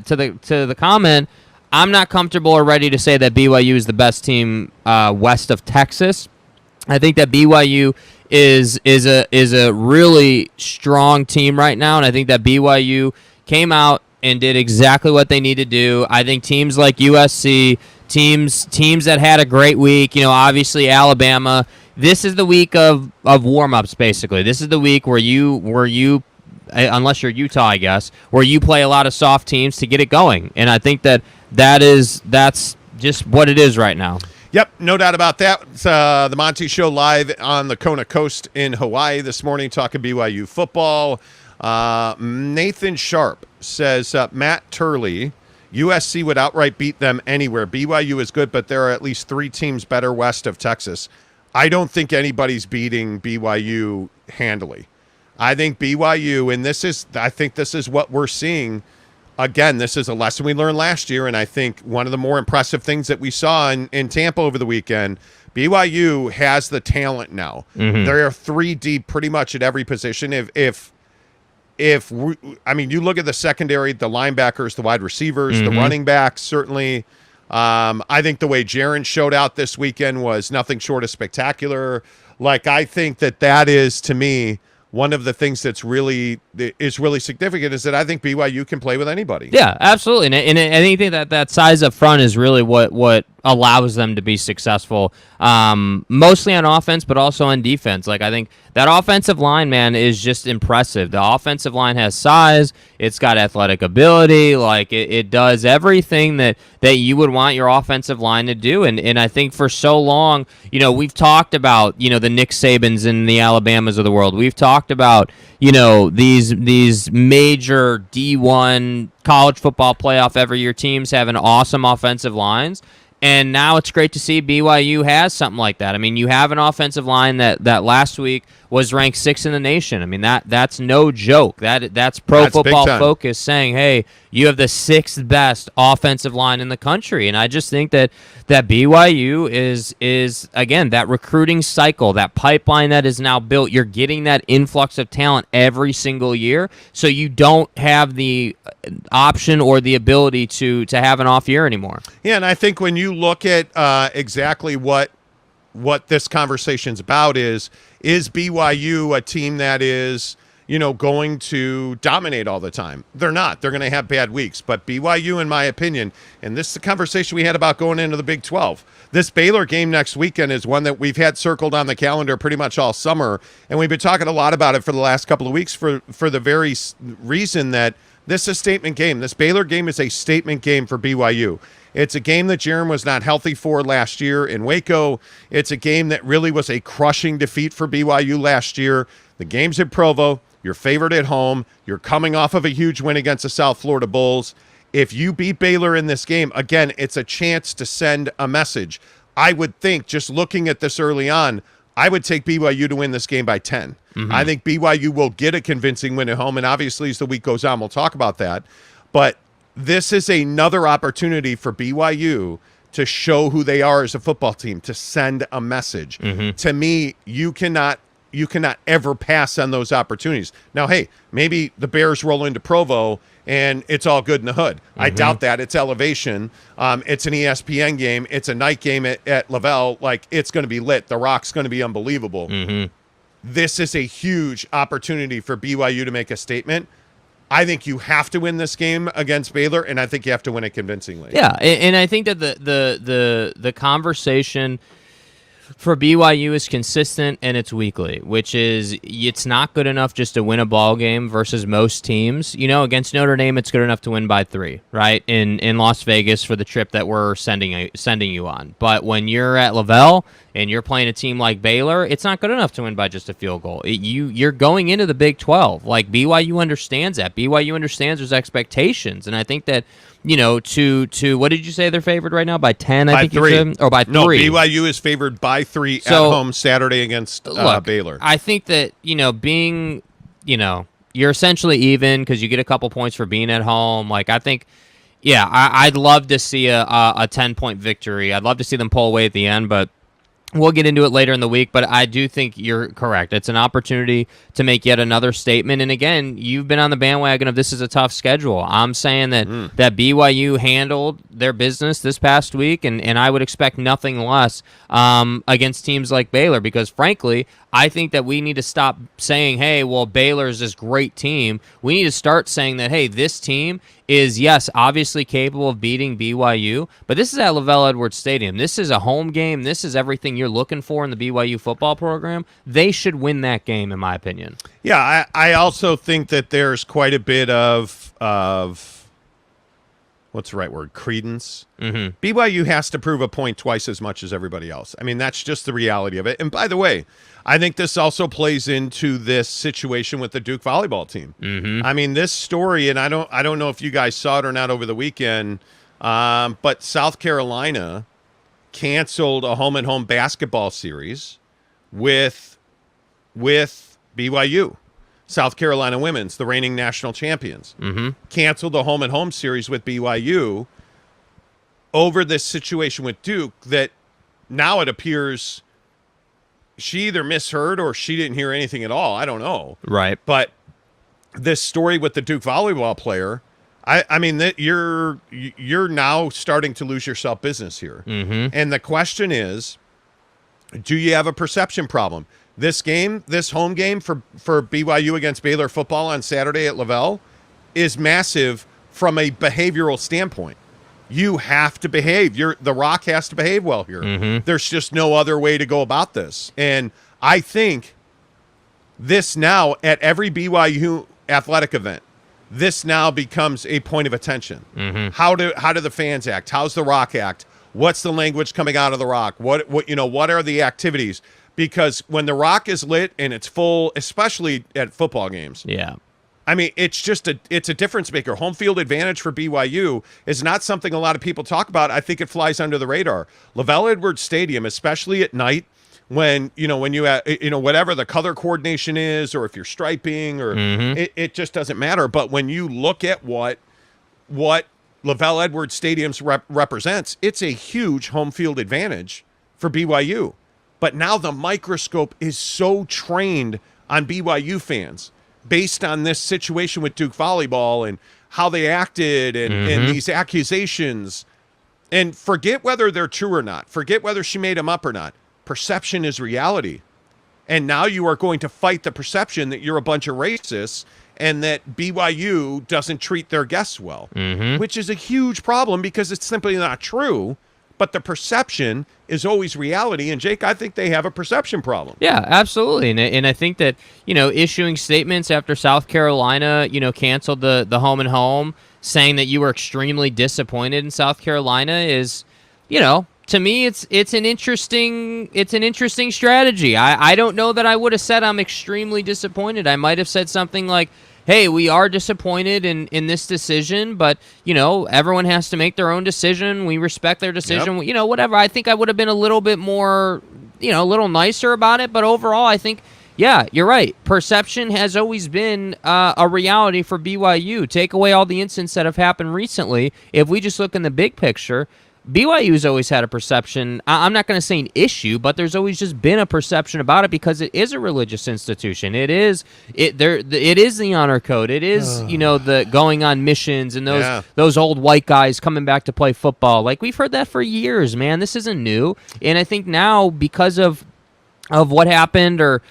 to the comment, I'm not comfortable or ready to say that BYU is the best team west of Texas. I think that BYU is a really strong team right now, and I think that BYU came out and did exactly what they need to do. I think teams like USC, teams that had a great week, obviously Alabama. This is the week of warm-ups, basically. This is the week where you, unless you're Utah, I guess, where you play a lot of soft teams to get it going. And I think that's just what it is right now. Yep, no doubt about that. It's the Monty Show live on the Kona Coast in Hawaii this morning, talking BYU football. Nathan Sharp says, Matt Turley, USC would outright beat them anywhere. BYU is good, but there are at least 3 teams better west of Texas. I don't think anybody's beating BYU handily. I think BYU, and I think this is what we're seeing. Again, this is a lesson we learned last year, and I think one of the more impressive things that we saw in Tampa over the weekend, BYU has the talent now. There are 3 deep pretty much at every position. You look at the secondary, the linebackers, the wide receivers, the running backs, certainly. I think the way Jaron showed out this weekend was nothing short of spectacular. Like, I think that is, to me, one of the things that's really significant is that I think BYU can play with anybody. Yeah, absolutely. And I think that size up front is really what allows them to be successful, mostly on offense, but also on defense. Like, I think that offensive line, man, is just impressive. The offensive line has size. It's got athletic ability. Like, it does everything that you would want your offensive line to do. And I think for so long, we've talked about, the Nick Sabans and the Alabamas of the world. We've talked about, these major D1 college football playoff every year teams having awesome offensive lines. And now it's great to see BYU has something like that. I mean, you have an offensive line that last week was ranked 6th in the nation. I mean, that's no joke. That's Pro Football Focus saying, hey, you have the 6th best offensive line in the country. And I just think that BYU is again, that recruiting cycle, that pipeline that is now built. You're getting that influx of talent every single year, so you don't have the option or the ability to have an off year anymore. Yeah, and I think when you look at exactly what this conversation's about is BYU a team that is, going to dominate all the time? They're not. They're going to have bad weeks. But BYU, in my opinion, and this is the conversation we had about going into the Big 12, this Baylor game next weekend is one that we've had circled on the calendar pretty much all summer, and we've been talking a lot about it for the last couple of weeks for the very reason that this is a statement game. This Baylor game is a statement game for BYU. It's a game that Jaron was not healthy for last year in Waco. It's a game that really was a crushing defeat for BYU last year. The game's at Provo. You're favored at home. You're coming off of a huge win against the South Florida Bulls. If you beat Baylor in this game, again, it's a chance to send a message. I would think, just looking at this early on, I would take BYU to win this game by 10. I think BYU will get a convincing win at home, and obviously as the week goes on, we'll talk about that. But this is another opportunity for BYU to show who they are as a football team, to send a message. To me, you cannot ever pass on those opportunities. Now, hey, maybe the Bears roll into Provo and it's all good in the hood. I doubt that. It's elevation. It's an ESPN game. It's a night game at Lavelle. Like, it's going to be lit. The Rock's going to be unbelievable. This is a huge opportunity for BYU to make a statement. I think you have to win this game against Baylor, and I think you have to win it convincingly. Yeah, and I think that the conversation for BYU is consistent and it's weekly, which is it's not good enough just to win a ball game versus most teams. Against Notre Dame, it's good enough to win by 3, right? In Las Vegas for the trip that we're sending you on. But when you're at Lavelle and you're playing a team like Baylor, it's not good enough to win by just a field goal. You're going into the Big 12. Like, BYU understands that. BYU understands there's expectations, and I think that, to what did you say they're favored right now? By 10, I think 3. You said? Or by 3. No, BYU is favored by 3 at home Saturday against Baylor. I think that, being, you're essentially even because you get a couple points for being at home. Like, I think, yeah, I'd love to see a 10-point victory. I'd love to see them pull away at the end, but we'll get into it later in the week, but I do think you're correct. It's an opportunity to make yet another statement. And again, you've been on the bandwagon of this is a tough schedule. I'm saying that BYU handled their business this past week, and I would expect nothing less against teams like Baylor, because frankly, I think that we need to stop saying, hey, well, Baylor's this great team. We need to start saying that, hey, this team is, yes, obviously capable of beating BYU, but this is at Lavelle Edwards Stadium. This is a home game. This is everything you're looking for in the BYU football program. They should win that game, in my opinion. Yeah, I also think that there's quite a bit of what's the right word? Credence. Mm-hmm. BYU has to prove a point twice as much as everybody else. I mean, that's just the reality of it. And by the way, I think this also plays into this situation with the Duke volleyball team. Mm-hmm. I mean, this story, and I don't know if you guys saw it or not over the weekend, but South Carolina canceled a home-and-home basketball series with BYU. South Carolina women's, the reigning national champions, canceled the home-and-home series with BYU over this situation with Duke that now it appears she either misheard or she didn't hear anything at all. I don't know. Right. But this story with the Duke volleyball player, I mean, that you're now starting to lose your self-business here. Mm-hmm. And the question is, do you have a perception problem? This game, this home game for BYU against Baylor football on Saturday at Lavelle is massive from a behavioral standpoint. You have to behave. The Rock has to behave well here. Mm-hmm. There's just no other way to go about this. And I think this now, at every BYU athletic event, this now becomes a point of attention. Mm-hmm. How do the fans act? How's the Rock act? What's the language coming out of the Rock? What are the activities? Because when the Rock is lit and it's full, especially at football games, yeah, I mean, it's a difference maker. Home field advantage for BYU is not something a lot of people talk about. I think it flies under the radar. Lavelle Edwards Stadium, especially at night, when you whatever the color coordination is, or if you're striping, or it just doesn't matter. But when you look at what Lavelle Edwards Stadium represents, it's a huge home field advantage for BYU. But now the microscope is so trained on BYU fans based on this situation with Duke volleyball and how they acted and these accusations. And forget whether they're true or not. Forget whether she made them up or not. Perception is reality. And now you are going to fight the perception that you're a bunch of racists and that BYU doesn't treat their guests well, which is a huge problem because it's simply not true. But the perception is always reality. And, Jake, I think they have a perception problem. Yeah, absolutely. And I think that, issuing statements after South Carolina, canceled the home and home, saying that you were extremely disappointed in South Carolina is, to me, it's an interesting strategy. I don't know that I would have said I'm extremely disappointed. I might have said something like, hey, we are disappointed in this decision, but, everyone has to make their own decision. We respect their decision. Yep. Whatever. I think I would have been a little bit more, a little nicer about it. But overall, I think, yeah, you're right. Perception has always been a reality for BYU. Take away all the incidents that have happened recently. If we just look in the big picture, BYU's always had a perception. I'm not going to say an issue, but there's always just been a perception about it because it is a religious institution. It is the honor code. It is the going on missions and those old white guys coming back to play football. Like, we've heard that for years, man. This isn't new. And I think now, because of what happened or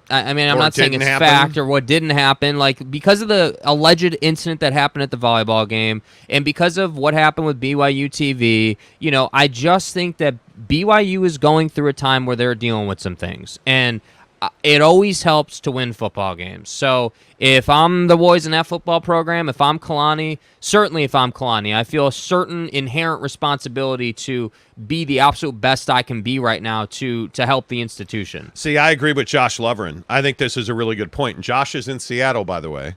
I'm not saying it's fact or what didn't happen, like, because of the alleged incident that happened at the volleyball game and because of what happened with BYU TV, I just think that BYU is going through a time where they're dealing with some things, and it always helps to win football games. So if I'm the boys in that football program, if I'm Kalani, I feel a certain inherent responsibility to be the absolute best I can be right now to help the institution. See, I agree with Josh Loverin. I think this is a really good point. And Josh is in Seattle, by the way.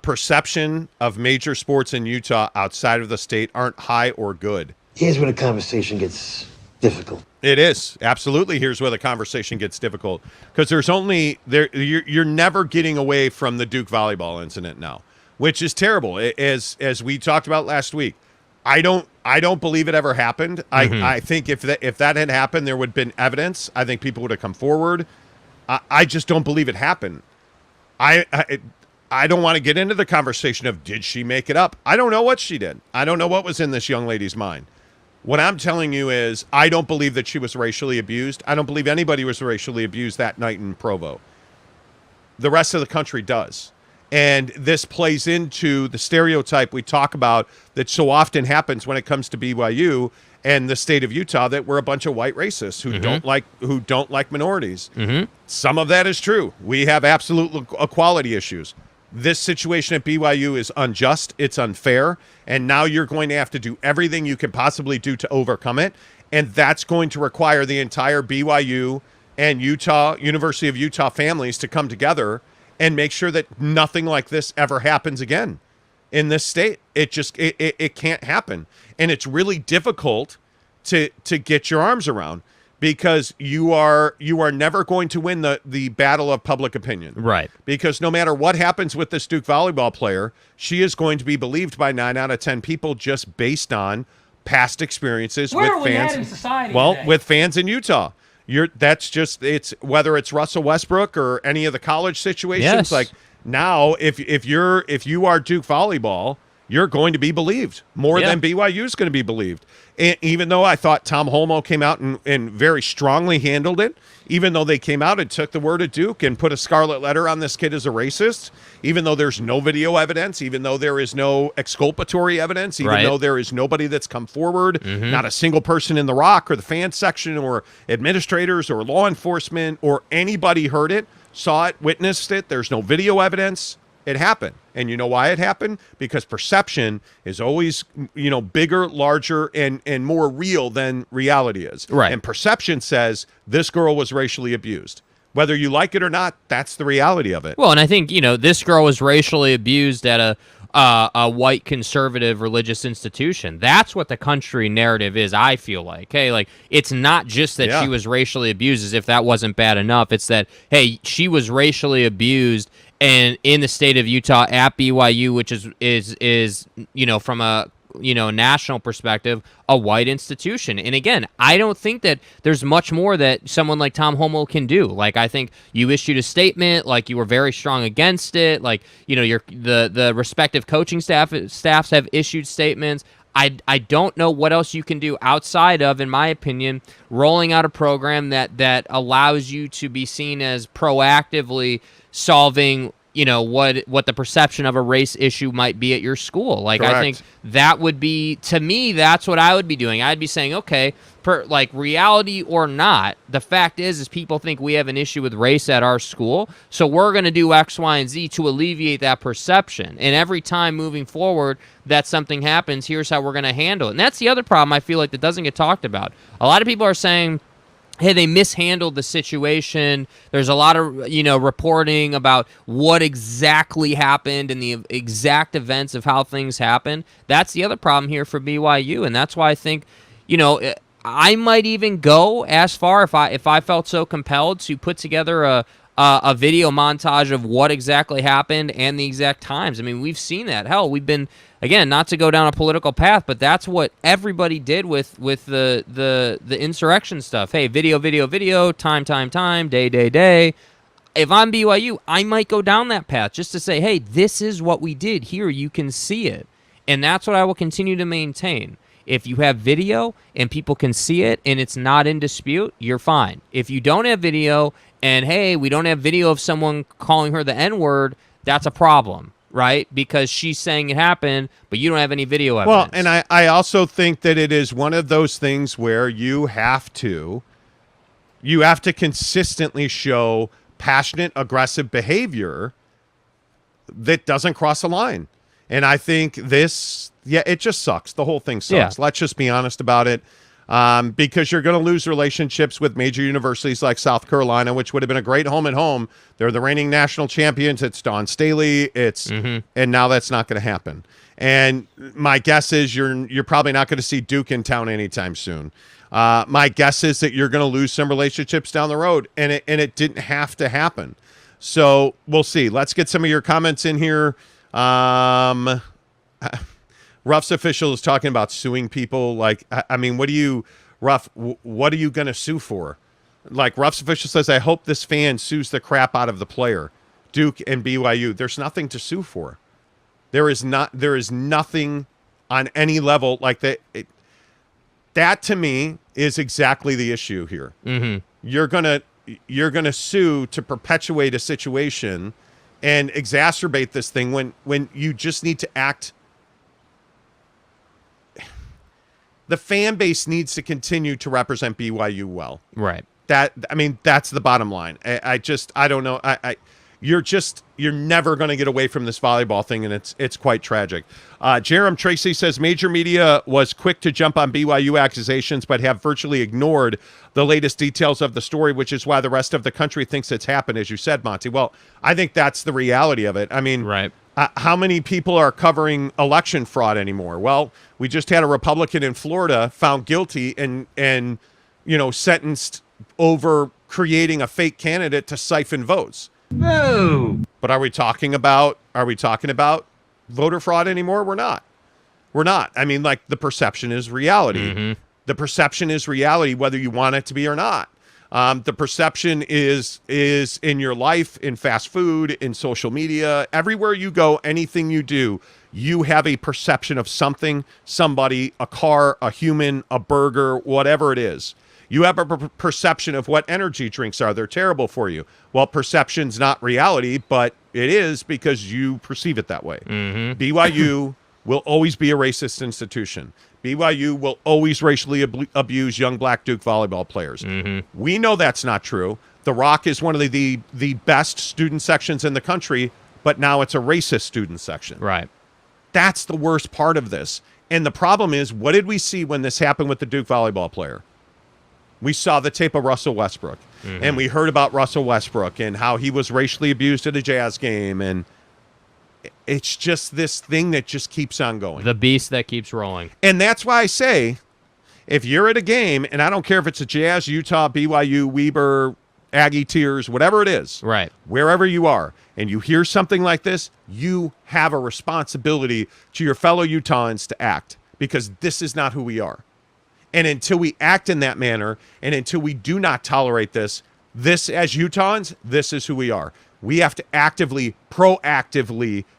Perception of major sports in Utah outside of the state aren't high or good. Here's where the conversation gets difficult. It is. Absolutely. Here's where the conversation gets difficult. Because you're never getting away from the Duke volleyball incident now, which is terrible. As we talked about last week, I don't believe it ever happened. I think if that had happened, there would have been evidence. I think people would have come forward. I just don't believe it happened. I don't want to get into the conversation of, did she make it up? I don't know what she did. I don't know what was in this young lady's mind. What I'm telling you is, I don't believe that she was racially abused. I don't believe anybody was racially abused that night in Provo. The rest of the country does. And this plays into the stereotype we talk about that so often happens when it comes to BYU and the state of Utah, that we're a bunch of white racists who don't like minorities. Some of that is true. We have absolute equality issues. this situation at BYU is unjust, it's unfair, and now you're going to have to do everything you can possibly do to overcome it, and that's going to require the entire BYU and University of Utah families to come together and make sure that nothing like this ever happens again in this state. It can't happen, and it's really difficult to get your arms around, because you are never going to win the battle of public opinion. Right. Because no matter what happens with this Duke volleyball player, she is going to be believed by 9 out of 10 people just based on past experiences with fans. With fans in Utah. It's whether it's Russell Westbrook or any of the college situations. Yes. Like now, if you are Duke volleyball, you're going to be believed more than BYU is going to be believed. And even though I thought Tom Holmoe came out and very strongly handled it, even though they came out and took the word of Duke and put a scarlet letter on this kid as a racist, even though there's no video evidence, even though there is no exculpatory evidence, even though there is nobody that's come forward, not a single person in the Rock or the fan section or administrators or law enforcement or anybody heard it, saw it, witnessed it, there's no video evidence. It happened. And you know why it happened? Because perception is always, bigger, larger, and more real than reality is. Right. And perception says this girl was racially abused. Whether you like it or not, that's the reality of it. Well, and I think, this girl was racially abused at a white conservative religious institution. That's what the country narrative is, I feel like. Hey, like, it's not just that she was racially abused, as if that wasn't bad enough. It's that, hey, she was racially abused and in the state of Utah at BYU, which is from a national perspective, a white institution. And again, I don't think that there's much more that someone like Tom Holmoe can do. Like, I think you issued a statement, like you were very strong against it. Like, the respective coaching staffs have issued statements. I don't know what else you can do outside of, in my opinion, rolling out a program that allows you to be seen as proactively solving what the perception of a race issue might be at your school. Like, Correct. I think that would be, to me, that's what I would be doing. I'd be saying, okay, reality or not, the fact is people think we have an issue with race at our school, so we're going to do X, Y, and Z to alleviate that perception. And every time moving forward that something happens, here's how we're going to handle it. And that's the other problem I feel like that doesn't get talked about. A lot of people are saying, hey, they mishandled the situation. There's a lot of, reporting about what exactly happened and the exact events of how things happen. That's the other problem here for BYU, and that's why I think, I might even go as far, if I felt so compelled, to put together a video montage of what exactly happened and the exact times. I mean, we've seen that. Hell, we've been, again, not to go down a political path, but that's what everybody did with the insurrection stuff. Hey, video, time, day. If I'm BYU, I might go down that path just to say, hey, this is what we did here. You can see it. And that's what I will continue to maintain. If you have video and people can see it and it's not in dispute, you're fine. If you don't have video and, hey, we don't have video of someone calling her the N-word, that's a problem, right? Because she's saying it happened, but you don't have any video evidence. Well, and I also think that it is one of those things where you have to consistently show passionate, aggressive behavior that doesn't cross a line. And I think it just sucks. The whole thing sucks. Let's just be honest about it. Because you're going to lose relationships with major universities like South Carolina, which would have been a great home and home. They're the reigning national champions. It's Dawn Staley. And now that's not going to happen. And my guess is you're probably not going to see Duke in town anytime soon. My guess is that you're going to lose some relationships down the road, and it didn't have to happen. So we'll see. Let's get some of your comments in here. Ruff's official is talking about suing people. Like, I mean, what are you going to sue for? Like, Ruff's official says, I hope this fan sues the crap out of the player. Duke and BYU. There's nothing to sue for. There is nothing on any level like that. That to me is exactly the issue here. Mm-hmm. You're gonna sue to perpetuate a situation and exacerbate this thing when you just need to act. The fan base needs to continue to represent BYU well. Right. That's the bottom line. I don't know. you're never going to get away from this volleyball thing, and it's quite tragic. Jerem Tracy says major media was quick to jump on BYU accusations, but have virtually ignored the latest details of the story, which is why the rest of the country thinks it's happened, as you said, Monty. Well, I think that's the reality of it. I mean, right. How many people are covering election fraud anymore? Well, we just had a Republican in Florida found guilty and sentenced over creating a fake candidate to siphon votes. No. But are we talking about voter fraud anymore? We're not. I mean, like, the perception is reality. Mm-hmm. The perception is reality, whether you want it to be or not. The perception is in your life, in fast food, in social media, everywhere you go, anything you do, you have a perception of something, somebody, a car, a human, a burger, whatever it is. You have a perception of what energy drinks are. They're terrible for you. Well, perception's not reality, but it is because you perceive it that way. Mm-hmm. BYU will always be a racist institution. BYU will always racially abuse young black Duke volleyball players. Mm-hmm. We know that's not true. The Rock is one of the best student sections in the country, but now it's a racist student section. Right. That's the worst part of this. And the problem is, what did we see when this happened with the Duke volleyball player? We saw the tape of Russell Westbrook, and we heard about Russell Westbrook and how he was racially abused at a Jazz game, and it's just this thing that just keeps on going. The beast that keeps rolling. And that's why I say, if you're at a game, and I don't care if it's a Jazz, Utah, BYU, Weber, Aggie Tears, whatever it is, right, wherever you are, and you hear something like this, you have a responsibility to your fellow Utahns to act, because this is not who we are. And until we act in that manner, and until we do not tolerate this, as Utahns, this is who we are. We have to proactively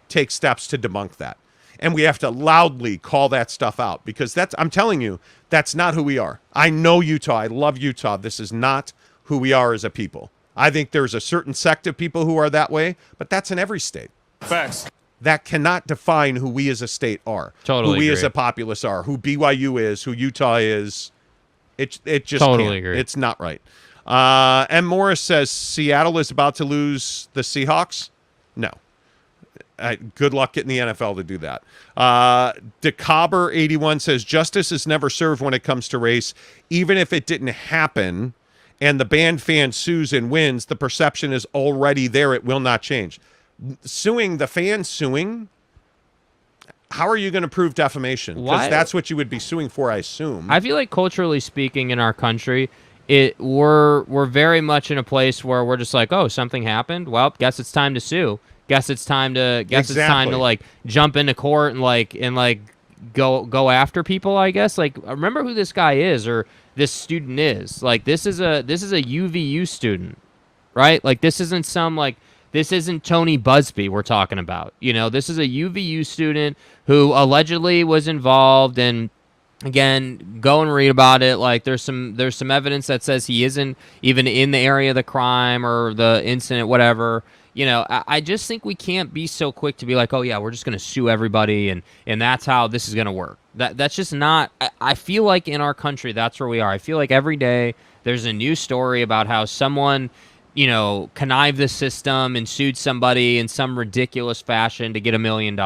take steps to debunk that. And we have to loudly call that stuff out, because I'm telling you, that's not who we are. I know Utah. I love Utah. This is not who we are as a people. I think there's a certain sect of people who are that way, but that's in every state. Facts. That cannot define who we as a state are. Totally who we agree. as a populace are, who BYU is, who Utah is. It just totally can't. Agree. It's not right. M. Morris says Seattle is about to lose the Seahawks. No. Good luck getting the NFL to do that. DeCobber81 says justice is never served when it comes to race. Even if it didn't happen and the band fan sues and wins, the perception is already there. It will not change. Suing, the fans suing, how are you going to prove defamation? Because that's what you would be suing for, I assume. I feel like culturally speaking in our country, we're very much in a place where we're just like, oh, something happened. Well, guess it's time to sue. Guess it's time to like jump into court and go after people, I guess. Like, remember who this guy is or this student is. Like, this is a UVU student, right? Like, this isn't Tony Busby we're talking about. This is a UVU student who allegedly was involved, and again, go and read about it. Like, there's some evidence that says he isn't even in the area of the crime or the incident, whatever. I just think we can't be so quick to be like, oh yeah, we're just going to sue everybody and that's how this is going to work. That's just not. I feel like in our country, that's where we are. I feel like every day there's a new story about how someone, connived the system and sued somebody in some ridiculous fashion to get $1 million.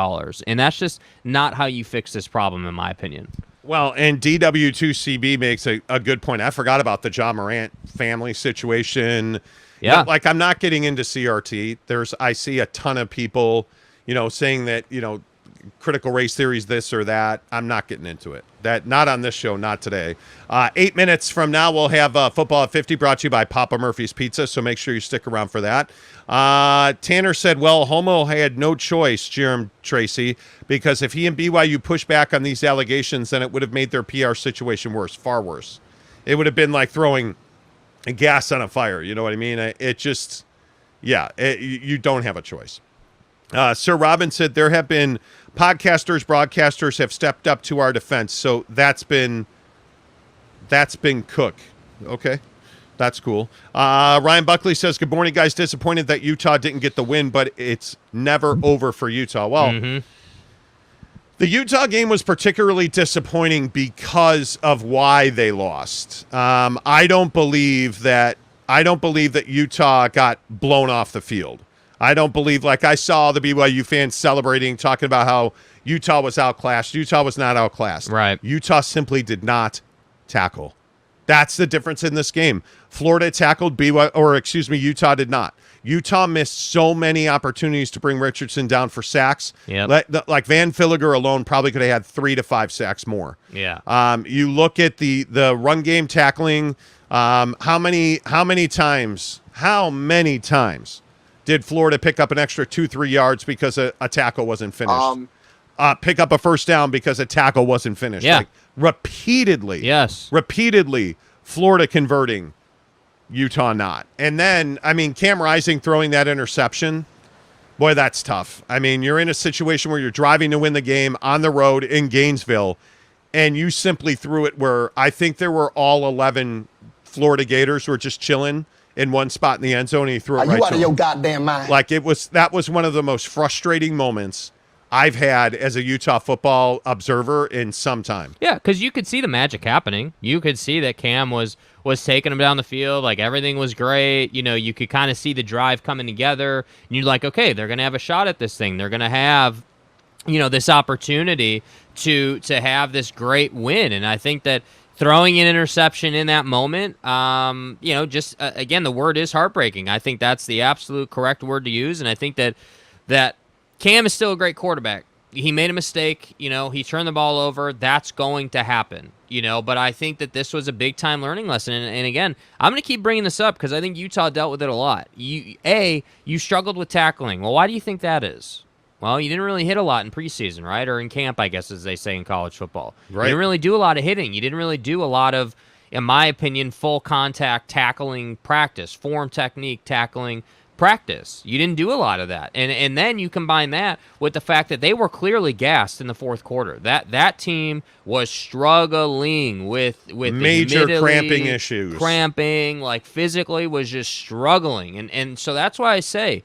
And that's just not how you fix this problem, in my opinion. Well, and DW2CB makes a good point. I forgot about the John Morant family situation. Yeah. Like, I'm not getting into CRT. I see a ton of people, saying that, critical race theory is this or that. I'm not getting into it. Not on this show, not today. 8 minutes from now, we'll have Football at 50 brought to you by Papa Murphy's Pizza, so make sure you stick around for that. Tanner said, well, Homo had no choice, Jerem Tracy, because if he and BYU push back on these allegations, then it would have made their PR situation worse, far worse. It would have been like throwing gas on a fire, you know what I mean? You don't have a choice. Sir Robin said there have been podcasters, broadcasters have stepped up to our defense, so that's been Cook. Okay, that's cool. Ryan Buckley says, good morning, guys. Disappointed that Utah didn't get the win, but it's never over for Utah. Well, the Utah game was particularly disappointing because of why they lost. I don't believe that Utah got blown off the field. I don't believe, like I saw the BYU fans celebrating, talking about how Utah was outclassed. Utah was not outclassed. Right. Utah simply did not tackle. That's the difference in this game. Florida tackled Utah did not. Utah missed so many opportunities to bring Richardson down for sacks. Yep. Like Van Filliger alone probably could have had 3 to 5 sacks more. Yeah. You look at the run game tackling. How many times did Florida pick up an extra 2-3 yards because a tackle wasn't finished? Pick up a first down because a tackle wasn't finished. Yeah. Like, repeatedly. Yes. Repeatedly, Florida converting, Utah not. And then, I mean, Cam Rising throwing that interception, boy, that's tough. I mean, you're in a situation where you're driving to win the game on the road in Gainesville, and you simply threw it where I think there were all 11 Florida Gators were just chilling in one spot in the end zone, and he threw it right to you out of them. your goddamn mind. Like, that was one of the most frustrating moments I've had as a Utah football observer in some time. Yeah, because you could see the magic happening. You could see that Cam was taking him down the field. Like, everything was great. You know, you could kind of see the drive coming together. And you're like, okay, they're going to have a shot at this thing. They're going to have, this opportunity to have this great win. And I think that throwing an interception in that moment, again, the word is heartbreaking. I think that's the absolute correct word to use. And I think that Cam is still a great quarterback. He made a mistake. He turned the ball over. That's going to happen. But I think that this was a big-time learning lesson. And again, I'm going to keep bringing this up because I think Utah dealt with it a lot. You struggled with tackling. Well, why do you think that is? Well, you didn't really hit a lot in preseason, right? Or in camp, I guess, as they say in college football. Right. You didn't really do a lot of hitting. You didn't really do a lot of, in my opinion, full contact tackling practice, form technique tackling practice. You didn't do a lot of that. And then you combine that with the fact that they were clearly gassed in the fourth quarter. That team was struggling with major cramping issues. Cramping, like physically was just struggling. And so that's why I say,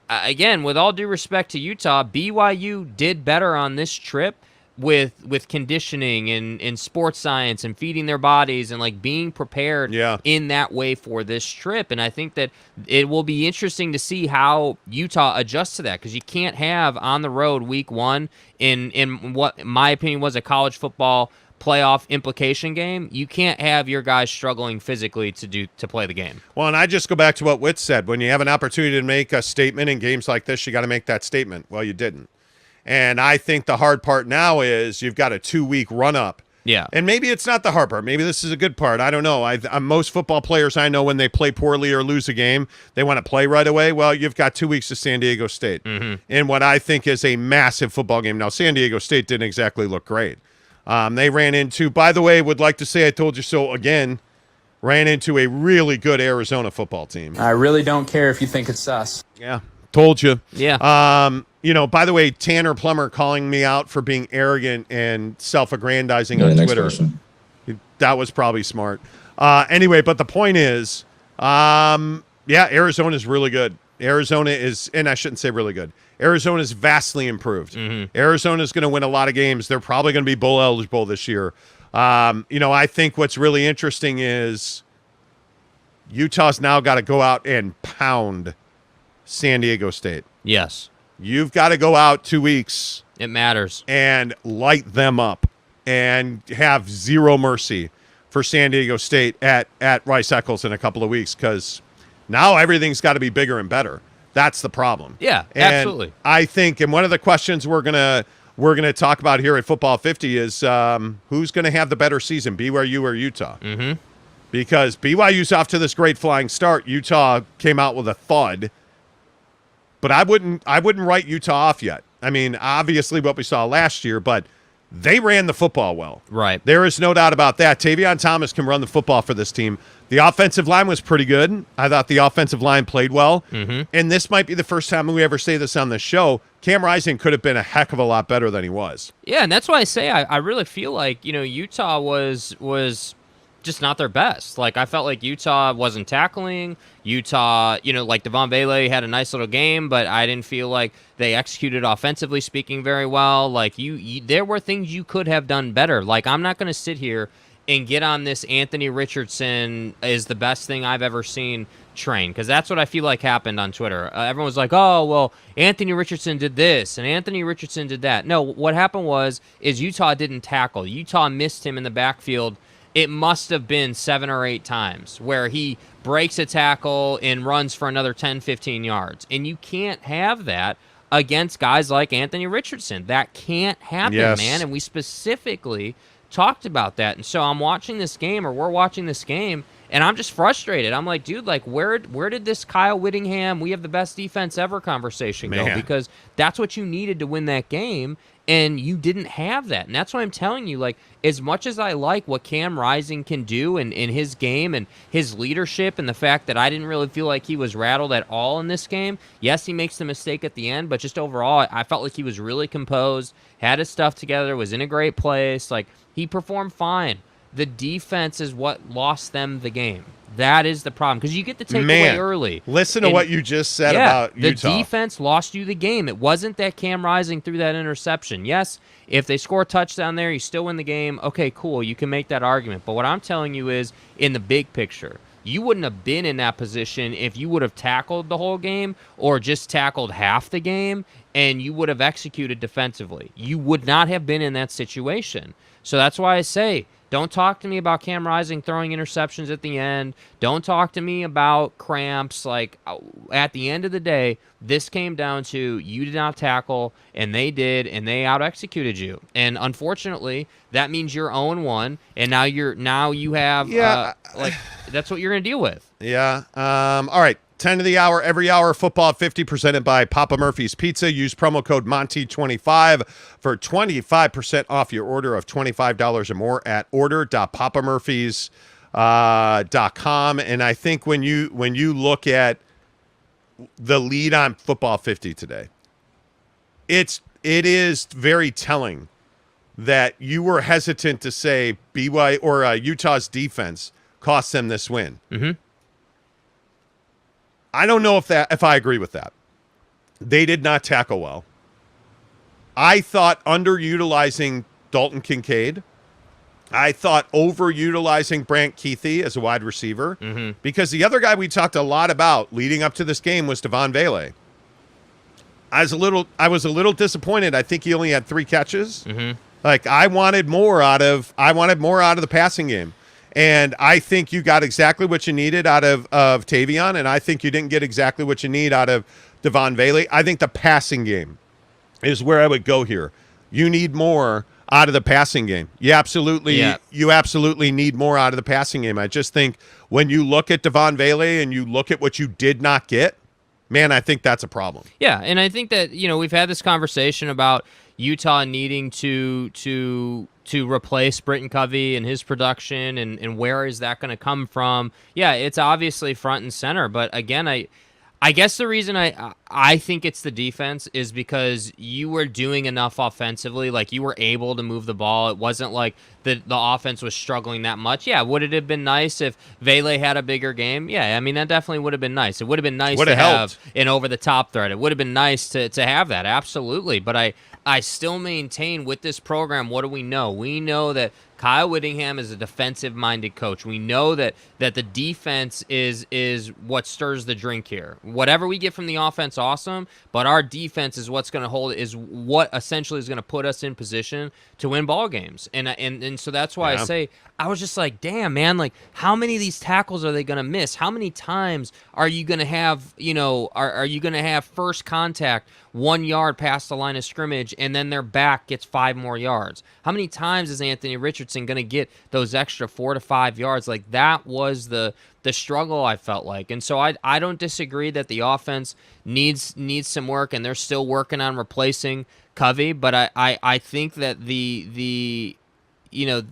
again, with all due respect to Utah, BYU did better on this trip with conditioning and sports science and feeding their bodies and like being prepared in that way for this trip. And I think that it will be interesting to see how Utah adjusts to that, because you can't have on the road week one in what in my opinion was a college football playoff implication game. You can't have your guys struggling physically to play the game. Well, and I just go back to what Witt said. When you have an opportunity to make a statement in games like this, you got to make that statement. Well, you didn't. And I think the hard part now is you've got a 2-week run-up. Yeah. And maybe it's not the hard part. Maybe this is a good part. I don't know. Most football players I know, when they play poorly or lose a game, they want to play right away. Well, you've got 2 weeks to San Diego State in what I think is a massive football game. Now, San Diego State didn't exactly look great. They ran into, by the way, would like to say I told you so again, ran into a really good Arizona football team. I really don't care if you think it's sus. Yeah, told you. Yeah. By the way, Tanner Plummer calling me out for being arrogant and self-aggrandizing on Twitter. That was probably smart. Anyway, but the point is, Arizona is really good. Arizona is, and I shouldn't say really good. Arizona is vastly improved. Arizona is going to win a lot of games. They're probably going to be bowl eligible this year. I think what's really interesting is Utah's now got to go out and pound San Diego State. Yes. You've got to go out 2 weeks. It matters. And light them up and have zero mercy for San Diego State at Rice-Eccles in a couple of weeks, because now everything's got to be bigger and better. That's the problem. Yeah, and absolutely. I think, and one of the questions we're gonna talk about here at Football 50 is who's going to have the better season, BYU or Utah? Because BYU's off to this great flying start. Utah came out with a thud, but I wouldn't write Utah off yet. I mean, obviously what we saw last year, but they ran the football well. Right. There is no doubt about that. Tavion Thomas can run the football for this team. The offensive line was pretty good. I thought the offensive line played well. And this might be the first time we ever say this on the show. Cam Rising could have been a heck of a lot better than he was. Yeah, and that's why I say I really feel like, Utah was just not their best. Like, I felt like Utah wasn't tackling. Utah, like Devon Bailey had a nice little game, but I didn't feel like they executed offensively speaking very well. Like, there were things you could have done better. Like, I'm not going to sit here and get on this Anthony Richardson is the best thing I've ever seen train, because that's what I feel like happened on Twitter. Everyone was like, oh, well, Anthony Richardson did this and Anthony Richardson did that. No, what happened is Utah didn't tackle. Utah missed him in the backfield. It must have been 7 or 8 times where he breaks a tackle and runs for another 10, 15 yards. And you can't have that against guys like Anthony Richardson. That can't happen, man. And we specifically talked about that. And so I'm watching this game, or we're watching this game, and I'm just frustrated. I'm like, dude, like, where did this Kyle Whittingham, we have the best defense ever conversation go? Because that's what you needed to win that game, and you didn't have that. And that's why I'm telling you, like, as much as I like what Cam Rising can do in his game and his leadership and the fact that I didn't really feel like he was rattled at all in this game. Yes, he makes the mistake at the end, but just overall, I felt like he was really composed, had his stuff together, was in a great place. Like, he performed fine. The defense is what lost them the game. That is the problem, because you get the takeaway early. Listen to what you just said about Utah. The defense lost you the game. It wasn't that Cam Rising threw that interception. Yes, if they score a touchdown there, you still win the game. Okay, cool. You can make that argument. But what I'm telling you is, in the big picture, you wouldn't have been in that position if you would have tackled the whole game or just tackled half the game, and you would have executed defensively. You would not have been in that situation. So that's why I say, don't talk to me about Cam Rising throwing interceptions at the end. Don't talk to me about cramps. Like, at the end of the day, this came down to you did not tackle, and they did, and they out-executed you. And unfortunately, that means you're 0-1, and now you have like, that's what you're going to deal with. Yeah. All right. 10 to the hour, every hour, football 50, presented by Papa Murphy's Pizza. Use promo code Monty25 for 25% off your order of $25 or more at order.papamurphys.com. And I think when you look at the lead on football 50 today, it is very telling that you were hesitant to say BYU or Utah's defense cost them this win. Mm-hmm. I don't know if I agree with that. They did not tackle well. I thought underutilizing Dalton Kincaid. I thought overutilizing Brant Keithy as a wide receiver, because the other guy we talked a lot about leading up to this game was Devon Vele. I was a little disappointed. I think he only had 3 catches. Like, I wanted more out of the passing game. And I think you got exactly what you needed out of Tavion, and I think you didn't get exactly what you need out of Devon Vele. I think the passing game is where I would go here. You need more out of the passing game. You absolutely need more out of the passing game. I just think when you look at Devon Vele and you look at what you did not get, man, I think that's a problem. Yeah, and I think that, we've had this conversation about Utah needing to replace Britton Covey and his production, and where is that going to come from? Yeah, it's obviously front and center, but again, I guess the reason I think it's the defense is because you were doing enough offensively. Like, you were able to move the ball. It wasn't like the offense was struggling that much. Yeah, would it have been nice if Vele had a bigger game? Yeah, I mean, that definitely would have been nice. It would have been nice to have an over-the-top threat. It would have been nice to have that, absolutely. But I still maintain with this program, what do we know? We know that Kyle Whittingham is a defensive-minded coach. We know that the defense is what stirs the drink here. Whatever we get from the offense, awesome, but our defense is what's going to hold, is what essentially is going to put us in position to win ball games. And so that's why I say, I was just like, damn, man, like, how many of these tackles are they going to miss? How many times are you going to have, are you going to have first contact 1 yard past the line of scrimmage, and then their back gets 5 more yards? How many times is Anthony Richardson going to get those extra 4 to 5 yards? Like, that was the struggle, I felt like. And so I don't disagree that the offense needs some work, and they're still working on replacing Covey, but I think that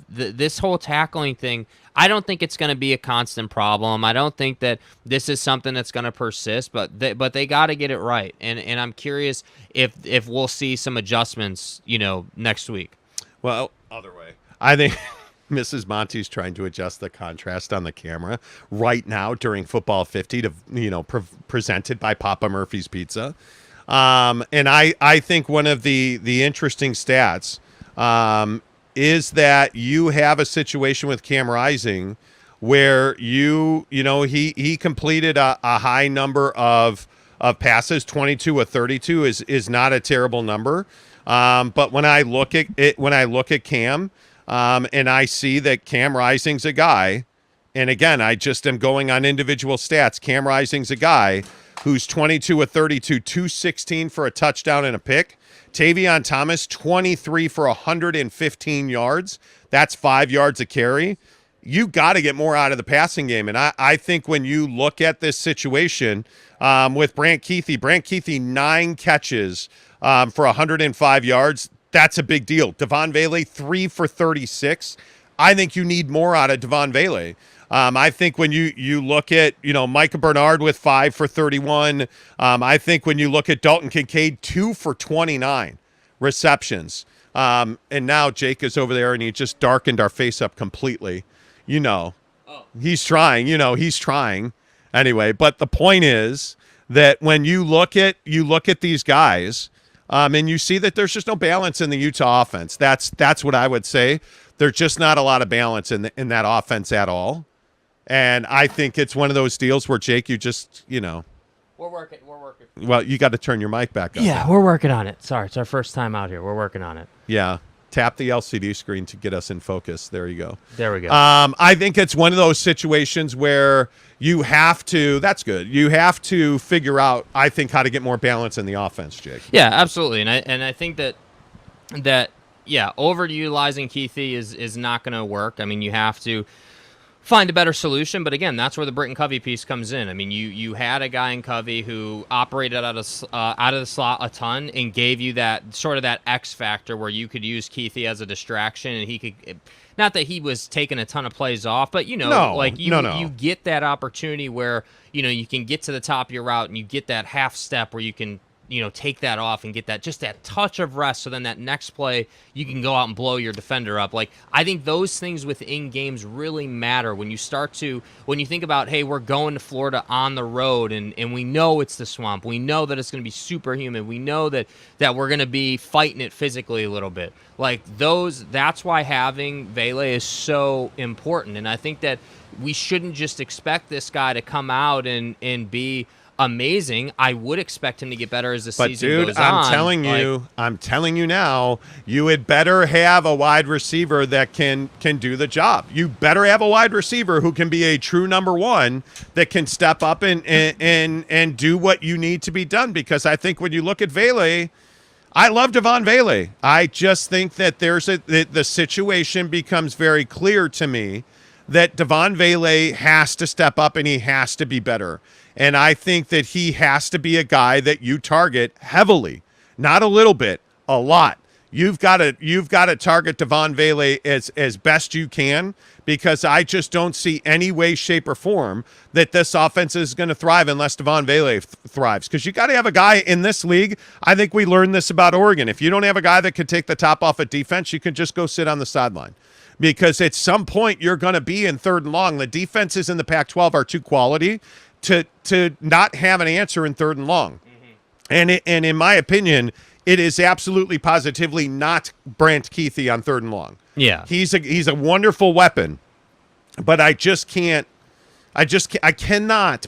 this whole tackling thing, I don't think it's going to be a constant problem. I don't think that this is something that's going to persist, but they got to get it right. And I'm curious if we'll see some adjustments, next week. Well, other way. I think Mrs. Monty's trying to adjust the contrast on the camera right now during Football 50 to, presented by Papa Murphy's Pizza. And I think one of the interesting stats is that you have a situation with Cam Rising where he completed a high number of passes. 22 of 32 is not a terrible number. But when I look at Cam, and I see that Cam Rising's a guy, and again, I just am going on individual stats. Cam Rising's a guy who's 22 of 32, 216 for a touchdown and a pick. Tavion Thomas, 23 for 115 yards. That's 5 yards a carry. You got to get more out of the passing game. And I think when you look at this situation with Brant Keithy, 9 catches for 105 yards. That's a big deal. Devon Vele, 3 for 36. I think you need more out of Devon Vele. I think when you look at, Micah Bernard with 5 for 31, I think when you look at Dalton Kincaid, 2 for 29 receptions. And now Jake is over there and he just darkened our face up completely. He's trying, he's trying anyway. But the point is that when you look at these guys, and you see that there's just no balance in the Utah offense. That's what I would say. There's just not a lot of balance in that offense at all. And I think it's one of those deals where, Jake, you just, We're working. Well, you got to turn your mic back up. Yeah, we're working on it. Sorry, it's our first time out here. We're working on it. Yeah. Tap the LCD screen to get us in focus. There you go. There we go. I think it's one of those situations where you have to, that's good. You have to figure out, I think, how to get more balance in the offense, Jake. Yeah, absolutely. And I think that overutilizing Keithy is not going to work. I mean, you have to find a better solution. But again, that's where the Britton Covey piece comes in. I mean, you had a guy in Covey who operated out of the slot a ton and gave you that sort of that X factor where you could use Keithy as a distraction, and he could. Not that he was taking a ton of plays off, but you get that opportunity where you can get to the top of your route and you get that half step where you can take that off and get that touch of rest. So then that next play, you can go out and blow your defender up. Like, I think those things within games really matter when you think about, hey, we're going to Florida on the road and we know it's the swamp. We know that it's going to be super humid. We know that we're going to be fighting it physically a little bit. Like that's why having Vele is so important. And I think that we shouldn't just expect this guy to come out and be amazing. I would expect him to get better as the season goes on. I'm telling you now, you had better have a wide receiver that can do the job. You better have a wide receiver who can be a true number one that can step up and do what you need to be done. Because I think when you look at Vele, I love Devon Vele. I just think that the situation becomes very clear to me that Devon Vele has to step up and he has to be better. And I think that he has to be a guy that you target heavily, not a little bit, a lot. You've got to target Devon Vele as best you can, because I just don't see any way, shape, or form that this offense is going to thrive unless Devon Vele thrives. Because you got to have a guy in this league. I think we learned this about Oregon. If you don't have a guy that can take the top off of defense, you can just go sit on the sideline. Because at some point you're going to be in 3rd and long. The defenses in the Pac-12 are too quality to not have an answer in 3rd and long. Mm-hmm. And in my opinion, it is absolutely positively not Brant Keithy on 3rd and long. Yeah. He's a wonderful weapon, but I cannot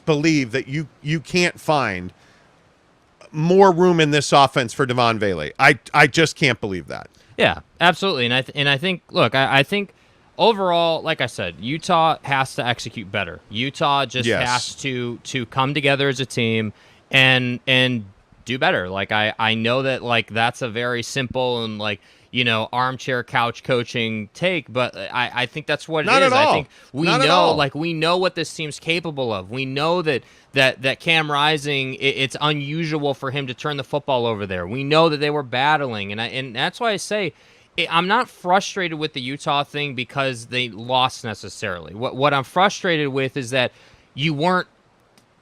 believe that you can't find more room in this offense for Devon Vele. I just can't believe that. Yeah, absolutely. And I think, look, I think overall, like I said, Utah has to execute better. Utah just has to come together as a team and do better. Like I know that that's a very simple and armchair couch coaching take, but I think that's what it is. I think we know what this team's capable of. We know that Cam Rising, it's unusual for him to turn the football over there. We know that they were battling, and that's why I say I'm not frustrated with the Utah thing because they lost necessarily. What I'm frustrated with is that you weren't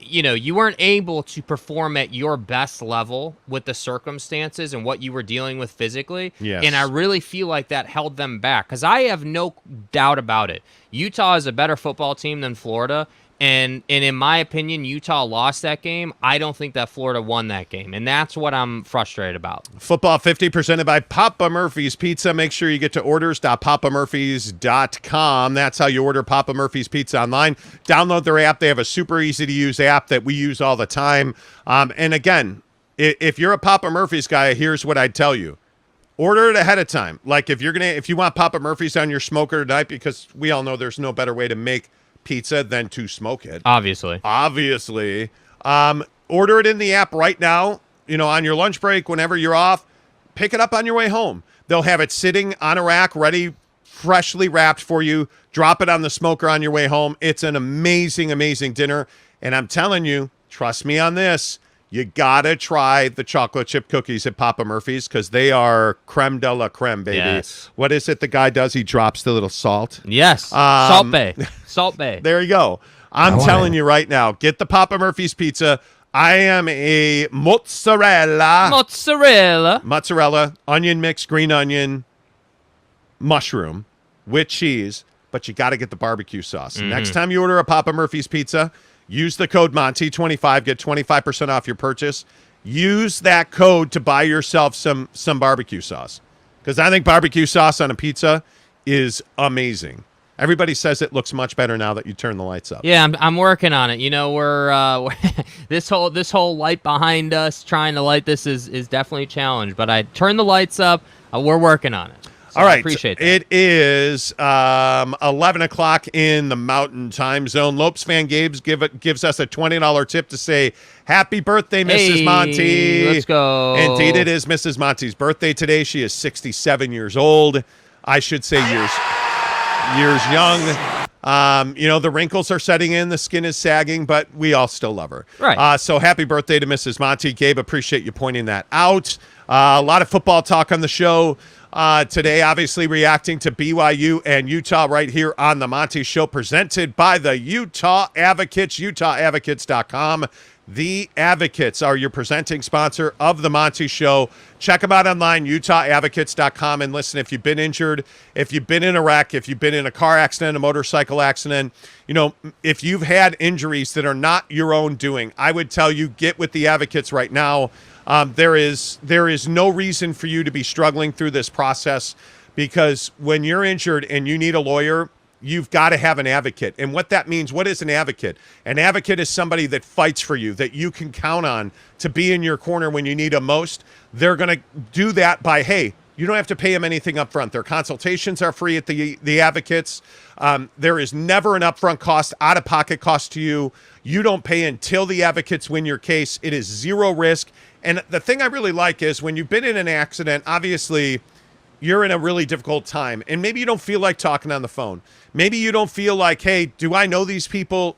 able to perform at your best level with the circumstances and what you were dealing with physically. Yes. And I really feel like that held them back, because I have no doubt about it. Utah is a better football team than Florida, And in my opinion, Utah lost that game. I don't think that Florida won that game, and that's what I'm frustrated about. Football 50 presented by Papa Murphy's Pizza. Make sure you get to orders.papamurphys.com. That's how you order Papa Murphy's Pizza online. Download their app. They have a super easy-to-use app that we use all the time. And again, if you're a Papa Murphy's guy, here's what I'd tell you. Order it ahead of time. Like if you want Papa Murphy's on your smoker tonight, because we all know there's no better way to make pizza than to smoke it. Obviously. Order it in the app right now, on your lunch break, whenever you're off. Pick it up on your way home. They'll have it sitting on a rack, ready, freshly wrapped for you. Drop it on the smoker on your way home. It's an amazing, amazing dinner. And I'm telling you, trust me on this, you got to try the chocolate chip cookies at Papa Murphy's because they are creme de la creme, baby. Yes. What is it the guy does? He drops the little salt. Yes. Salt Bay. Salt Bay. There you go. I'm telling you right now, get the Papa Murphy's pizza. I am a mozzarella, onion mix, green onion, mushroom with cheese, but you got to get the barbecue sauce. Next time you order a Papa Murphy's pizza, use the code Monty25, get 25% off your purchase. Use that code to buy yourself some barbecue sauce because I think barbecue sauce on a pizza is amazing. Everybody says it looks much better now that you turn the lights up. Yeah, I'm working on it. We're this whole light behind us trying to light this is definitely a challenge. But I turn the lights up. We're working on it. So all right, I appreciate that. It is 11 o'clock in the Mountain Time Zone. Lopes fan Gabe gives us a $20 tip to say happy birthday, Mrs. Monty. Let's go. Indeed, it is Mrs. Monty's birthday today. She is 67 years old. I should say years young. The wrinkles are setting in, the skin is sagging, but we all still love her. Right. So happy birthday to Mrs. Monty. Gabe, appreciate you pointing that out. A lot of football talk on the show today, obviously reacting to BYU and Utah right here on the Monty Show, presented by the Utah Advocates, UtahAdvocates.com. The Advocates are your presenting sponsor of the Monty Show. Check them out online, UtahAdvocates.com. And listen, if you've been injured, if you've been in a wreck, if you've been in a car accident, a motorcycle accident, if you've had injuries that are not your own doing, I would tell you get with the Advocates right now. There is no reason for you to be struggling through this process because when you're injured and you need a lawyer, you've got to have an advocate. And what that means, what is an advocate? An advocate is somebody that fights for you, that you can count on to be in your corner when you need them most. They're going to do that by, hey, you don't have to pay them anything up front. Their consultations are free at the Advocates. There is never an upfront cost, out-of-pocket cost to you. You don't pay until the Advocates win your case. It is zero risk. And the thing I really like is when you've been in an accident, obviously you're in a really difficult time. And maybe you don't feel like talking on the phone. Maybe you don't feel like, hey, do I know these people?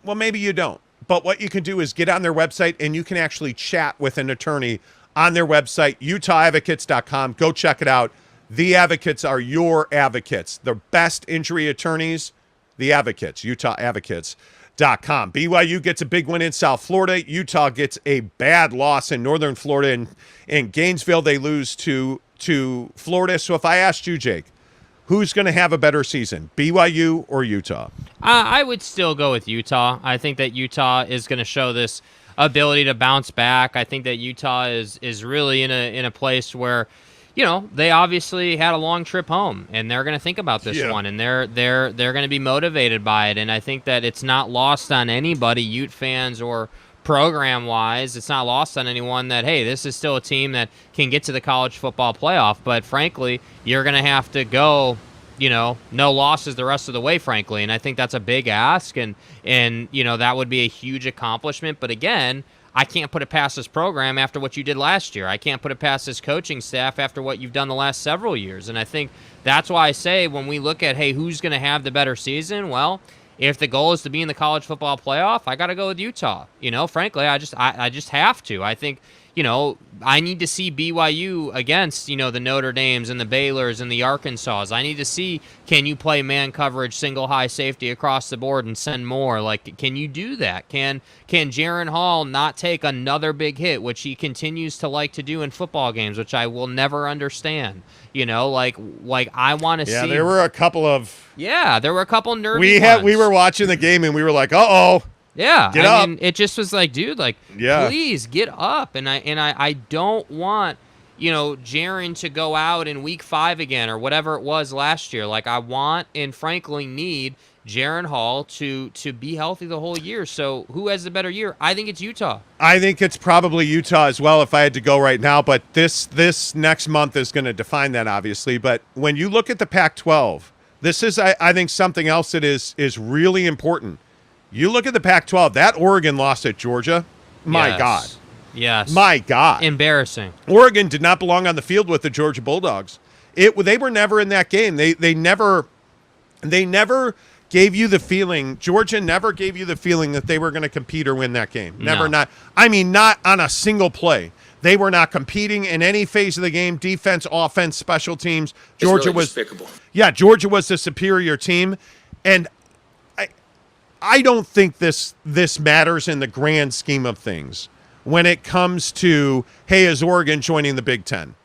Well, maybe you don't. But what you can do is get on their website and you can actually chat with an attorney on their website, UtahAdvocates.com. Go check it out. The Advocates are your advocates. The best injury attorneys, the Advocates, UtahAdvocates.com. BYU gets a big win in South Florida. Utah gets a bad loss in Northern Florida. In Gainesville, they lose to Florida. So if I asked you, Jake, who's going to have a better season, BYU or Utah? I would still go with Utah. I think that Utah is going to show this ability to bounce back. I think that Utah is really in a place where, they obviously had a long trip home and they're going to think about this one and they're going to be motivated by it. And I think that it's not lost on anybody, Ute fans or program-wise, it's not lost on anyone that, hey, this is still a team that can get to the college football playoff. But frankly, you're going to have to go, no losses the rest of the way, frankly. And I think that's a big ask. And that would be a huge accomplishment. But again, I can't put it past this program after what you did last year. I can't put it past this coaching staff after what you've done the last several years. And I think that's why I say when we look at, hey, who's going to have the better season? Well, if the goal is to be in the college football playoff, I got to go with Utah. Frankly, I just have to. I think, I need to see BYU against, the Notre Dames and the Baylors and the Arkansas. I need to see, can you play man coverage, single high safety across the board and send more? Like, can you do that? Can Jaron Hall not take another big hit, which he continues to like to do in football games, which I will never understand? Like I want to see. Yeah, there were a couple of. Yeah, there were a couple nervy ones. We were watching the game and we were like, uh-oh. Yeah, get up. Mean, it just was like, dude, please get up. And I don't want, Jaron to go out in week 5 again or whatever it was last year. Like, I want and frankly need Jaron Hall to be healthy the whole year. So who has the better year? I think it's Utah. I think it's probably Utah as well if I had to go right now. But this next month is going to define that, obviously. But when you look at the Pac-12, this is, I think, something else that is really important. You look at the Pac-12, that Oregon loss at Georgia, my God. Yes. My God. Embarrassing. Oregon did not belong on the field with the Georgia Bulldogs. They were never in that game. They never gave you the feeling, Georgia never gave you the feeling that they were going to compete or win that game. Never, no. Not on a single play. They were not competing in any phase of the game, defense, offense, special teams. Georgia was despicable. Yeah, Georgia was the superior team. And I don't think this matters in the grand scheme of things when it comes to, hey, is Oregon joining the Big Ten?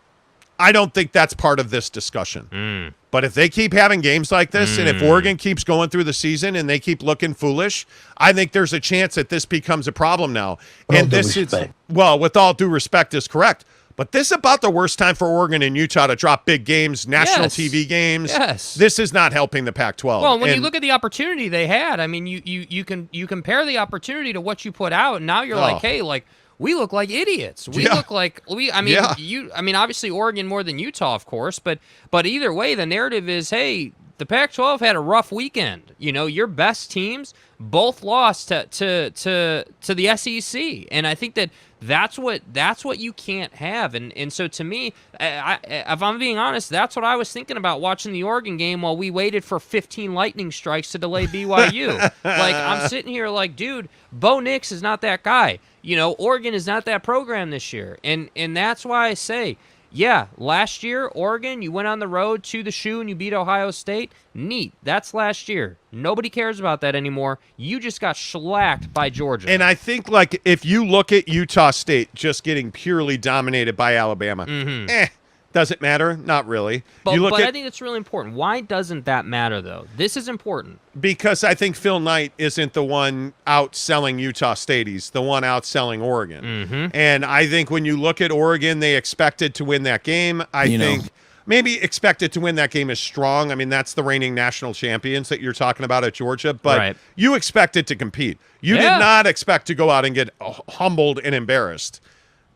I don't think that's part of this discussion. But if they keep having games like this and if Oregon keeps going through the season and they keep looking foolish, I think there's a chance that this becomes a problem now. And this is, well, with all due respect, is correct. But this is about the worst time for Oregon and Utah to drop big games, national TV games. Yes. This is not helping the Pac-12. Well, when you look at the opportunity they had, I mean, you compare the opportunity to what you put out, and now you're like, hey, we look like idiots. We look like obviously Oregon more than Utah, of course, but either way, the narrative is, hey, the Pac-12 had a rough weekend. Your best teams both lost to the SEC, and I think that's what you can't have. And so to me, if I'm being honest, that's what I was thinking about watching the Oregon game while we waited for 15 lightning strikes to delay BYU. I'm sitting here like, dude, Bo Nix is not that guy. Oregon is not that program this year. And that's why I say, yeah, last year, Oregon, you went on the road to the shoe and you beat Ohio State. Neat. That's last year. Nobody cares about that anymore. You just got shellacked by Georgia. And I think, if you look at Utah State just getting purely dominated by Alabama, does it matter? Not really. But I think it's really important. Why doesn't that matter, though? This is important. Because I think Phil Knight isn't the one outselling Utah State. He's the one outselling Oregon. And I think when you look at Oregon, they expected to win that game. I think maybe expected to win that game is strong. I mean, that's the reigning national champions that you're talking about at Georgia. But you expected to compete. You did not expect to go out and get humbled and embarrassed.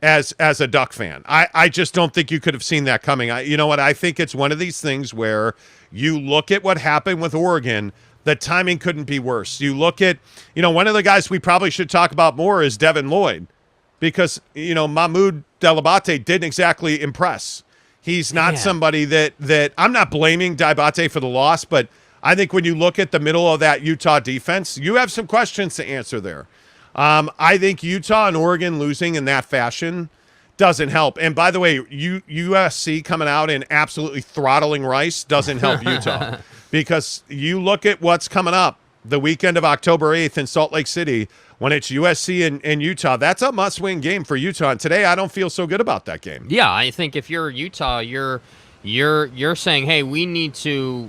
As a Duck fan, I just don't think you could have seen that coming. You know what? I think it's one of these things where you look at what happened with Oregon, the timing couldn't be worse. You look at, one of the guys we probably should talk about more is Devin Lloyd, because, Mahmoud Delabate didn't exactly impress. He's not somebody that I'm not blaming Diabate for the loss, but I think when you look at the middle of that Utah defense, you have some questions to answer there. I think Utah and Oregon losing in that fashion doesn't help. And by the way, USC coming out and absolutely throttling Rice doesn't help Utah, because you look at what's coming up the weekend of October 8th in Salt Lake City when it's USC and Utah. That's a must-win game for Utah. And today I don't feel so good about that game. Yeah, I think if you're Utah, you're saying, hey, we need to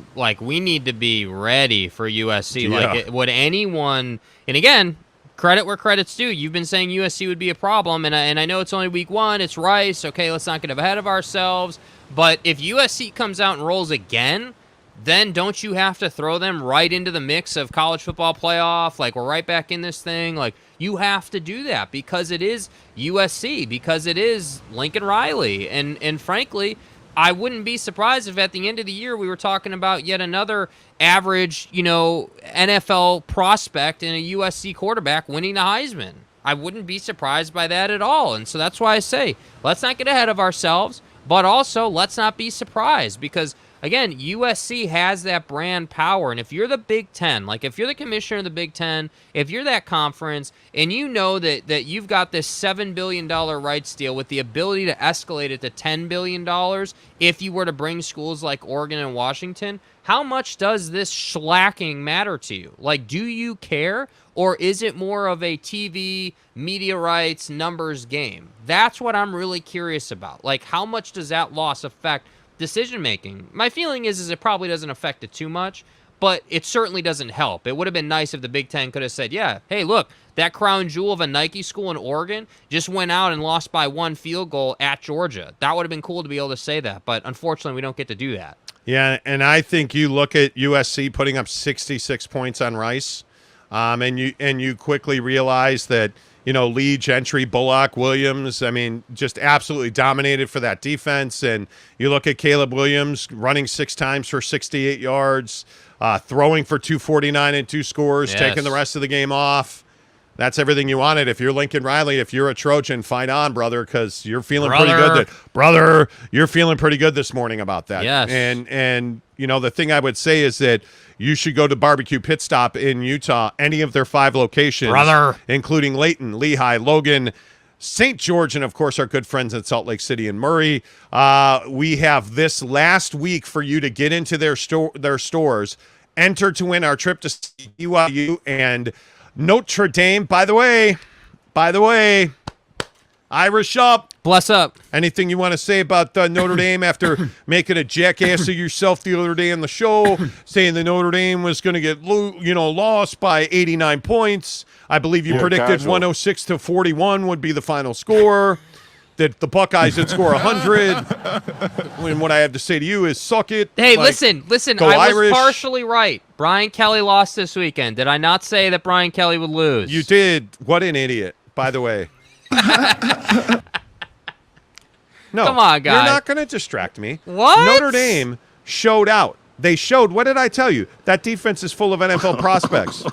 be ready for USC. Yeah. Would anyone? And again, credit where credit's due. You've been saying USC would be a problem, and I know it's only week 1. It's Rice. Okay, let's not get ahead of ourselves. But if USC comes out and rolls again, then don't you have to throw them right into the mix of college football playoff? We're right back in this thing. You have to do that because it is USC, because it is Lincoln Riley. And frankly, I wouldn't be surprised if at the end of the year we were talking about yet another average, NFL prospect and a USC quarterback winning the Heisman. I wouldn't be surprised by that at all. And so that's why I say, let's not get ahead of ourselves, but also let's not be surprised, because again, USC has that brand power. And if you're the Big Ten, like if you're the commissioner of the Big Ten, if you're that conference, and you know that you've got this $7 billion rights deal with the ability to escalate it to $10 billion if you were to bring schools like Oregon and Washington, how much does this schlacking matter to you? Like, do you care? Or is it more of a TV, media rights, numbers game? That's what I'm really curious about. Like, how much does that loss affect decision-making? My feeling is it probably doesn't affect it too much, but it certainly doesn't help. It would have been nice if the Big Ten could have said, yeah, hey, look, that crown jewel of a Nike school in Oregon just went out and lost by 1 field goal at Georgia. That would have been cool to be able to say that, but unfortunately we don't get to do that. Yeah, and I think you look at USC putting up 66 points on Rice, and you quickly realize that, Lee, Gentry, Bullock, Williams, I mean, just absolutely dominated for that defense. And you look at Caleb Williams running 6 times for 68 yards, throwing for 249 and 2 scores, taking the rest of the game off. That's everything you wanted. If you're Lincoln Riley, if you're a Trojan, fight on, brother, because you're feeling pretty good. You're feeling pretty good this morning about that. Yes. And the thing I would say is that you should go to Barbecue Pit Stop in Utah, any of their 5 locations, including Layton, Lehigh, Logan, St. George, and, of course, our good friends at Salt Lake City and Murray. We have this last week for you to get into their stores, enter to win our trip to BYU and Notre Dame. By the way, Irish up. Bless up. Anything you want to say about Notre Dame after making a jackass of yourself the other day on the show, saying that Notre Dame was going to get lost by 89 points? I believe you predicted 106-41 would be the final score. That the Buckeyes would score 100. When what I have to say to you is suck it. Hey, listen. Go I was Irish. partially right. Brian Kelly lost this weekend. Did I not say that Brian Kelly would lose? You did. What an idiot, by the way. No, come on, guys. You're not going to distract me. What? Notre Dame showed out. They showed. What did I tell you? That defense is full of NFL prospects,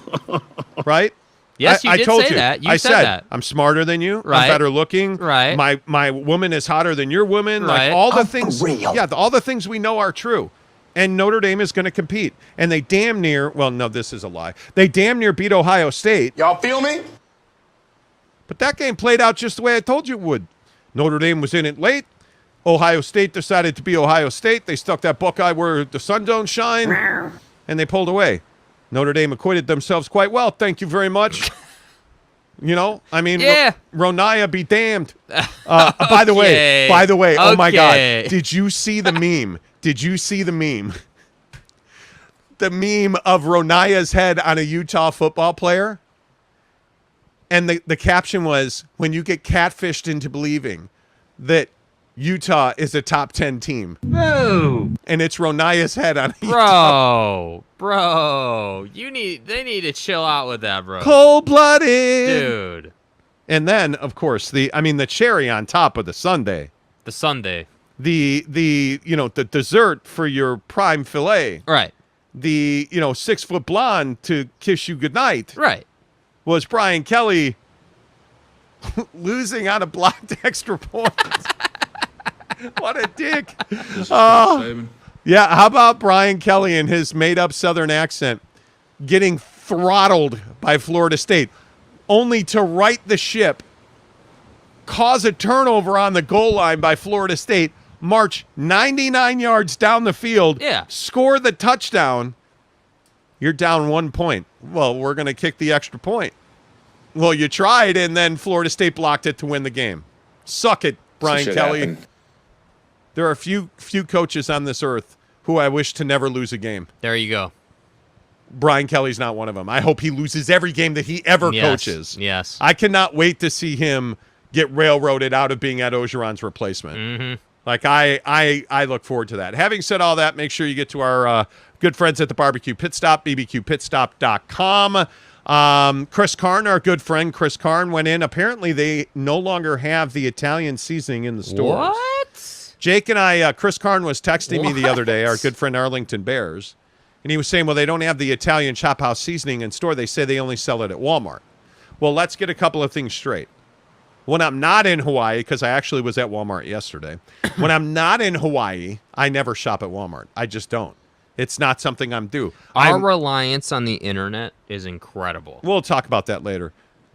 right? Yes, you I did told say you. that. You I said said that. I'm smarter than you. Right. I'm better looking. Right. My woman is hotter than your woman. Right. Like all the things. Yeah, all the things we know are true. And Notre Dame is going to compete. And they damn near. Well, no, this is a lie. They damn near beat Ohio State. Y'all feel me? But that game played out just the way I told you it would. Notre Dame was in it late. Ohio State decided to be Ohio State. They stuck that Buckeye where the sun don't shine, and they pulled away. Notre Dame acquitted themselves quite well. Thank you very much. Yeah. Ronaya be damned. By the way, oh my God, did you see the meme? The meme of Ronaya's head on a Utah football player? And the caption was, when you get catfished into believing that Utah is a top 10 team. No. And it's Ronaya's head on Utah. Bro. They need to chill out with that, bro. Cold-blooded. Dude. And then, of course, the cherry on top of the sundae. The sundae. The dessert for your prime filet. Right. The, 6-foot blonde to kiss you goodnight. Right. Was Brian Kelly losing on a blocked extra point. What a dick. Yeah, how about Brian Kelly and his made-up Southern accent getting throttled by Florida State, only to right the ship, cause a turnover on the goal line by Florida State, march 99 yards down the field, score the touchdown. You're down 1 point. Well, we're going to kick the extra point. Well, you tried, and then Florida State blocked it to win the game. Suck it, Brian Kelly. Happened. There are few coaches on this earth who I wish to never lose a game. There you go. Brian Kelly's not one of them. I hope he loses every game that he ever coaches. Yes. I cannot wait to see him get railroaded out of being Ed Ogeron's replacement. Mm-hmm. Like, I look forward to that. Having said all that, make sure you get to our good friends at the Barbecue Pit Stop, bbqpitstop.com. Chris Karn, our good friend Chris Karn, went in. Apparently, they no longer have the Italian seasoning in the stores. What? Jake and I, Chris Karn was texting me the other day, our good friend Arlington Bears, and he was saying, well, they don't have the Italian Chop House seasoning in store. They say they only sell it at Walmart. Well, let's get a couple of things straight. When I'm not in Hawaii, because I actually was at Walmart yesterday, when I'm not in Hawaii, I never shop at Walmart. I just don't. It's not something I'm due. Our reliance on the internet is incredible. We'll talk about that later.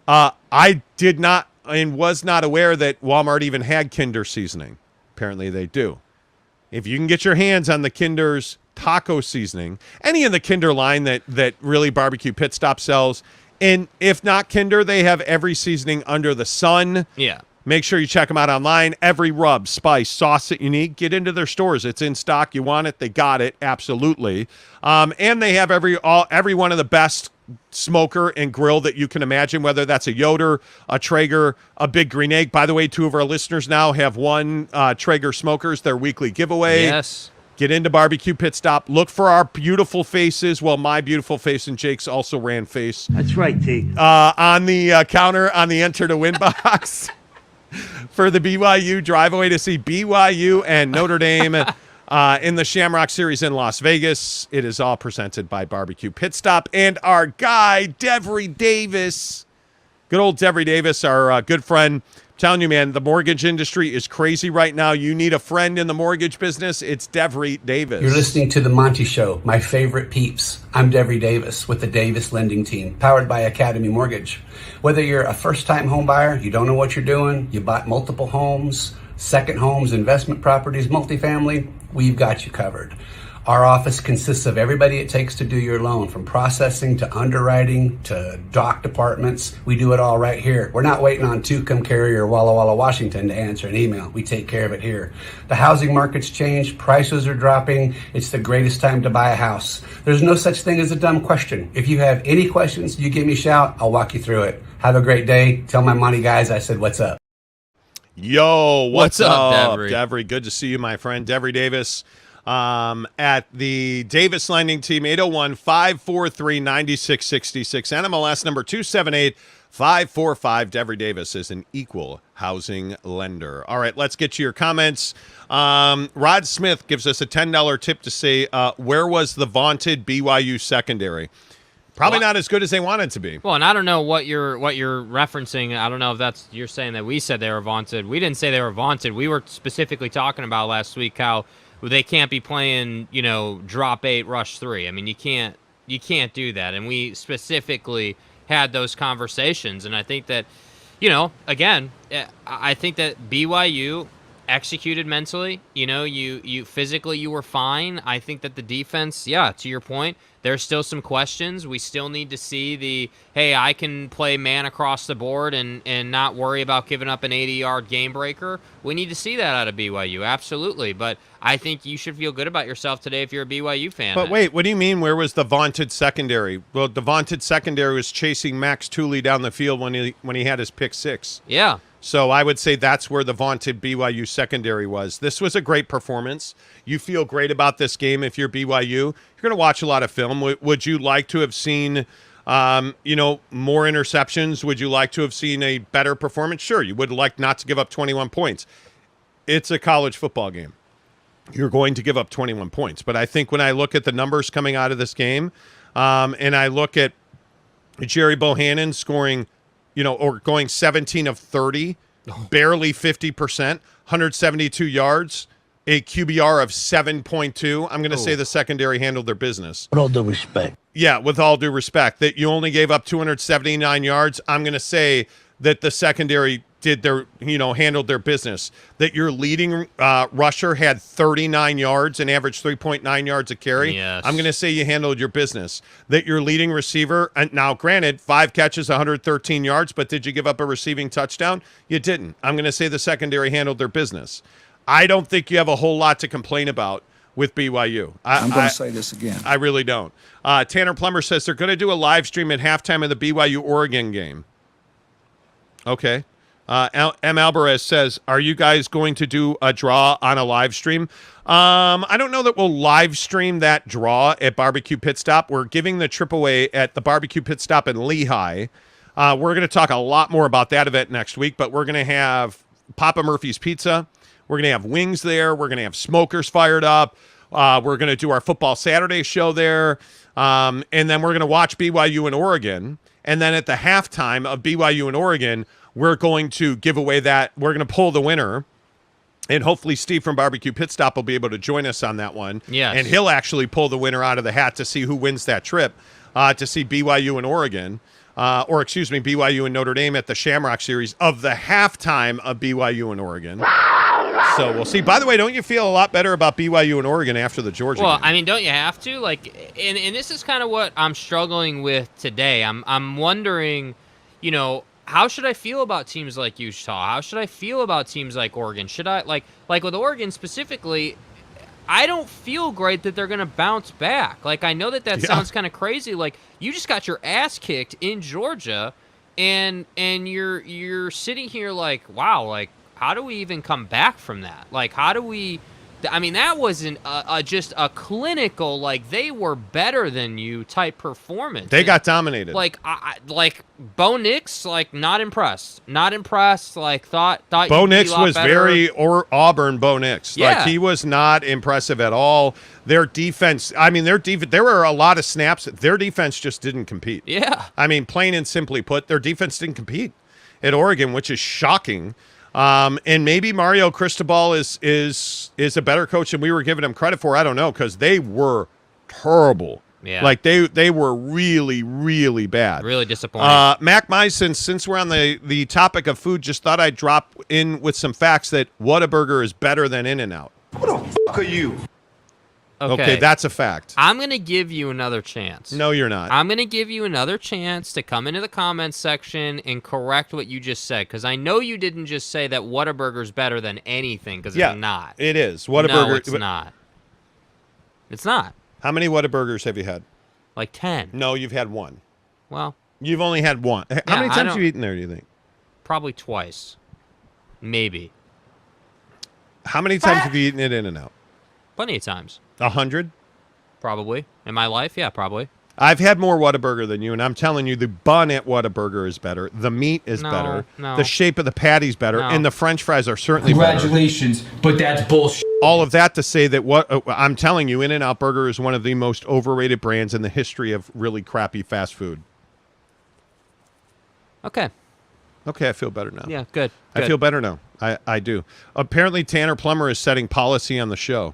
I did not and was not aware that Walmart even had Kinder seasoning. Apparently they do. If you can get your hands on the Kinder's taco seasoning, any in the Kinder line that really Barbecue Pit Stop sells, and if not Kinder, they have every seasoning under the sun. Yeah. Make sure you check them out online. Every rub, spice, sauce that you need, get into their stores. It's in stock. You want it, they got it, absolutely. And they have every one of the best smoker and grill that you can imagine, whether that's a Yoder, a Traeger, a Big Green Egg. By the way, 2 of our listeners now have won Traeger smokers, their weekly giveaway. Yes. Get into Barbecue Pit Stop. Look for our beautiful faces. Well, my beautiful face and Jake's also ran face. That's right, T. On the counter on the Enter to Win box. For the BYU drive-away to see BYU and Notre Dame in the Shamrock Series in Las Vegas. It is all presented by Barbecue Pit Stop and our guy, Devry Davis. Good old Devry Davis, our good friend. I'm telling you, man, the mortgage industry is crazy right now. You need a friend in the mortgage business. It's Devry Davis. You're listening to The Monty Show, my favorite peeps. I'm Devry Davis with the Davis Lending Team, powered by Academy Mortgage. Whether you're a first-time home buyer, you don't know what you're doing, you bought multiple homes, second homes, investment properties, multifamily, we've got you covered. Our office consists of everybody it takes to do your loan, from processing to underwriting to doc departments. We do it all right here. We're not waiting on Tucumcari Carrier or Walla Walla, Washington to answer an email. We take care of it here. The housing market's changed. Prices are dropping. It's the greatest time to buy a house. There's no such thing as a dumb question. If you have any questions, you give me a shout. I'll walk you through it. Have a great day. Tell my money guys I said what's up. Yo, what's up, Devry? Devry, good to see you, my friend. Devry Davis. At the Davis Lending Team, 801-543-9666, NMLS number 278545. Devry Davis is an equal housing lender. All right, let's get to your comments. Rod Smith gives us a $10 tip to say, where was the vaunted BYU secondary? Probably not as good as they wanted to be. Well, and I don't know what you're referencing. I don't know if that's you're saying that we said they were vaunted. We didn't say they were vaunted. We were specifically talking about last week how they can't be playing, drop 8, rush 3. I mean, you can't do that. And we specifically had those conversations. And I think that, again, I think that BYU executed mentally. You physically you were fine. I think that the defense, to your point, there's still some questions. We still need to see hey, I can play man across the board and not worry about giving up an 80-yard game breaker. We need to see that out of BYU, absolutely. But I think you should feel good about yourself today if you're a BYU fan. But wait, what do you mean, where was the vaunted secondary? Well, the vaunted secondary was chasing Max Tooley down the field when he had his pick 6. Yeah. So I would say that's where the vaunted BYU secondary was. This was a great performance. You feel great about this game if you're BYU. You're going to watch a lot of film. Would you like to have seen, more interceptions? Would you like to have seen a better performance? Sure, you would like not to give up 21 points. It's a college football game. You're going to give up 21 points. But I think when I look at the numbers coming out of this game, and I look at Jerry Bohannon scoring or going 17 of 30, barely 50%, 172 yards, a QBR of 7.2. I'm going to say the secondary handled their business. With all due respect. Yeah, with all due respect. That you only gave up 279 yards. I'm going to say that the secondary did handled their business. That your leading rusher had 39 yards and averaged 3.9 yards a carry. Yes. I'm going to say you handled your business. That your leading receiver, and now granted, 5 catches, 113 yards, but did you give up a receiving touchdown? You didn't. I'm going to say the secondary handled their business. I don't think you have a whole lot to complain about with BYU. I'm going to say this again. I really don't. Tanner Plummer says they're going to do a live stream at halftime of the BYU-Oregon game. Okay. M. Alvarez says, are you guys going to do a draw on a live stream? I don't know that we'll live stream that draw at Barbecue Pit Stop. We're giving the trip away at the Barbecue Pit Stop in Lehigh. We're going to talk a lot more about that event next week, but we're going to have Papa Murphy's Pizza. We're going to have wings there. We're going to have smokers fired up. We're going to do our Football Saturday show there. And then we're going to watch BYU in Oregon. And then at the halftime of BYU and Oregon, we're going to give away that. We're going to pull the winner. And hopefully Steve from Barbecue Pit Stop will be able to join us on that one. Yes. And he'll actually pull the winner out of the hat to see who wins that trip to see BYU and Oregon. BYU and Notre Dame at the Shamrock Series of the halftime of BYU and Oregon. So we'll see. By the way, don't you feel a lot better about BYU and Oregon after the Georgia game? Well, I mean, don't you have to? Like, and this is kind of what I'm struggling with today. I'm wondering, how should I feel about teams like Utah? How should I feel about teams like Oregon? Should I like with Oregon specifically? I don't feel great that they're going to bounce back. Like, I know that sounds kind of crazy. Like, you just got your ass kicked in Georgia, and you're sitting here like, wow, like, how do we even come back from that? Like, how do we? I mean, that wasn't just a clinical, like, they were better than you type performance. They got dominated. Like, Bo Nix, like, not impressed. Not impressed. Like, thought Bo Nix was better. very Auburn Bo Nix. Yeah. Like, he was not impressive at all. Their defense, there were a lot of snaps. Their defense just didn't compete. Yeah. I mean, plain and simply put, their defense didn't compete at Oregon, which is shocking. And maybe Mario Cristobal is a better coach than we were giving him credit for. I don't know, because they were terrible. Yeah. Like, they were really, really bad. Really disappointing. Mac Myson, since we're on the topic of food, just thought I'd drop in with some facts that Whataburger is better than In-N-Out. Who the fuck are you? Okay, that's a fact. I'm going to give you another chance. No, you're not. I'm going to give you another chance to come into the comments section and correct what you just said, because I know you didn't just say that Whataburger's better than anything, because it's not. It is. Whataburger. No, it's not. It's not. How many Whataburgers have you had? Like 10. No, you've had one. Well. You've only had one. How many times have you eaten there, do you think? Probably twice. Maybe. How many times have you eaten at In-N-Out? Plenty of times. 100? Probably. In my life, yeah, probably. I've had more Whataburger than you, and I'm telling you, the bun at Whataburger is better. The meat is better. No. The shape of the patty's better. No. And the French fries are certainly Congratulations, better. but that's bullshit. All of that to say that I'm telling you, In-N-Out Burger is one of the most overrated brands in the history of really crappy fast food. Okay. Okay, I feel better now. Yeah, good. I feel better now. I do. Apparently, Tanner Plummer is setting policy on the show.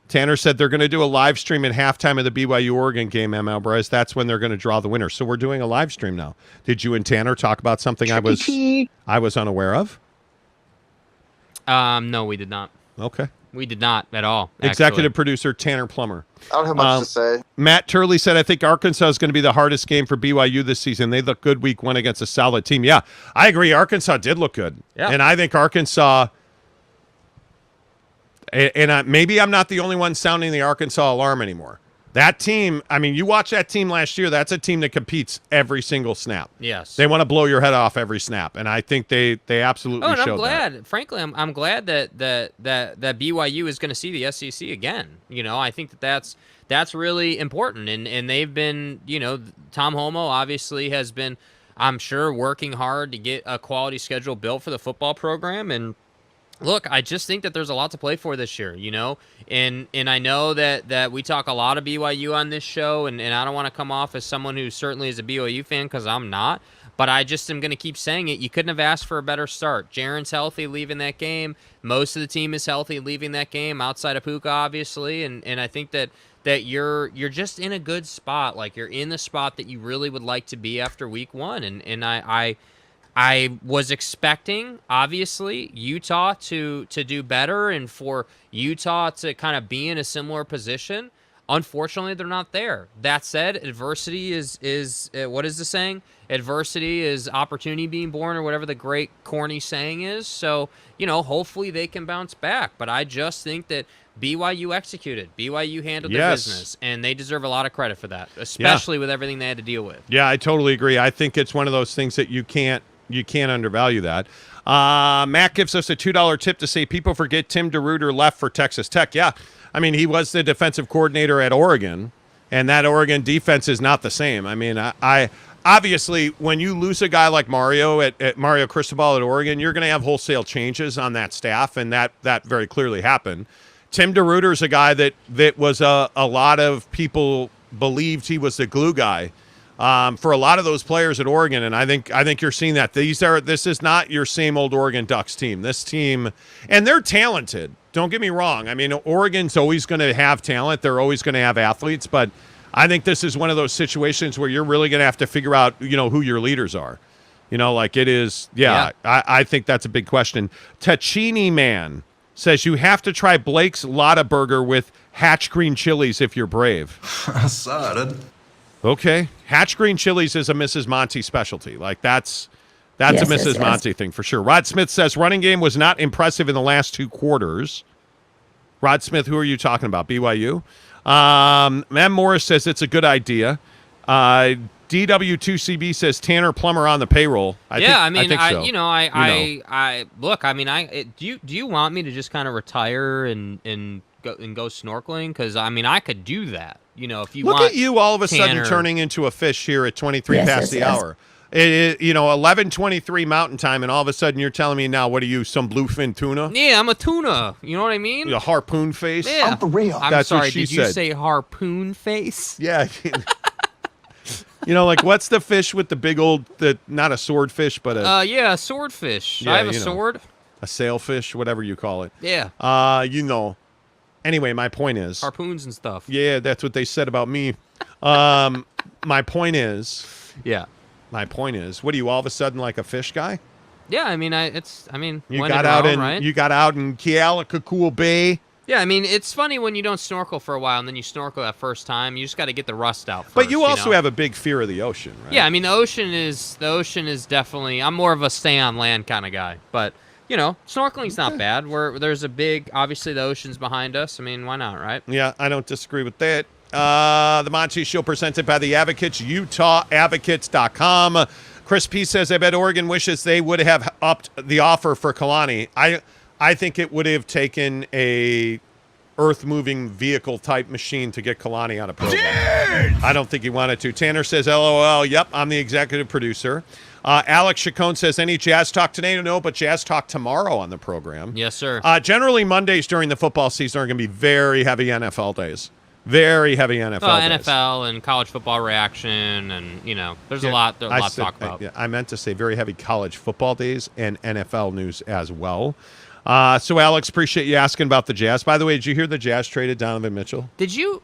Tanner said they're going to do a live stream at halftime of the BYU Oregon game, M. Alvarez. That's when they're going to draw the winner. So we're doing a live stream now. Did you and Tanner talk about something I was unaware of? No, we did not. Okay. We did not at all. Executive producer Tanner Plummer. I don't have much to say. Matt Turley said, I think Arkansas is going to be the hardest game for BYU this season. They look good week one against a solid team. Yeah, I agree. Arkansas did look good. Yeah. And I think Arkansas, and maybe I'm not the only one sounding the Arkansas alarm anymore. That team, I mean, you watch that team last year, that's a team that competes every single snap. Yes. They want to blow your head off every snap, and I think they absolutely showed that. I'm glad. Frankly, I'm glad that BYU is going to see the SEC again. I think that's really important, and they've been, Tom Homo obviously has been, I'm sure, working hard to get a quality schedule built for the football program, and look, I just think that there's a lot to play for this year, and I know that we talk a lot of BYU on this show, and I don't want to come off as someone who certainly is a BYU fan, because I'm not, but I just am going to keep saying it. You couldn't have asked for a better start. Jaren's healthy leaving that game. Most of the team is healthy leaving that game, outside of Puka, obviously, and I think that you're just in a good spot. Like, you're in the spot that you really would like to be after week one, and I was expecting, obviously, Utah to do better and for Utah to kind of be in a similar position. Unfortunately, they're not there. That said, adversity is what is the saying? Adversity is opportunity being born, or whatever the great corny saying is. So, hopefully they can bounce back. But I just think that BYU executed. BYU handled their business, and they deserve a lot of credit for that, especially with everything they had to deal with. Yeah, I totally agree. I think it's one of those things that you can't undervalue that. Matt gives us a $2 tip to say people forget Tim DeRuyter left for Texas Tech. Yeah, I mean, he was the defensive coordinator at Oregon, and that Oregon defense is not the same. I mean, I obviously, when you lose a guy like Mario at Mario Cristobal at Oregon, you're going to have wholesale changes on that staff, and that very clearly happened. Tim DeRuyter is a guy that was a lot of people believed he was the glue guy for a lot of those players at Oregon, and I think you're seeing that. This is not your same old Oregon Ducks team. This team, and they're talented. Don't get me wrong. I mean, Oregon's always going to have talent. They're always going to have athletes, but I think this is one of those situations where you're really going to have to figure out, who your leaders are. Like it is. Yeah. I think that's a big question. Tachini Man says you have to try Blake's Lotta Burger with Hatch green chilies if you're brave. I saw it. Okay. Hatch green chilies is a Mrs. Monty specialty. Like that's a Mrs. Monty thing for sure. Rod Smith says running game was not impressive in the last 2 quarters. Rod Smith, who are you talking about? BYU? Matt Morris says it's a good idea. DW2CB says Tanner Plummer on the payroll. I think so. Look. I mean, do you want me to just kind of retire and go snorkeling? Because I could do that. If you look want at you all of a Tanner, sudden turning into a fish here at 23 past the hour. It 11:23 Mountain Time, and all of a sudden you're telling me now, what are you, some bluefin tuna? Yeah, I'm a tuna. You know what I mean? A harpoon face. Yeah, I'm for real. I'm sorry. Did you say harpoon face? Yeah. Like what's the fish with the big old, not a swordfish, but a swordfish. Yeah, I have a sword. A sailfish, whatever you call it. Yeah. Anyway, my point is harpoons and stuff. Yeah, that's what they said about me. My point is. Yeah. My point is, what are you all of a sudden like a fish guy? Yeah, you got out in Kealakekua Bay. Yeah, it's funny when you don't snorkel for a while and then you snorkel that first time. You just got to get the rust out first. But you also have a big fear of the ocean, right? Yeah, the ocean is definitely. I'm more of a stay on land kind of guy, but snorkeling's not bad. There's a big, obviously the ocean's behind us. Why not, right? Yeah, I don't disagree with that. The Monty Show presented by the Advocates, UtahAdvocates.com. Chris P. says, I bet Oregon wishes they would have upped the offer for Kalani. I think it would have taken a earth-moving vehicle-type machine to get Kalani on a program. I don't think he wanted to. Tanner says, LOL, yep, I'm the executive producer. Alex Chacon says, any Jazz Talk today? No, but Jazz Talk tomorrow on the program. Yes, sir. Generally, Mondays during the football season are going to be very heavy NFL days. Very heavy NFL days. NFL and college football reaction, and there's a lot to talk about. I meant to say very heavy college football days and NFL news as well. So Alex, appreciate you asking about the Jazz. By the way, did you hear the Jazz traded Donovan Mitchell? Do you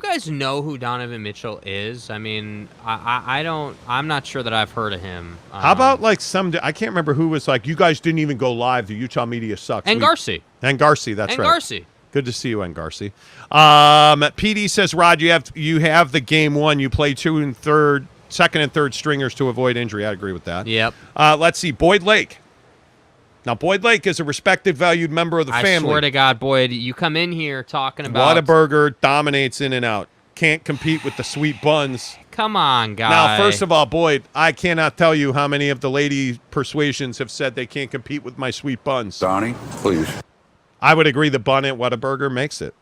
guys know who Donovan Mitchell is? I don't. I'm not sure that I've heard of him. How about I can't remember who was like, you guys didn't even go live. The Utah media sucks. Garci, that's right. Garci. Good to see you, Garci. PD says, Rod, you have the game one. You play second and third stringers to avoid injury. I agree with that. Yep. Let's see, Boyd Lake. Now, Boyd Lake is a respected, valued member of the family. I swear to God, Boyd, you come in here talking about... Whataburger dominates in and out. Can't compete with the sweet buns. Come on, guy. Now, first of all, Boyd, I cannot tell you how many of the lady persuasions have said they can't compete with my sweet buns. Donnie, please. I would agree the bun at Whataburger makes it.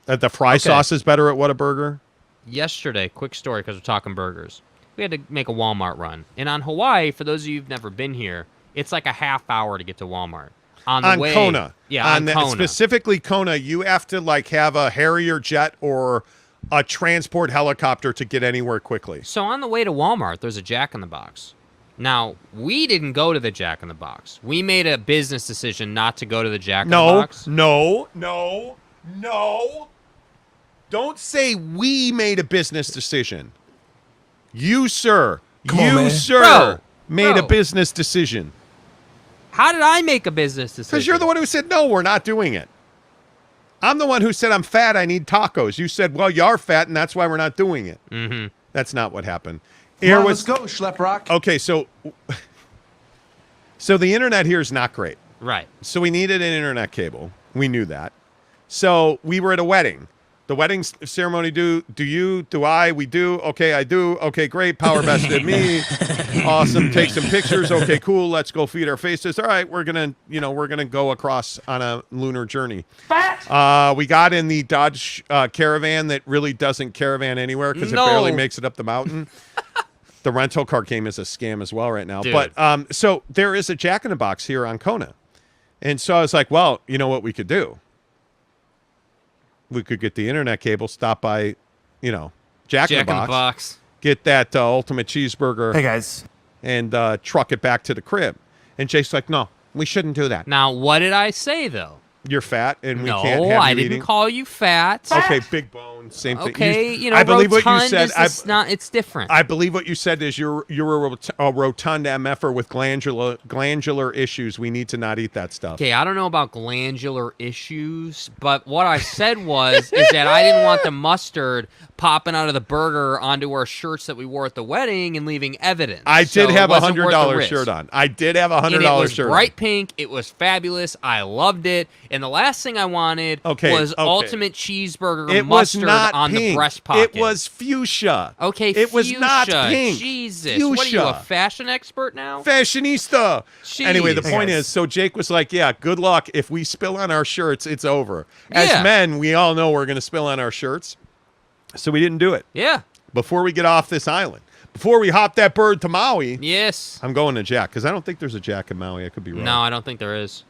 That the fry sauce is better at Whataburger. Yesterday, quick story because we're talking burgers. We had to make a Walmart run. And on Hawaii, for those of you who've never been here, it's like a half hour to get to Walmart. On Kona. Yeah, on Kona. Specifically Kona, you have to have a Harrier jet or a transport helicopter to get anywhere quickly. So on the way to Walmart, there's a Jack in the Box. Now, we didn't go to the Jack in the Box. We made a business decision not to go to the Jack in the Box. No. Don't say we made a business decision. You, sir. Made a business decision. How did I make a business decision? Because you're the one who said, no, we're not doing it. I'm the one who said, I'm fat, I need tacos. You said, well, you are fat, and that's why we're not doing it. Mm-hmm. That's not what happened. Let's go, Schleprock. Okay, so the internet here is not great. Right. So we needed an internet cable. We knew that. So we were at a wedding. The wedding ceremony, do you, do I, we do, okay, I do, okay, great, power vested me, awesome, take some pictures, okay, cool, let's go feed our faces, all right, we're gonna go across on a lunar journey. We got in the Dodge Caravan that really doesn't caravan anywhere because it barely makes it up the mountain. The rental car game is a scam as well right now. Dude. But so there is a Jack in the Box here on Kona. And so I was like, well, you know what we could do? We could get the internet cable, stop by, Jack in the Box, get that ultimate cheeseburger. Hey, guys. And truck it back to the crib. And Jake's like, no, we shouldn't do that. Now, what did I say, though? You're fat, and we No, can't have you I didn't eating. call you fat. Okay, big bone, same thing. Okay, I believe what you rotund said. it's different. I believe what you said is you're a rotund MFer with glandular issues. We need to not eat that stuff. Okay, I don't know about glandular issues, but what I said is that I didn't want the mustard popping out of the burger onto our shirts that we wore at the wedding and leaving evidence. I did have a $100 shirt on. I did have a $100 and it was shirt bright on. pink. It was fabulous. I loved it. And the last thing I wanted was ultimate cheeseburger It was mustard not on pink. the breast pocket. It was fuchsia. Okay, it was not fuchsia. pink. Jesus, Fuchsia. what are you, a fashion expert now? Fashionista. Anyway, the Jeez. point is, so Jake was like, yeah, good luck. If we spill on our shirts, it's over. As men, we all know we're going to spill on our shirts. So we didn't do it. Yeah. Before we get off this island. Before we hop that bird to Maui. Yes. I'm going to Jack, because I don't think there's a Jack in Maui. I could be wrong. No, I don't think there is.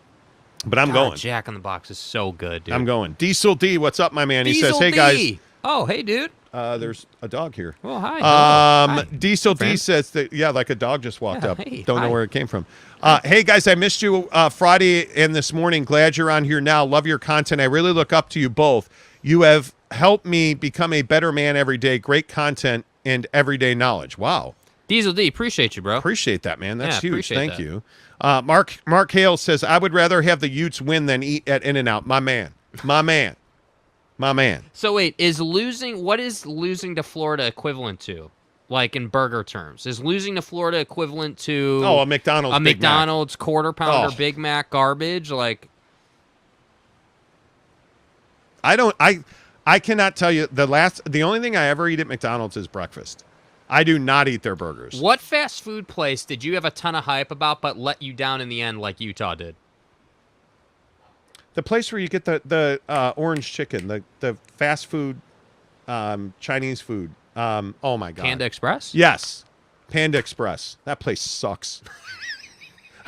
But I'm going. Jack in the Box is so good, dude. I'm going. Diesel D, what's up, my man? He Diesel says, hey, D. guys. Oh, hey, dude. There's a dog here. Well, hi. Hi. Diesel D friend. says that, yeah, like a dog just walked up. hey, Don't hi. know where it came from. Hey, guys, I missed you Friday and this morning. Glad you're on here now. Love your content. I really look up to you both. You have helped me become a better man every day. Great content and everyday knowledge. Wow. Diesel D, appreciate you, bro. Appreciate that, man. That's huge. appreciate Thank that. you. Mark Hale says, I would rather have the Utes win than eat at In-N-Out. My man. My man. My man. So wait, what is losing to Florida equivalent to? Like in burger terms, is losing to Florida equivalent to a McDonald's Big Mac. McDonald's quarter pounder Oh. Big Mac garbage? Like, I cannot tell you the only thing I ever eat at McDonald's is breakfast. I do not eat their burgers. what fast food place did you have a ton of hype about but let you down in the end like Utah did? The place where you get the orange chicken, the fast food, Chinese food. Oh my God. Panda Express? Yes. Panda Express. That place sucks.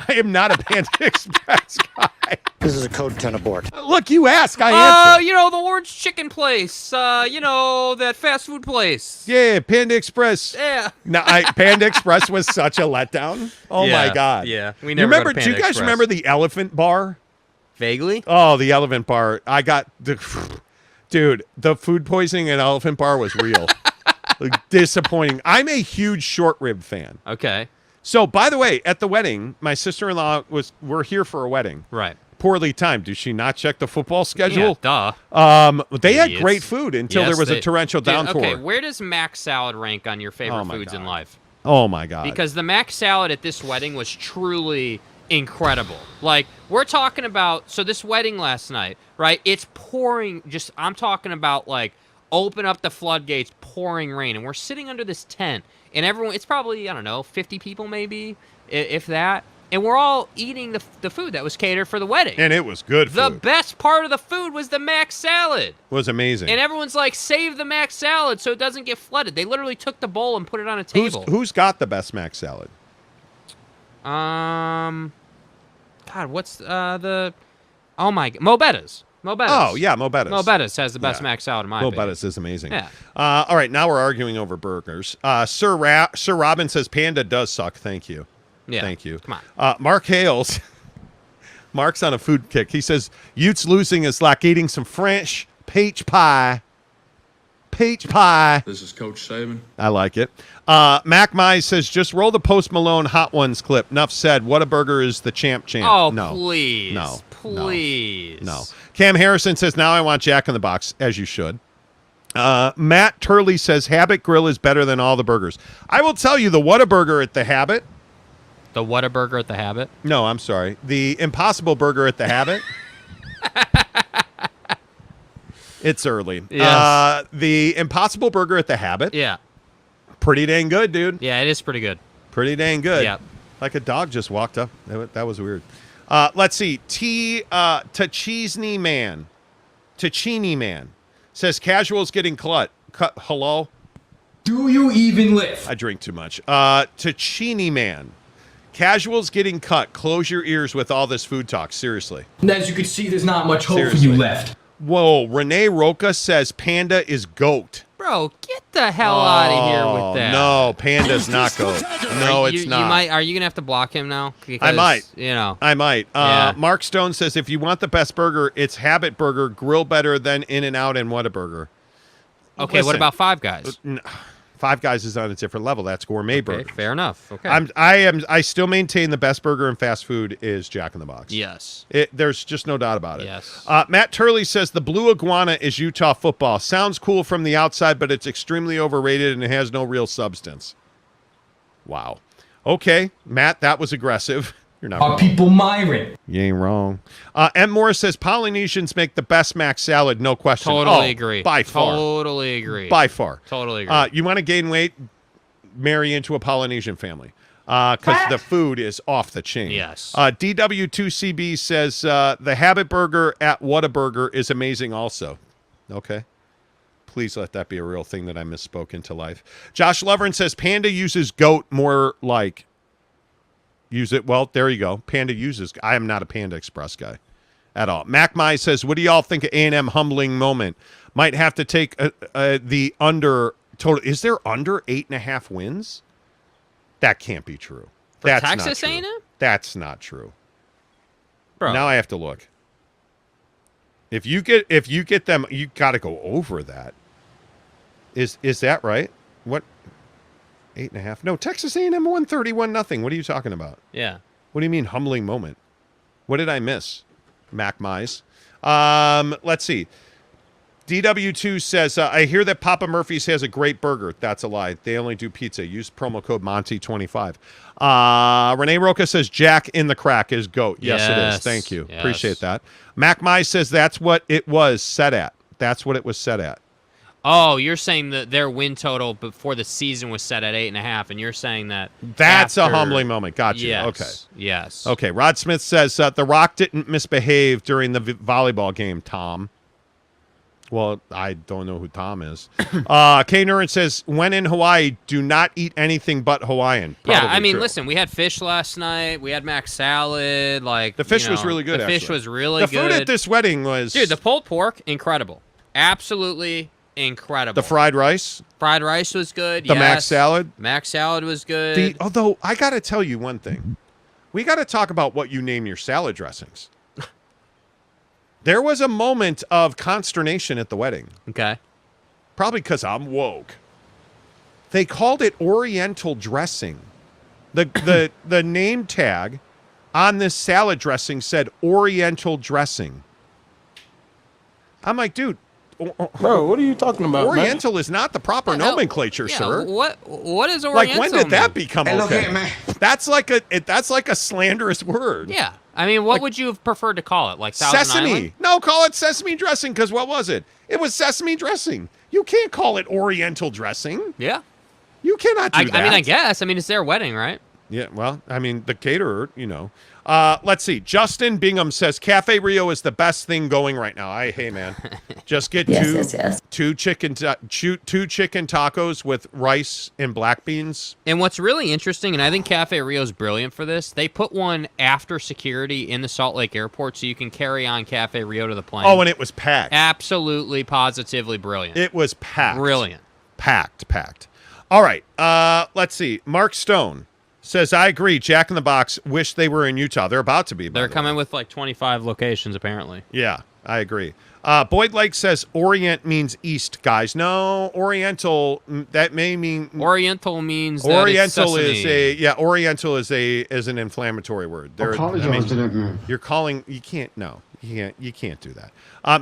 I am not a Panda Express guy. This is a code 10 abort. Look, you ask, I answer. The orange chicken place. That fast food place. Yeah, Panda Express. Yeah. No, Panda Express was such a letdown. Oh my God. Yeah. We You never remember? go to Do you Panda guys Express. remember the Elephant Bar? Vaguely? Oh, the Elephant Bar. I got dude. The food poisoning at Elephant Bar was real. Disappointing. I'm a huge short rib fan. Okay. So, by the way, at the wedding, my sister-in-law we're here for a wedding. Right. Poorly timed. Did she not check the football schedule? Yeah, duh. They had Idiots. great food until there was a torrential downpour. Okay, where does Mac salad rank on your favorite foods in life? Oh my God. Because the Mac salad at this wedding was truly incredible. Like, we're talking about, so this wedding last night, right? It's pouring, I'm talking about like open up the floodgates, pouring rain. And we're sitting under this tent and everyone, it's probably, I don't know, 50 people maybe, if that. And we're all eating the food that was catered for the wedding. And it was good The food. best part of the food was the Mac salad. It was amazing. And everyone's like, save the Mac salad so it doesn't get flooded. They literally took the bowl and put it on a table. Who's got the best Mac salad? God, what's oh my, Mo Betta's. Mo Betta's. Oh, yeah, Mo Betta's. Mo Betta's has the best Mac salad in my Mo opinion. Betta's is amazing. Yeah. All right, now we're arguing over burgers. Sir Robin says Panda does suck. Thank you. Yeah. Thank you. Come on. Mark Hales. Mark's on a food kick. He says Utes losing is like eating some French peach pie. Peach pie. This is Coach Saban. I like it. Mac Mize says, just roll the Post Malone Hot Ones clip. Enough said. What a burger is the champ. Oh, no. please. No. Please. No. Cam Harrison says, now I want Jack in the Box, as you should. Matt Turley says, Habit Grill is better than all the burgers. I will tell you, the Whataburger at the Habit. The Whataburger at the Habit? No, I'm sorry. The Impossible Burger at the Habit. It's early. Yes. The Impossible Burger at the Habit. Yeah. Pretty dang good, dude. Yeah, it is pretty good. Pretty dang good. Yeah. Like a dog just walked up. That was weird. Let's see. Tachini Man says casuals getting cut. Hello? Do you even lift? I drink too much. Tachini Man. Casuals getting cut. Close your ears with all this food talk. Seriously. And as you can see, there's not much hope Seriously. for you left. Whoa. Renee Roca says Panda is goat. Bro, Bro, get the hell out of here with that. No, Panda's not goat. No, it's not. Are you going to have to block him now? Because, I might. I might. Yeah. Mark Stone says, if you want the best burger, it's Habit Burger, grill better than In-N-Out and Whataburger. Okay, what about Five Guys? Five Guys is on a different level. That's gourmet burger. Fair enough. Okay. I still maintain the best burger in fast food is Jack in the Box. Yes. There's just no doubt about it. Yes. Matt Turley says the Blue Iguana is Utah football. Sounds cool from the outside, but it's extremely overrated and it has no real substance. Wow. Okay, Matt, that was aggressive. You're not wrong. People Myron. You ain't wrong. M. Morris says Polynesians make the best mac salad, no question. Totally agree. By far. Totally agree. By far. Totally agree. You want to gain weight, marry into a Polynesian family because the food is off the chain. Yes. DW2CB says the Habit Burger at Whataburger is amazing also. Okay. Please let that be a real thing that I misspoke into life. Josh Lovren says Panda uses goat more like. Use it. Well, there you go. Panda uses. I am not a Panda Express guy at all. Mac Mai says, what do y'all think of A&M humbling moment? Might have to take the under total. Is there under 8.5 wins? That can't be true. That's Texas not true. A&M? That's not true. Bro. Now I have to look. If you get them, you got to go over that. Is that right? What? 8.5. No, Texas A&M 131-0. What are you talking about? Yeah. What do you mean humbling moment? What did I miss? Mac Mize. Let's see. DW2 says, I hear that Papa Murphy's has a great burger. That's a lie. They only do pizza. Use promo code Monty25. Renee Roca says Jack in the Crack is GOAT. Yes, it is. Thank you. Yes. Appreciate that. Mac Mize says that's what it was set at. That's what it was set at. Oh, you're saying that their win total before the season was set at 8.5, and you're saying that that's a humbling moment. Gotcha. Yes, okay. Yes. Okay. Rod Smith says The Rock didn't misbehave during the volleyball game, Tom. Well, I don't know who Tom is. K. Nuren says, when in Hawaii, do not eat anything but Hawaiian. Probably I mean, true. listen, we had fish last night. We had mac salad. Like The fish was really good, The fish was really the good. food at this wedding was... Dude, the pulled pork, incredible. Absolutely incredible. The fried rice? Fried rice was good, The mac salad? Mac salad was good. Although, I got to tell you one thing. We got to talk about what you name your salad dressings. There was a moment of consternation at the wedding. Okay. Probably because I'm woke. They called it Oriental dressing. The name tag on this salad dressing said Oriental dressing. I'm like, dude. Bro, what are you talking about, Oriental is not the proper nomenclature, sir. What is Oriental? Like, when did that become Hey, look okay? here, man. That's like a slanderous word. Yeah. I mean, what would you have preferred to call it? Like Thousand Sesame. Island? No, call it sesame dressing, because what was it? It was sesame dressing. You can't call it Oriental dressing. Yeah. You cannot do that. I mean, I guess. I mean, it's their wedding, right? Yeah, well, I mean, the caterer, you know. Let's see. Justin Bingham says Cafe Rio is the best thing going right now. Hey, man, just get two chicken tacos with rice and black beans. And what's really interesting, and I think Cafe Rio's brilliant for this, they put one after security in the Salt Lake airport so you can carry on Cafe Rio to the plane. Oh, and it was packed. Absolutely, positively brilliant. It was packed. Brilliant. Packed. All right. Let's see. Mark Stone says, I agree. Jack in the Box, wish they were in Utah. They're about to be. They're coming with like 25 locations, apparently. Yeah, I agree. Boyd Lake says Orient means east, guys. No, Oriental, that may mean... Oriental means that Oriental it's is a... Yeah, Oriental is an inflammatory word. You're calling... You can't... No, you can't do that.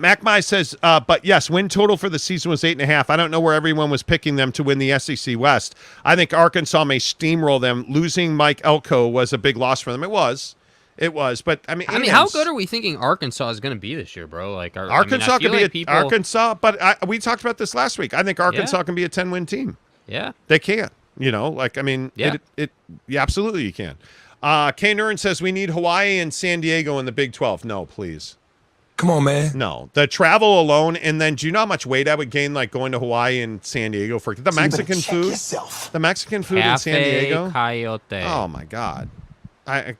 Mac Mai says, but yes, win total for the season was 8.5. I don't know where everyone was picking them to win the SEC West. I think Arkansas may steamroll them. Losing Mike Elko was a big loss for them. It was, but I mean, how good are we thinking Arkansas is going to be this year, bro? Like Arkansas could be Arkansas, but we talked about this last week. I think Arkansas can be a 10-win team. Yeah, they can. You know, like I mean, absolutely you can. K. Nuren says we need Hawaii and San Diego in the Big 12. No, please. Come on, man. No, the travel alone, and then do you know how much weight I would gain, like going to Hawaii and San Diego for the Mexican food? The Mexican food in San Diego. Coyote. Oh my God!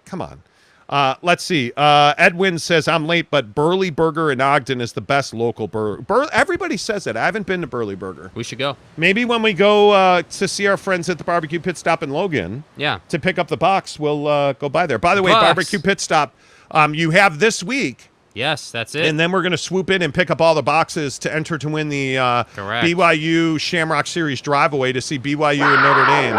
Come on. Let's see. Edwin says, I'm late, but Burley Burger in Ogden is the best local burger. Everybody says that. I haven't been to Burley Burger. We should go. Maybe when we go to see our friends at the Barbecue Pit Stop in Logan to pick up the box, we'll go by there. By the way, Barbecue Pit Stop, you have this week. Yes, that's it. And then we're going to swoop in and pick up all the boxes to enter to win the BYU Shamrock Series drive-away to see BYU and Notre Dame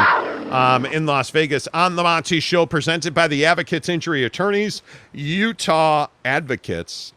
in Las Vegas on the Monty Show, presented by the Advocates Injury Attorneys, UtahAdvocates.com.